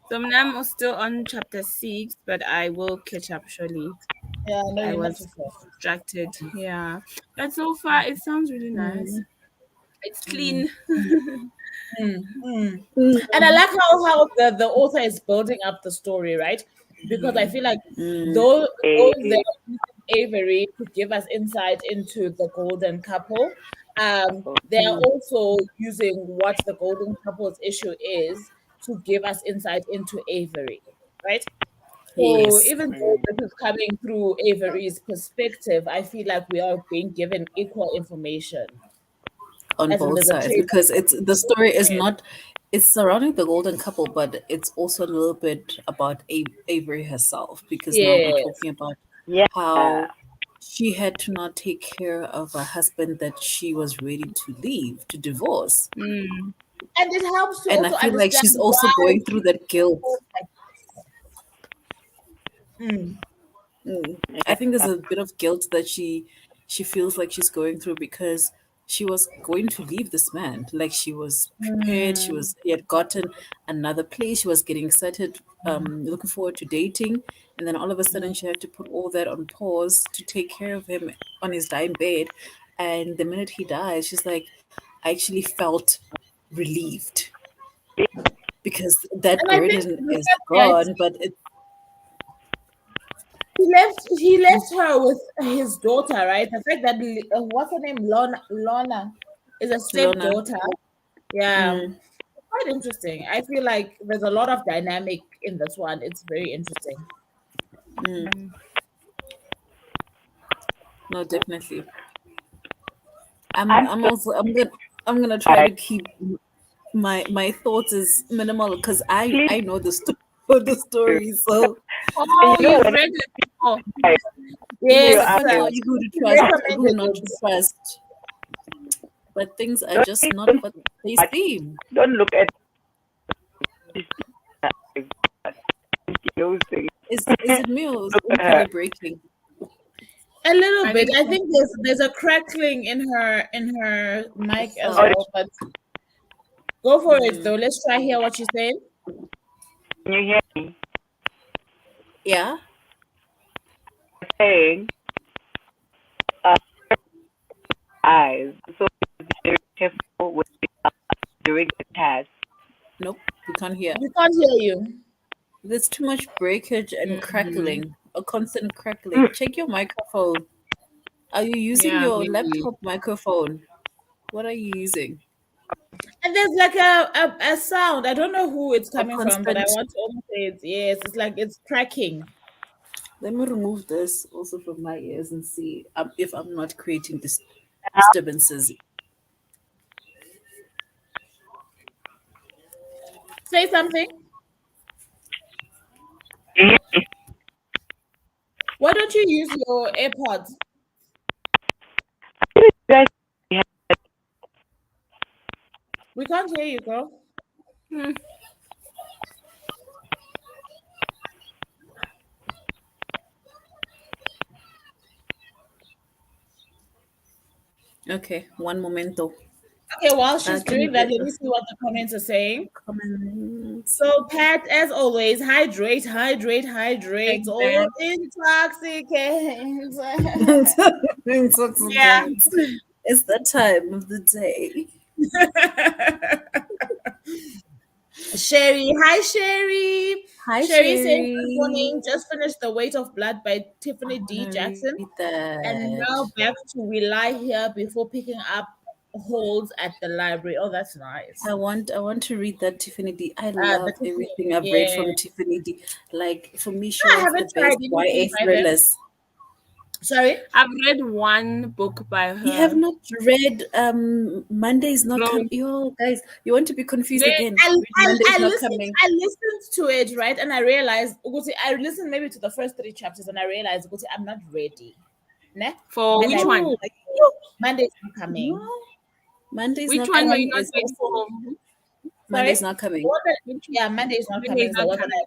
So now I'm still on chapter 6, but I will catch up surely. Yeah, no, I you're not too was far. distracted. Yeah. But so far it sounds really nice. It's clean. Mm. And I like how the author is building up the story, right? Because I feel like those that eh, are using Avery to give us insight into the golden couple, they are also using what the golden couple's issue is to give us insight into Avery, right? So Yes. even though this is coming through Avery's perspective, I feel like we are being given equal information, On as in both there's a sides, trade. because it's the story is not, it's surrounding the golden couple, but it's also a little bit about Avery herself, because now we're Yes. talking about yeah. how she had to not take care of a husband that she was ready to leave, to divorce. Mm. And it helps to And I also feel like understand she's also why going she through that guilt. feels like mm, I think there's a bit of guilt that she feels like she's going through, because she was going to leave this man. Like, she was prepared. She had gotten another place. She was getting excited, looking forward to dating, and then all of a sudden she had to put all that on pause to take care of him on his dying bed. And the minute he dies, she's like, I actually felt relieved, because that and I think burden the is fact that gone. But it, he left her with his daughter, right? The fact that what's her name, Lorna is a Lona, stepdaughter. Yeah, quite interesting. I feel like there's a lot of dynamic in this one. It's very interesting. no, definitely. I'm I'm so also I'm gonna try tired. to keep my thoughts as minimal, because I Please, I know the the story. So and Oh, you know you've when read it before. I yes, your I Yes, can eyes, tell you who to she trust, who recommended not to it. trust, but things are don't just not don't what they watch. seem. Don't look at this those things. Is it me, or is Look at her. Umpele breaking? A little I bit. think I so. think there's a crackling in her mic as Oh, Oh, well. But go for it though. Let's try hear what she's saying. can you hear me? yeah. Saying uh, eyes. So be very careful when doing the task. Nope, we can't hear. We can't hear you. There's too much breakage and Mhm. crackling, a constant Mm. crackling. Check your microphone. Are you using Yeah, your maybe. laptop microphone? What are you using? And there's like a sound. I don't know who it's A coming from, but I constant. want to almost say it. Yes, it's like it's cracking. Let me remove this also from my ears and see if I'm not creating disturbances. Say something. Why don't you use your AirPods? Guys, We can't hear you, girl. Okay, one momento. Okay, while she's Can you doing that, get let the me see what the comments are saying. comments? So, Pat, as always, hydrate, hydrate, hydrate. Or you're Exactly. intoxicant. Yeah. Intoxicants. It's that time of the day. Sherry, hi Sherry. Hi, Sherry saying good Sherry. morning. Just finished The Weight of Blood by I Tiffany want D. to Jackson. read And that. now back to We Lie Here before picking up holds at the library. Oh, that's nice. I want to read that Tiffany D. I The love Tiffany, everything I've read yeah. from Tiffany D. Like for me, she I writes the haven't tried best anything YA by them. thrillers. Sorry? I've read one book by You have her. not read Monday's Not Coming. Grown. Yo, guys, you want to be confused Read. again? Read Monday's Not Coming. I listened to it, right? And I realized, Uguti, I listened maybe to the first 3 chapters and I realized, Uguti, I'm not ready. Ne? For And which I one? No, Monday's not coming. no. Monday's Which Not one were And you Coming not is ready also for? Monday's sorry? Not The Coming. one that, Monday's not Monday coming is is the not one that coming.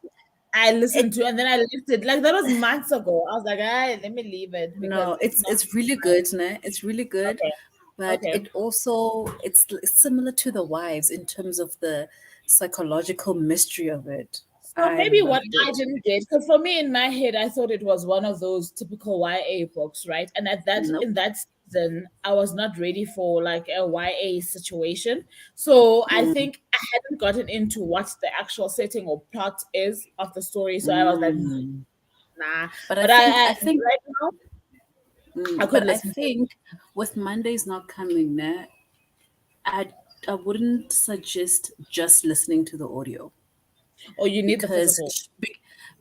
I listened to and then I left it. Like that was months ago. I was like, let me leave it because No, it's not it's really good, ne? It's really good, okay. but Okay. it also it's similar to The Wives in terms of the psychological mystery of it. So I maybe what loved I it. didn't get, because for me in my head, I thought it was one of those typical YA books, right? And at that Nope. in that season, I was not ready for like a YA situation. So I Mm, think I hadn't gotten into what the actual setting or plot is of the story. So I was like, mm. nah. But But I right now I could but I listen to it. think with Mondays Not Coming, ne, I I wouldn't suggest just listening to the audio Or you need the because physical.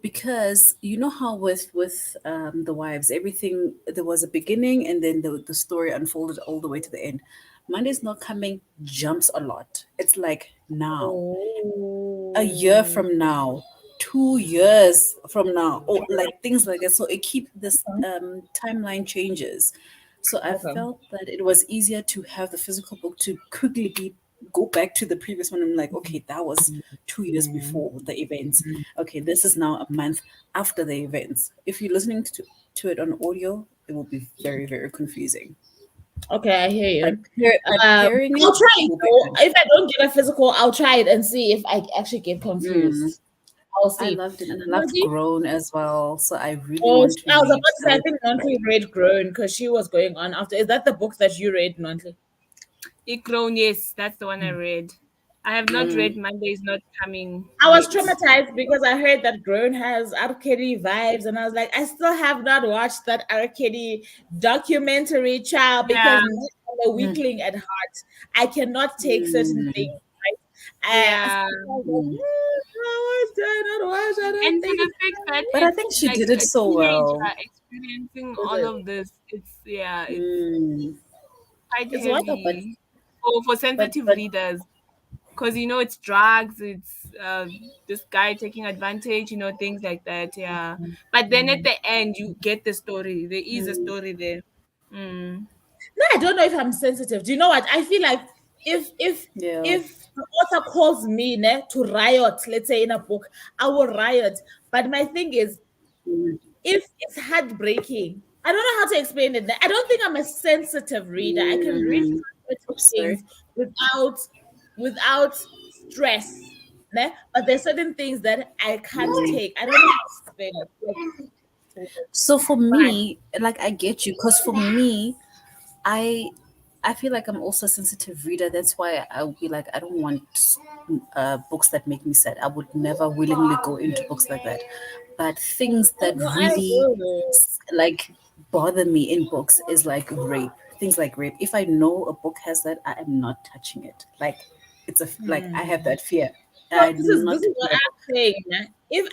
because you know how with the wives everything there was a beginning and then the story unfolded all the way to the end. Monday's Not Coming jumps a lot. It's like now, a year Oh. from now, 2 years from now, or like things like that. So it keep this timeline changes. So I Okay. felt that it was easier to have the physical book to quickly go back to the previous one. I'm like, okay, that was 2 years before the events. Okay, this is now a month after the events. If you're listening to it on audio, it will be very, very confusing. Okay, I hear But you. pairing it I'll try it will be though. good. If I don't get a physical, I'll try it and see if I actually get Mm. confused. I'll I see. loved it and I loved Nonsi? Grown as well. So I really Oh, want to I was about read to say, I think Nonsi read Grown because she was going on after. Is that the book that you read, Nonsi? It Grown, yes, that's the one I read. I have not read Monday is Not Coming I was yet. traumatized because I heard that Grown has arcade vibes, and I was like, I still have not watched that arcade documentary, child, Yeah, because me, I'm a weakling at heart. I cannot take certain Mm, things. Right? yeah. So I was like, mm. why do I not watch other And to things? the fact that But I it's think she like did it a so teenager well. experiencing Is all it? of this, it's Mm. quite It's what? No, heavy for sensitive but readers. Because it's drugs, it's this guy taking advantage, things like that. Yeah, but then at the end, you get the story. There is a story there. Mm. No, I don't know if I'm sensitive. Do you know what? I feel like if if yeah. if the author calls me to riot, let's say in a book, I will riot. But my thing is, Mm, if it's heartbreaking, I don't know how to explain it. I don't think I'm a sensitive reader. I can read mm. certain Oops, sorry. things without stress. Ne? But there's certain things that I can't take. I don't know how to explain it. Like, So for fine. me, like I get you, because for me, I I feel like I'm also a sensitive reader. That's why I'll be like, I don't want books that make me sad. I would never willingly go into books like that. But things Oh, that no, I really will. like bother me in books is like rape. things like rape. If I know a book has that, I am not touching it. Like it's like I have that fear. So I do this not is what touch I'm saying. Ne? If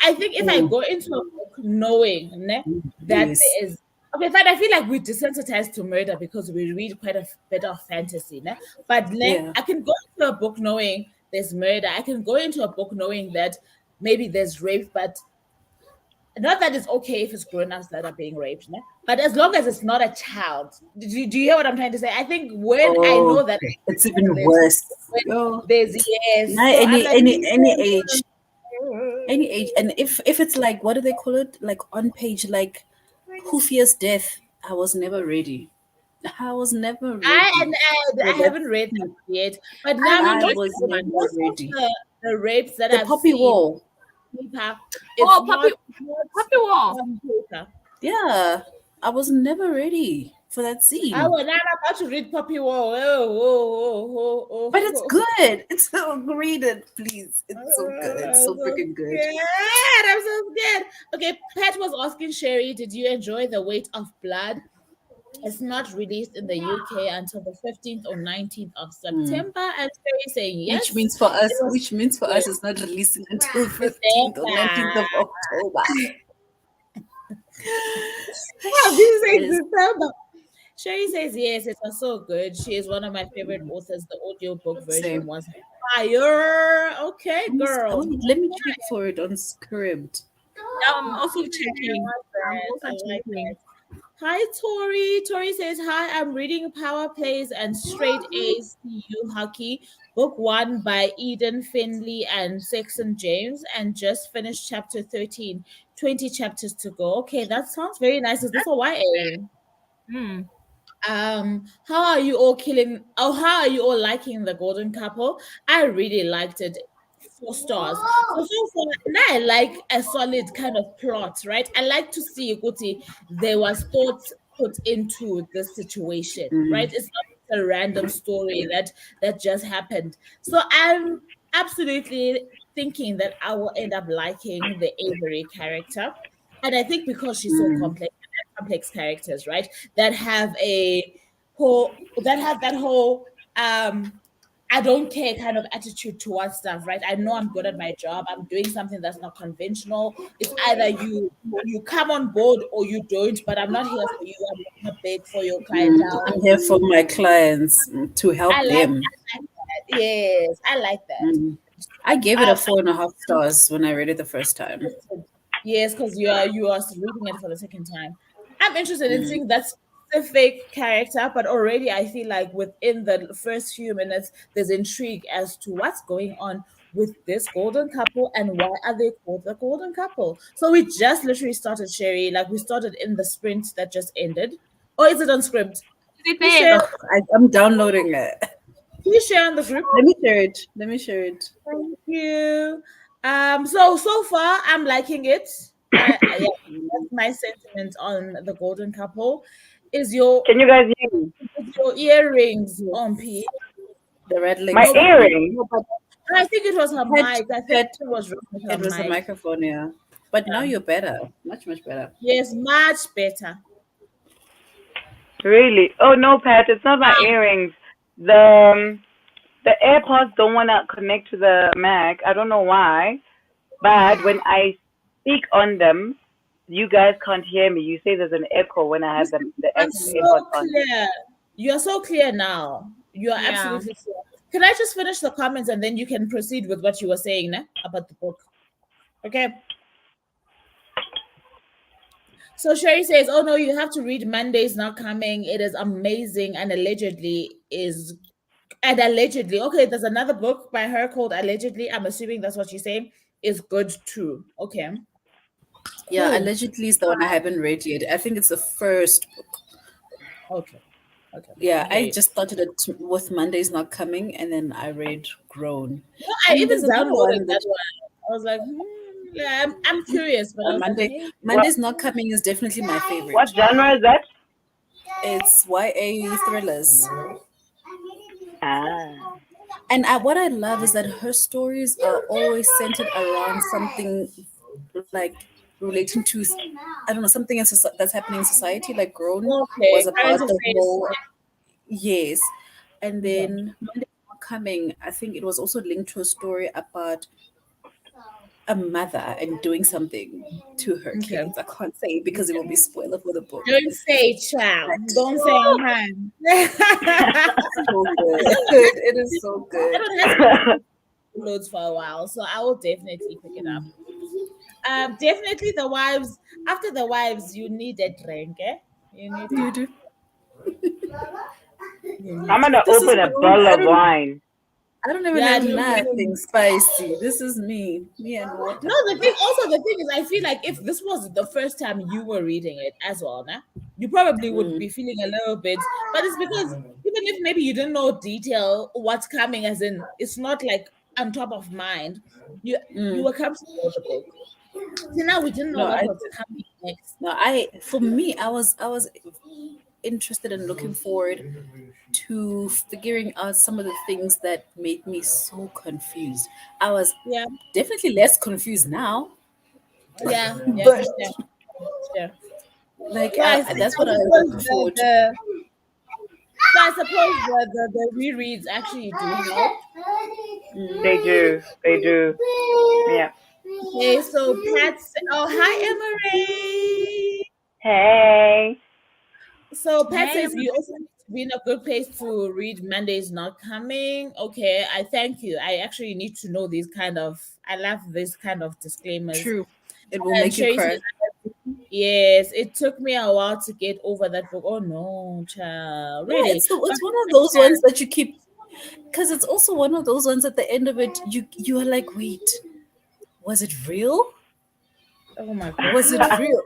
I Mm, go into a book knowing ne, that yes. there is okay, fine. I feel like we're desensitized to murder because we read quite a bit of fantasy, ne? But ne, Yeah. I can go into a book knowing there's murder. I can go into a book knowing that maybe there's rape, but not that it's okay if it's grown-ups that are being raped, ne? But as long as it's not a child. Do you hear what I'm trying to say? I think when I know that Okay. It's even there's worse. when Yo. there's yes, Now so I'm like any age, and if it's like what do they call it? Like on page, like who fears death? I was never ready. I was never ready I for that haven't read that scene. yet, but now I most was never most of ready. the rapes that The I've puppy seen wall. paper, Oh, puppy wall. on paper. Yeah, I was never ready for that I scene. was not about to read Puppy Wall. But it's Oh. good. It's so read it, please. It's so good. It's I'm so so freaking good. scared. I'm so scared. Okay, Pat was asking Sherry, did you enjoy The Weight of Blood? It's not released in the UK until the 15th or 19th of Mm. September. And Sherry saying Which yes. means for us, It was it's not releasing until 15th or 19th of December. October. Oh, this is Yes. December. Sherry says yes, it was so good. She is one of my favorite authors. The audiobook version Same. was fire. Okay, girl. Wait, let me check for it on Scribd. I'm also checking. I'm also I like checking. that. Hi, Tori. Tori says, hi, I'm reading Power Plays and Straight A's CU Hockey, book one by Eden Finley and Sexton James, and just finished chapter 13. 20 chapters to go. Okay, that sounds very nice. Is this a YA? Hmm. How are you all killing how are you all liking The Golden Couple? I really liked it. 4 stars. So far now I like a solid kind of plot, right? I like to see Guti there was thought put into the situation, right? Mm. It's not a random story that just happened. So I'm absolutely thinking that I will end up liking the Avery character. And I think because she's so Mm. complex characters, right? That have a that have that whole I don't care kind of attitude towards stuff, right? I know I'm good at my job. I'm doing something that's not conventional. It's either you come on board or you don't, but I'm not here for you. I'm not gonna beg for your I'm clientele. here for my clients to help them. I like that. Yes, I like that. Mm. I gave it a Um, 4.5 stars when I read it the first time. Yes, because you are reading it for the second time. I'm interested in Mm. seeing that specific character, but already I feel like within the first few minutes, there's intrigue as to what's going on with this golden couple and why are they called the golden couple. So we just literally started, Sherry, like we started in the sprint that just ended. Or is it on script? Is it Please share. there? Oh, I'm downloading it. Please share on the group. Let me share it. Let me share it. Thank you. So far I'm liking it. Yeah, that's my sentiment on the golden couple. Is your Can you guys hear me? is your earrings on Yes. P? The rattling My No, sound. earring. No, but I think it was her Pet, mic. I think pet, it was wrong with her it was the mic. microphone, yeah. But now Yeah. you're better. Much, much better. Yes, much better. Really? Oh no, Pat, it's not my earrings. The AirPods don't want to connect to the Mac. I don't know why. But when I speak on them, you guys can't hear me. You say there's an echo when I have the I'm AirPods so on. clear. You're so clear now. You are Yeah. absolutely clear. Can I just finish the comments and then you can proceed with what you were saying about the book? Okay. So Sherry says, "Oh no, you have to read Monday's Not Coming. It is amazing and allegedly. Okay, there's another book by her called Allegedly. I'm assuming that's what you're saying. Is good too. Okay, Yeah, cool. allegedly is the one I haven't read yet. I think it's the first book. Okay, okay. I Yeah, hear I you. just started it with Monday's Not Coming, and then I read Grown. No, I And even there's another downloaded one that that one. I was like, yeah, I'm curious, but I was like, maybe. What Monday's Not Coming is definitely my what favorite. genre is that? It's YA thrillers. Ah. And what I love is that her stories are always centered around something like relating to, I don't know, something that's happening in society. Like Grown Okay, was current about the affairs. whole, Yes. And then Monday Not Coming, I think it was also linked to a story about a mother and doing something to her Okay. kids. I can't say it because it will be spoiler for the book. Don't say child. But Don't say on hand. so good. It is so I good. don't have loads for a while, so I will definitely pick it up. Definitely the wives. After the wives, you need a drink, eh? You need You it. do. You need I'm gonna This is open my a own. bottle of wine. I don't even Yeah, have do nothing spicy. This is me. Me and water. no, the thing is, I feel like if this was the first time you were reading it as well, nah, you probably would be feeling a little bit, but it's because even if maybe you didn't know detail what's coming, as in it's not like on top of mind, you were comfortable with the book. See, now we didn't know No, what I was coming next. no, for me, I was interested and looking forward to figuring out some of the things that made me so confused. I was Yeah, definitely less confused now, yeah, for but sure, sure. like So that's I what I was suppose looking forward to. so I suppose the rereads actually do help. They do. They do. Yeah. Okay, so oh, hi, Emery. Hey. So Pat Hey, says you also need to be in a good place to read Monday's Not Coming. Okay, I thank you. I actually need to know these kind of. I love this kind of disclaimers. True, it will And make you Sherry says, cry. yes, it took me a while to get over that book. Oh no, child, Yeah, really? But it's one of those ones that you keep because it's also one of those ones at the end of it you are like, wait, was it real? oh my Was it goodness, real?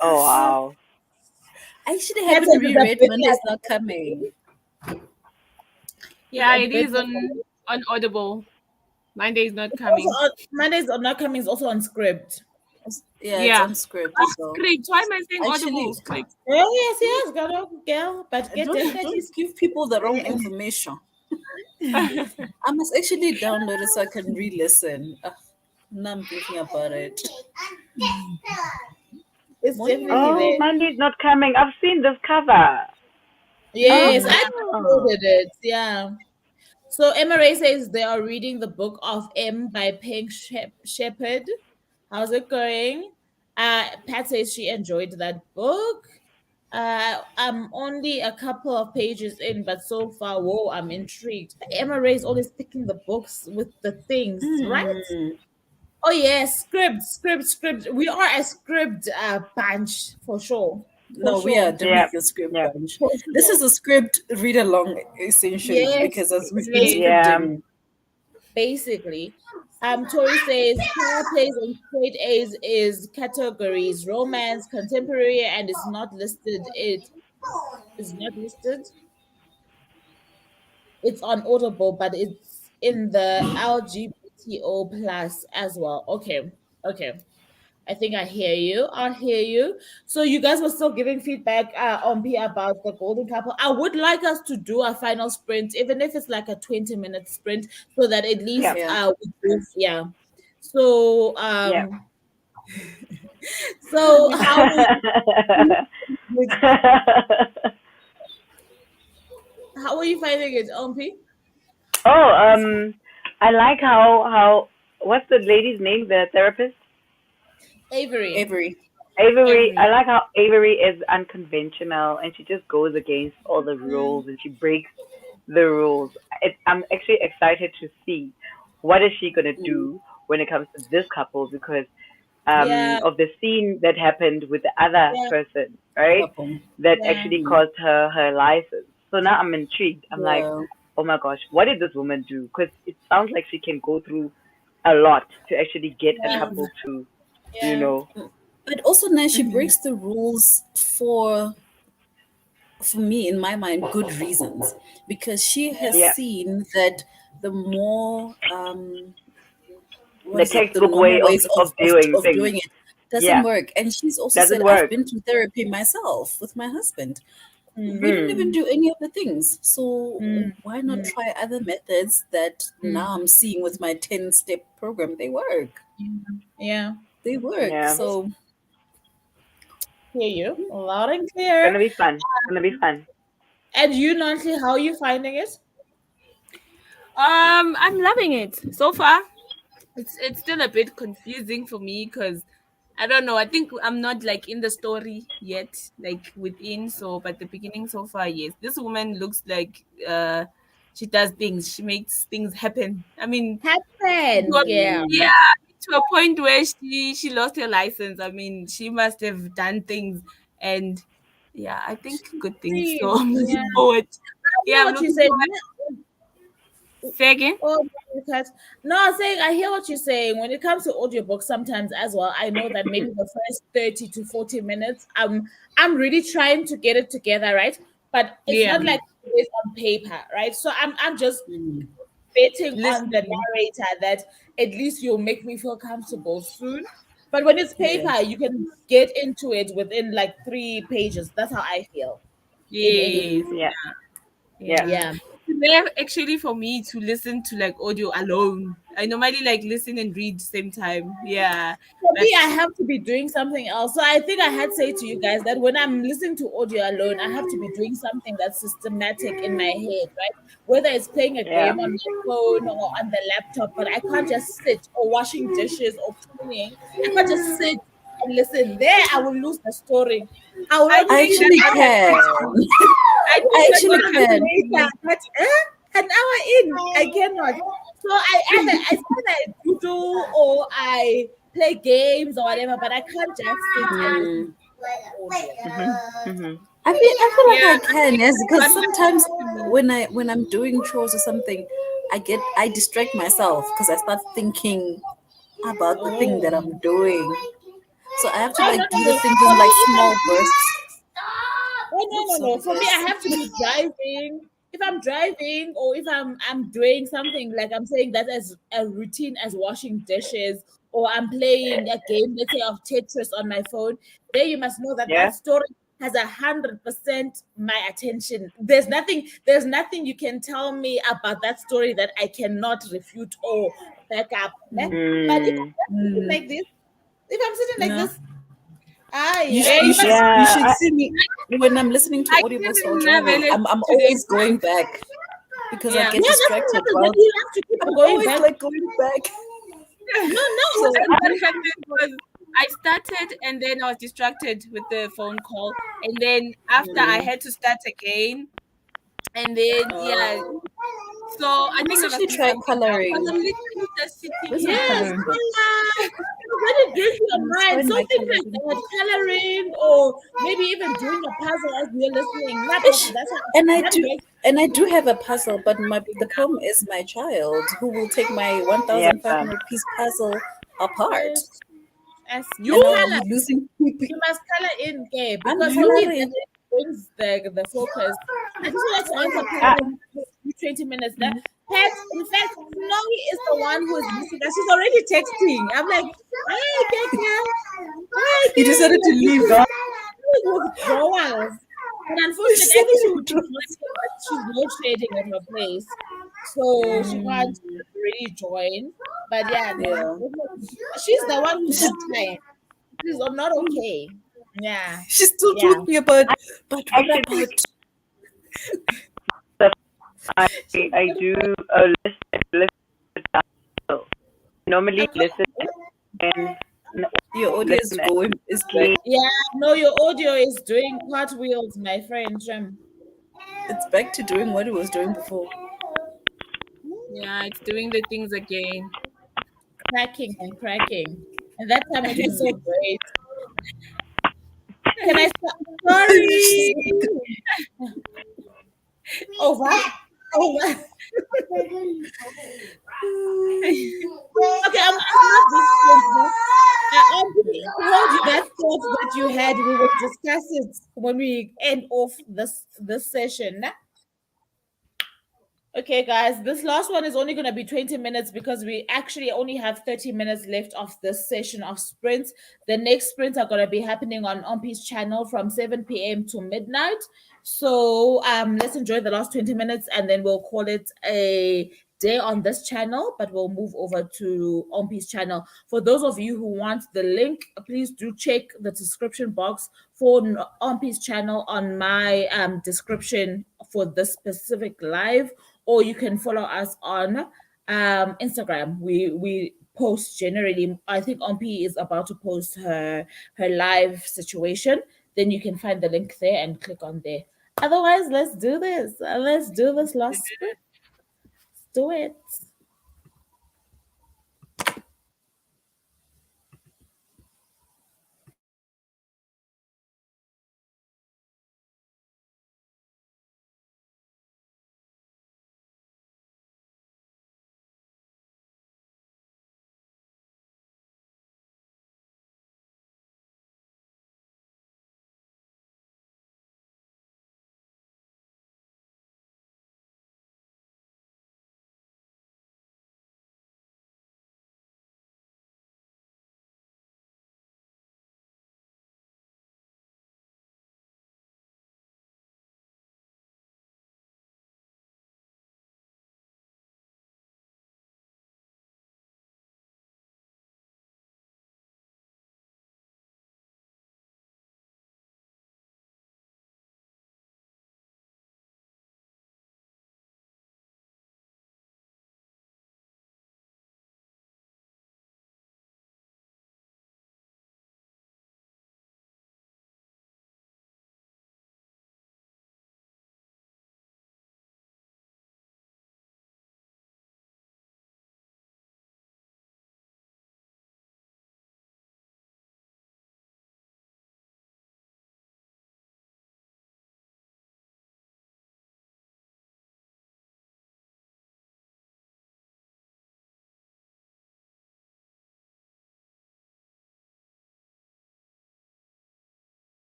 Oh wow. I actually Pat haven't says it's a reread bit Monday's like Not Coming. it's yeah, a it bit is like on Audible. Monday is not also coming. on, Monday's Not Coming is also on script. Yeah, it's Yeah. on script Ah, as well. script. Why am I saying Audible? Actually, Script. Oh yes, yes, girl, but get definitely. don't give people the wrong information. I must actually download it so I can re-listen. Now I'm thinking about it. It's Morning. definitely Oh, there. Monday's not coming. I've seen this cover. Yes, I Oh. downloaded it. Yeah. So Emma says they are reading the book of M by Pink Shepherd. How's it going? Pat says she enjoyed that book. I'm only a couple of pages in, but so far, whoa, I'm intrigued. Emma is always picking the books with the things, right? Oh yes, script. We are a script bunch for sure, for No, we are sure, Yeah. definitely a script Yeah. bunch. for This sure. is a script read along essentially Yes, because as we've been Yes. Yeah. scripting. basically. Tori says power plays and straight A's is categories romance, contemporary, and it's not listed. It is not listed. It's on Audible, but it's in the LGBTO plus as well. Okay, okay. I think I hear you. I hear you. So you guys were still giving feedback on P about the golden couple. I would like us to do a final sprint, even if it's like a 20-minute sprint, so that at Yeah. least Yeah. we both, yeah. So Yeah. so how how are you finding it, P? Oh, I like how what's the lady's name? The therapist? Avery. Avery. Avery. I Avery. like how Avery is unconventional and she just goes against all the rules and she breaks the rules. I'm actually excited to see what is she gonna do when it comes to this couple because Yeah, of the scene that happened with the other yeah, person, right? Couple. That yeah. actually caused her license. So now I'm intrigued. I'm like, Yeah. oh my gosh, what did this woman do? Because it sounds like she can go through a lot to actually get a Yeah, couple to, you yeah, know, But also now she breaks the rules for me in my mind good reasons because she has yeah, seen that the more what the is it, the textbook normal way ways of doing of things. doing it doesn't Yeah, work. And she's also said, doesn't I've work. been to therapy myself with my husband. We don't Hmm. even do any of the things. So mm, why not mm, try other methods that mm. now I'm seeing with my 10-step program? They work. Yeah. They work. Yeah, So Hear you loud and gonna clear. be fun. Gonna be fun. And you, Nonhly, how are you finding it? I'm loving it so far. It's still a bit confusing for me because I don't know. I think I'm not like in the story yet, like within. So, but the beginning so far, yes. This woman looks like she does things. She makes things happen. I mean, Happen, to girl. yeah, to a point where she lost her license. I mean, she must have done things, and yeah, I think good things. So Please, I'm yeah. looking forward. I hear Yeah, I'm what you looking say. forward. Say again. Oh, because no, I'm saying I hear what you're saying. When it comes to audiobooks, sometimes as well, I know that maybe the first 30 to 40 minutes, I'm really trying to get it together, right? But it's Yeah, not like it's on paper, right? So I'm just Mm. betting on the listening. narrator that at least you'll make me feel comfortable soon. But when it's Yeah. paper, you can get into it within like 3 pages. That's how I feel in Yes. anything. Yeah. Yeah. Yeah. Yeah. It's rare actually for me to listen to like audio alone. I normally like listen and read same time. Yeah. For But me, I have to be doing something else. So I think I had said to you guys that when I'm listening to audio alone, I have to be doing something that's systematic in my head, right? Whether it's playing a Yeah. game on my phone or on the laptop, but I can't just sit or washing dishes or cleaning. I can't just sit and listen. There, I will lose the story. I will I only I think finish that's actually what it can. happened to me. I I think I that's what actually finish it can. happened to later, me. but an hour in, I cannot. So I either do or I play games or whatever, but I can't just sit and listen Mm. to audio. Mhm. I feel Yeah, like I can, yes, what because sometimes happened to me. when I'm doing chores or something, I distract myself because I start thinking about the thing that Oh. I'm doing. So I have to No, like no, do no, the no. things For in me, like if small bursts. oh no, Oops, no, no. sorry For me, I guys. have to be driving. If I'm driving or if I'm doing something like I'm saying that as a routine as washing dishes or I'm playing a game, let's say of Tetris on my phone, there you must know that Yeah. that story has 100% my attention. There's nothing you can tell me about that story that I cannot refute or back up. Ne? But if Mm. I'm sitting Mm, like this, if I'm sitting like no. this, ah You Yeah, sh- yeah, you you if I'm should must you Yeah. should see me when I'm listening to I audiobooks while couldn't driving. manage I'm today. always going back because I Yeah. get yeah, that's what distracted happens. Then while you have to keep I'm on going always back. like going back. No, no, I So think what happened was I started and then I was distracted with the phone call. And then after I mm, had to start again. And then yeah. oh, So I you think must I must actually do try something now because coloring. I'm literally just sitting Do some here. yes, coloring books. color. When it brings to You your must mind, find my something like coloring that, book. coloring or maybe even doing a puzzle as you're listening. Ish. That's how And I that do makes and I do have a puzzle, but the problem is my child who will take my Yeah. 1,500 piece puzzle apart. yes. As You And I'll color, be losing people. you must color in there I'm because for me that coloring. it brings the focus. I just wanted to answer Ah, Pat 20 minutes there. Pat, in fact, Snowy is the one who is missing us. She's already texting. I'm like, hi, Keke. Hi, You decided to Keke. leave. Withdrawals. But You unfortunately, I decided think she to would be withdraw. joining, but she's load shedding at her place. So she can't Mm, really join. But yeah, yeah. she's the one who's not trying. She's not okay. Yeah. She still Yeah. told me about, I but what actually about the I She's I not do okay. listen so normally I'm listen not, and your audio is listen and going is back? see. yeah, no, your audio is doing cartwheels, my friend. It's back to doing what it was doing before. yeah, it's doing the things again. Cracking and cracking. And that time it was so great. Can I start? Sorry. Over. Over. Okay, I'm not this point now. Hold you that thought that you had. We will discuss it when we end off this session. Okay, guys, this last one is only going to be 20 minutes because we actually only have 30 minutes left of this session of sprints. The next sprints are going to be happening on Ompi's channel from 7 p.m. to midnight. So let's enjoy the last 20 minutes and then we'll call it a midday on this channel, but we'll move over to Ompi's channel. For those of you who want the link, please do check the description box for Ompi's channel on my description for this specific live, or you can follow us on Instagram. We post generally. I think Ompi is about to post her live situation. Then you can find the link there and click on there. Otherwise, let's do this. Let's do this last sprint. Let's do it.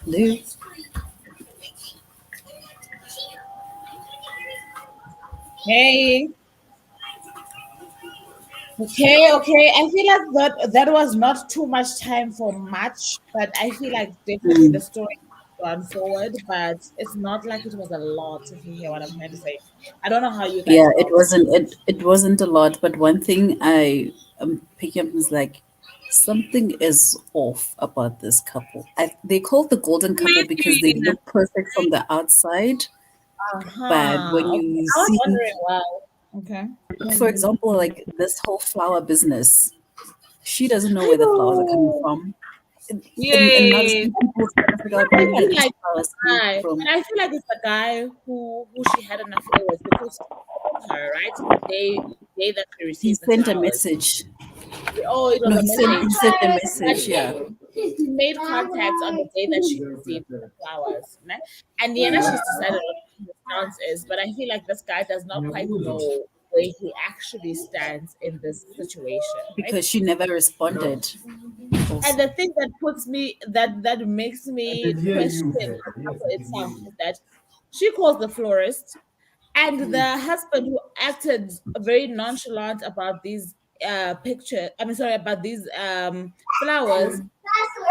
Liz. Hey, okay. I feel like that was not too much time for much, but I feel like definitely the Mm. story gone forward, but it's not like it was a lot, if you hear what I'm trying to say. I don't know how you guys Yeah, it felt. wasn't it wasn't a lot, but one thing I am picking up is like something is off about this couple. They called the golden couple because they Imagine. look perfect from the outside, but when Uh-huh. Okay. you I was see, wondering why. Okay. for example, like this whole flower business, she doesn't know I where the flowers are coming know. from, and now the Yay. same people trying to figure But out I where are feel these like flowers coming from. I feel like it's the guy who she had an affair with because he called her, right? The day that she He received the sent a flowers. message. Oh, it was No, a he message. sent a But message. Yeah. he made contact on the day that she received the flowers. Né? And Diana, she's decided what her stance is, but I feel like this guy does not quite know where he actually stands in this situation, right? Because she never responded. And Also, the thing that puts me that makes me question the couple itself is that she calls the florist and the husband who acted very nonchalant about these about these flowers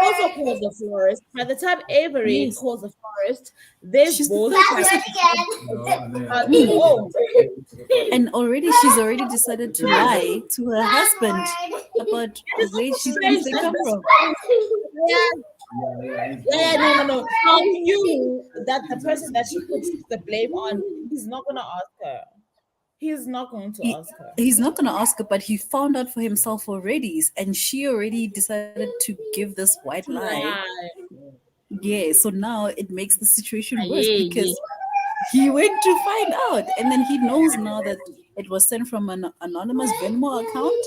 also calls the florist. By the time Avery yes, calls the florist, they've she's the both third tried person. to on their own. And already she's already decided to lie to her husband about It is where so she thinks strange they that come this from. yeah, no. He knew that the person that she puts the blame on, he's not gonna ask her. He's not going to He, ask her. he's not going to ask her, but he found out for himself already, and she already decided to give this white To lie. lie. Yeah, so now it makes the situation worse Yeah, because yeah. he went to find out, and then he knows now that it was sent from an anonymous Venmo account.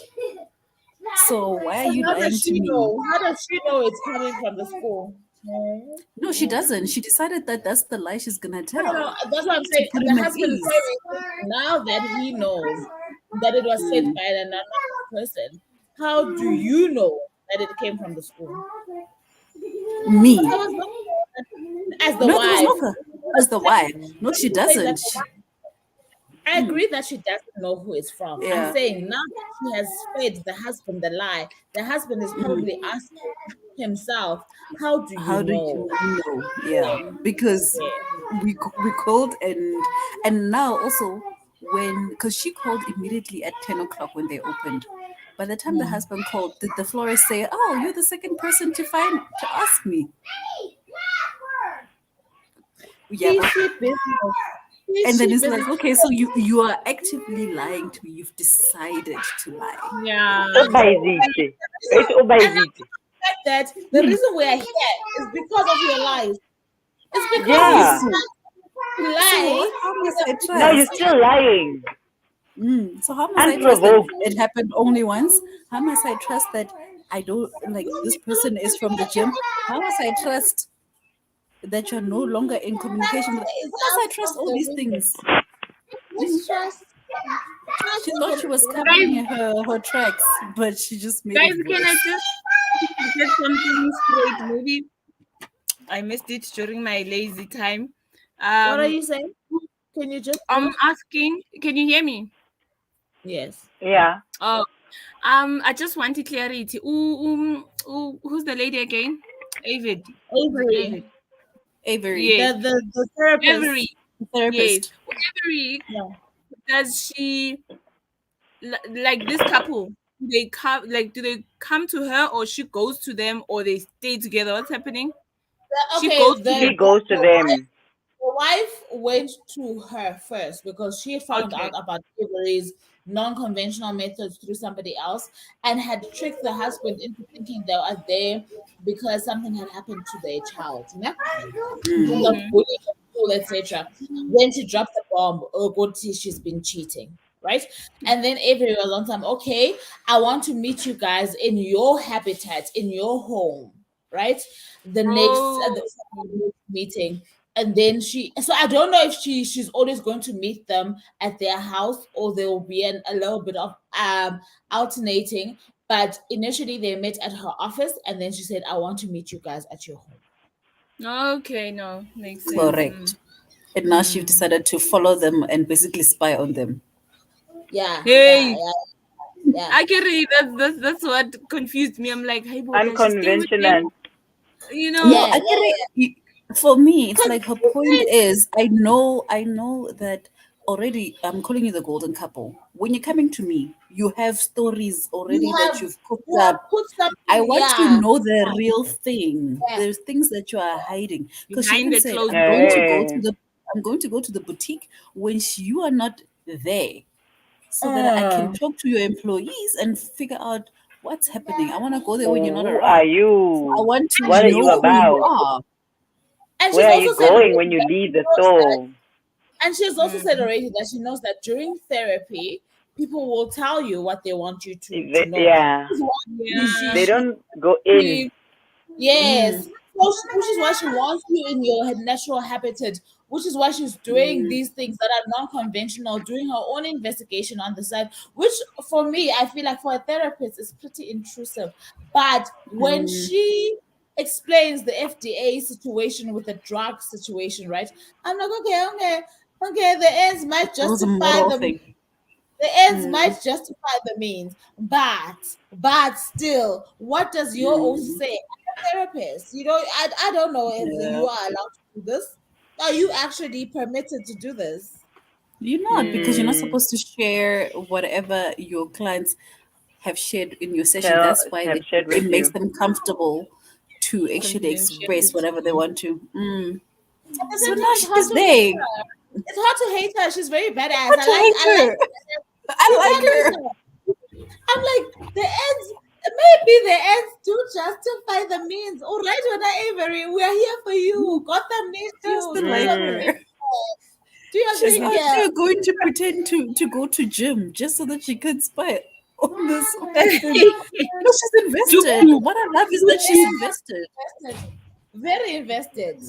So why are So you how does lying to she me? know? How does she know it's coming from the school? No, No, she doesn't. She decided that that's the lie she's gonna no. tell That's what I'm to saying. put The him at husband is ease. saying now that he knows that it was sent by an anonymous person. How do you know that it came from the school? Me. But there was no as the No, there was no wife. her as the wife. No, she Saying that doesn't. the I agree that she doesn't know who it's from. I'm Yeah. saying now that she has fed the husband the lie, the husband is probably asking himself, "How do you How do know?" you know? Yeah, because Yeah. we called, and now also when, because she called immediately at 10 o'clock when they opened. By the time the husband called, did the florist say, "Oh, you're the second person to ask me"? Yeah, Fishy business. and then Fishy it's like, business. okay, so you are actively lying to me. You've decided to lie. Yeah. Ubayizite. It's And now ubayizite. the fact that the reason we are here is because of your lies. It's because you Yeah. So, to so lie how in must the I Now you're trust? still lying. So how must I trust that Unprovoked. it happened only once? How must I trust that I don't like this person is from the gym? How must I trust that you're no longer in communication with? is How must I out trust of all the these window. things? Just trust She thought is she was Guys, covering her tracks, but she just made guys, it can I worse. just get something straight? Maybe I missed it during my lazy time. what are Um, you saying? Can you just I'm what? asking. Can you hear me? Yes. Yeah. Oh, I just wanted clarity. Who's the lady again? Avid. Was it Avery, Avid? Avery, Yes, the therapist. Avery. the Yes, therapist. Avery. Yeah. Does she like this couple? Do they come like? Do they come to her, or she goes to them, or they stay together? What's happening? She Okay, goes to them. She goes to them. the wife went to her first because she found out Okay. about Avery's non-conventional methods through somebody else and had tricked the husband into thinking they were there because something had happened to their child, you know, in terms of Mm-hmm. bullying at school, etc. Then she dropped the bomb. Oh, good, she's been cheating. Right, and then Avery was on time. Okay, I want to meet you guys in your habitat, in your home. Right, the next Oh. the meeting, and then so I don't know if she's always going to meet them at their house or there will be a little bit of alternating, but initially they met at her office and then she said, I want to meet you guys at your home. Okay, no, makes sense. Correct. And now she's decided to follow them and basically spy on them. Yeah, yeah, Hey, yeah, yeah. actually, that's what confused me. I'm like, hey, boy, does she stay with them? Unconventional. You No, know? Yeah, I yeah, get it. yeah. For me, it's Because like her point is, I know that already. I'm calling you the golden couple. When you're coming to me, you have stories you already that have you've cooked you have up. put I something, want to yeah, know the real thing. yeah. There's things that you are hiding because she Behind even the said, closed "I'm going to door. go to Hey. the I'm going to go to the boutique when you are not there, so that I can Uh, talk to your employees and figure out what's happening. I want to go there when you're not Who are around. So I you? want to and What are she's you know who you about? are." Where are you said going already when you that leave she the knows that, store? and she's also said Mm. already that she knows that during therapy, people will tell you what they want you to know. Yeah. Which is why Yeah. They don't go in. she Yes. Mm. Which is why she wants you in your natural habitat, which is why she's doing Mm. these things that are non-conventional, doing her own investigation on the side, which for me, I feel like for a therapist is pretty intrusive. But when Mm. she explains the FDA situation with the drug situation, right? I'm like, okay, okay, okay, the ends might It was a justify moral the thing. the ends Mm. might justify the means, but still, what does your OC Mm. say? I'm a therapist, I don't know if Yeah. you are allowed to do this. Are you actually permitted to do this? You're not, because you're not Mm. supposed to share whatever your clients have shared in your session. Tell That's why have it, shared with it makes you. them comfortable to actually express Confidentiality. whatever they want to. Mm. At the So same now time, it's hard she's to hate there. her. It's hard to hate her. She's very badass. Hard to hate her. It's I hard to like hate her. her. I'm like, the ends, maybe the ends do justify the means. All right, Avery, we are here for you. Gotham needs I you. still Do you like Mm. agree? her. Do you She's agree? out Yeah. here going to pretend to go to gym just so that she can spy on this husband. No, she's invested. Tuku. What I love is that she's Yeah, invested. invested. Very invested.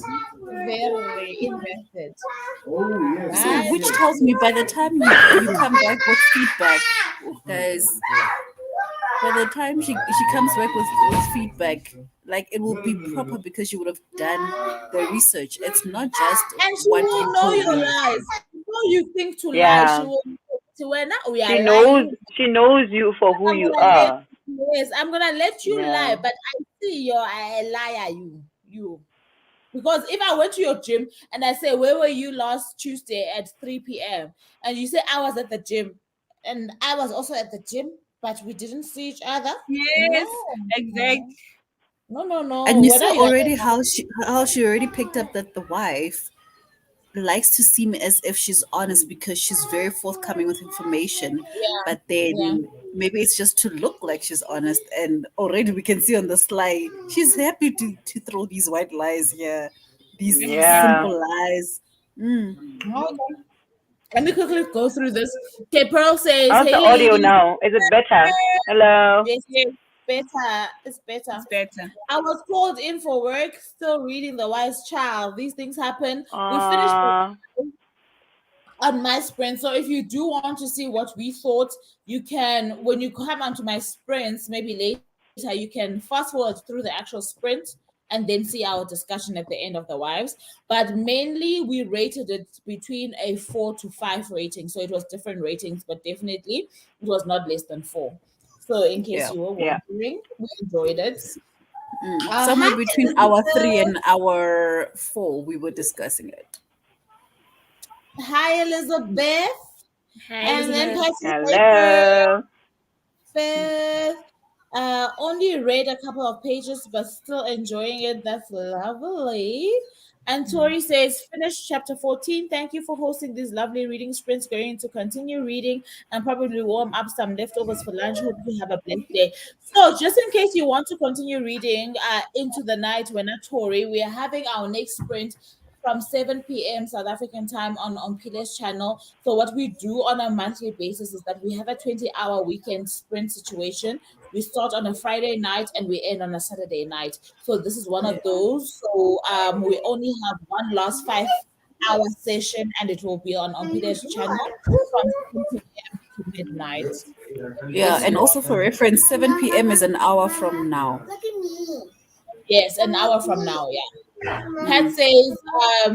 Very invested. So, I which tells me by the time you come back with feedback, guys, by the time she comes back with feedback, like it will be proper because you would have done the research. It's not just And she what will you know told your me. lies. Before you think to lie, she Yeah. will now we She are knows lying. she knows you for who I'm you gonna let are. Yes, I'm gonna let you lie, Yeah. but I see you're a liar, you. Because if I went to your gym and I say, where were you last Tuesday at 3 p.m.? And you say I was at the gym, and I was also at the gym, but we didn't see each other. No, Yes, exact. no, no, no, no. And you Whether saw you are already how she already picked up that the wife likes to seem as if she's honest because she's very forthcoming with information, yeah, but yeah. then maybe it's just to look like she's honest, and already we can see on the slide she's happy to throw these white lies here, these Yeah. simple lies. Mm. Okay. Let me quickly go through this. Okay, Pearl says, How's the hey audio ladies. now? Is it better? Hello. Yes, Yes, better. It's better. it's better. I was called in for work, still reading The Wise Child. These things happen. We finished Uh on my sprint. So if you do want to see what we thought, you can, when you come onto my sprints, maybe later, you can fast forward through the actual sprint and then see our discussion at the end of the wives. But mainly we rated it between a 4 to 5 rating. So it was different ratings, but definitely it was not less than 4. So in case Yeah. you were yeah. wondering, we enjoyed it. Somewhere Hi, between hour 3 Elizabeth. and hour 4 we were discussing it. Hi, Elizabeth. Hi, And then Elizabeth. Patty Hello. Fifth. Only read a couple of pages, but still enjoying it. That's lovely. And Tori says, finish chapter 14. Thank you for hosting these lovely reading sprints. Going to continue reading and probably warm up some leftovers for lunch. Hope you have a blessed day. So, just in case you want to continue reading into the night, we're not Tori. We are having our next sprint from 7 p.m. South African time on Pile's channel. So what we do on a monthly basis is that we have a 20-hour weekend sprint situation. We start on a Friday night and we end on a Saturday night. So this is one of those. So we only have one last 5 hour session and it will be on Pile's channel from 7 p.m. to midnight. Yeah, This is and what also for reference, 7 p.m. is an hour from now. Yes, an hour from now, yeah. Pat says,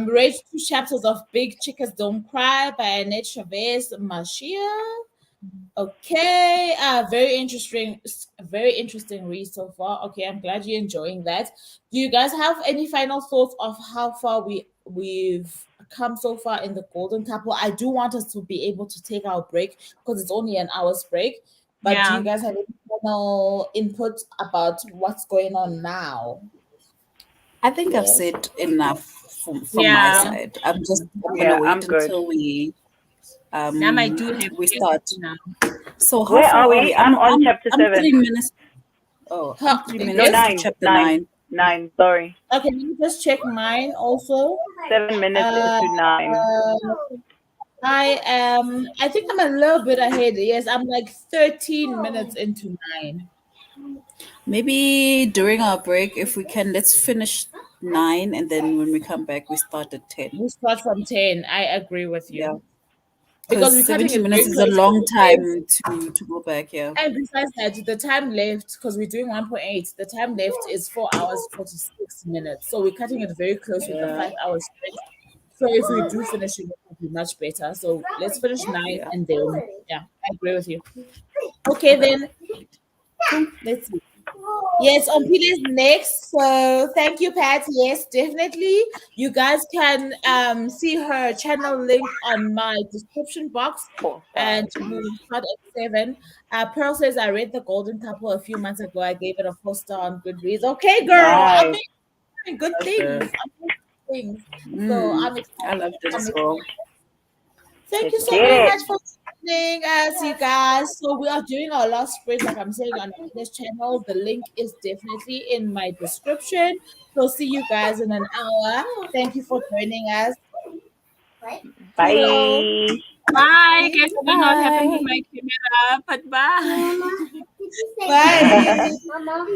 read 2 chapters of Big Chickas Don't Cry by Annette Chavez Mashia. Okay, very interesting read so far. Okay, I'm glad you're enjoying that. Do you guys have any final thoughts of how far we've come so far in the Golden Couple? I do want us to be able to take our break because it's only an hour's break. But do Yeah. you guys have any final input about what's going on now? I think I've Yes. said enough from my Yeah. side. I'm Yeah, gonna wait I'm good. until Now I do have we kids start. now. So how Where far are are we? we? I'm on chapter I'm 7. 3 minutes. Oh, I'm Huh, 3 minutes No, into yes? 9. chapter 9. 9. 9. Sorry. Okay, let me just check mine also. 7 minutes Uh, into 9. I think I'm a little bit ahead. Yes, I'm like 13 minutes into 9. Maybe during our break, if we can, let's finish 9, and then when we come back, we start at 10. We start from 10. I agree with Yeah, you. Because we're because cutting 70 it minutes very is a close to long the kids. time to go back. Yeah. And besides that, the time left, because we're doing 1.8, the time left is 4 hours 46 minutes. So we're cutting it very close with the Yeah. 5 hours stretch. So if we do finish it, it will be much better. So let's finish 9 Yeah. and then, yeah, I agree with you. Okay, then let's see. Yes, Ompile is next. So thank you, Pat. Yes, definitely. You guys can see her channel link on my description box. And we will start at 7. Pearl says I read The Golden Couple a few months ago. I gave it a 4 star on Goodreads. Okay, girl. I Nice. mean good That's things. good. Things. So I'm I excited. love that I'm as excited. well. Thank you Let's so get very it. much for listening, you guys. So we are doing our last sprint, like I'm saying, on this channel. The link is definitely in my description. So see you guys in an hour. Thank you for joining us. Hello. Bye. Bye. Guys, I don't know what happened with Bye. my camera, but bye. Bye. Mama.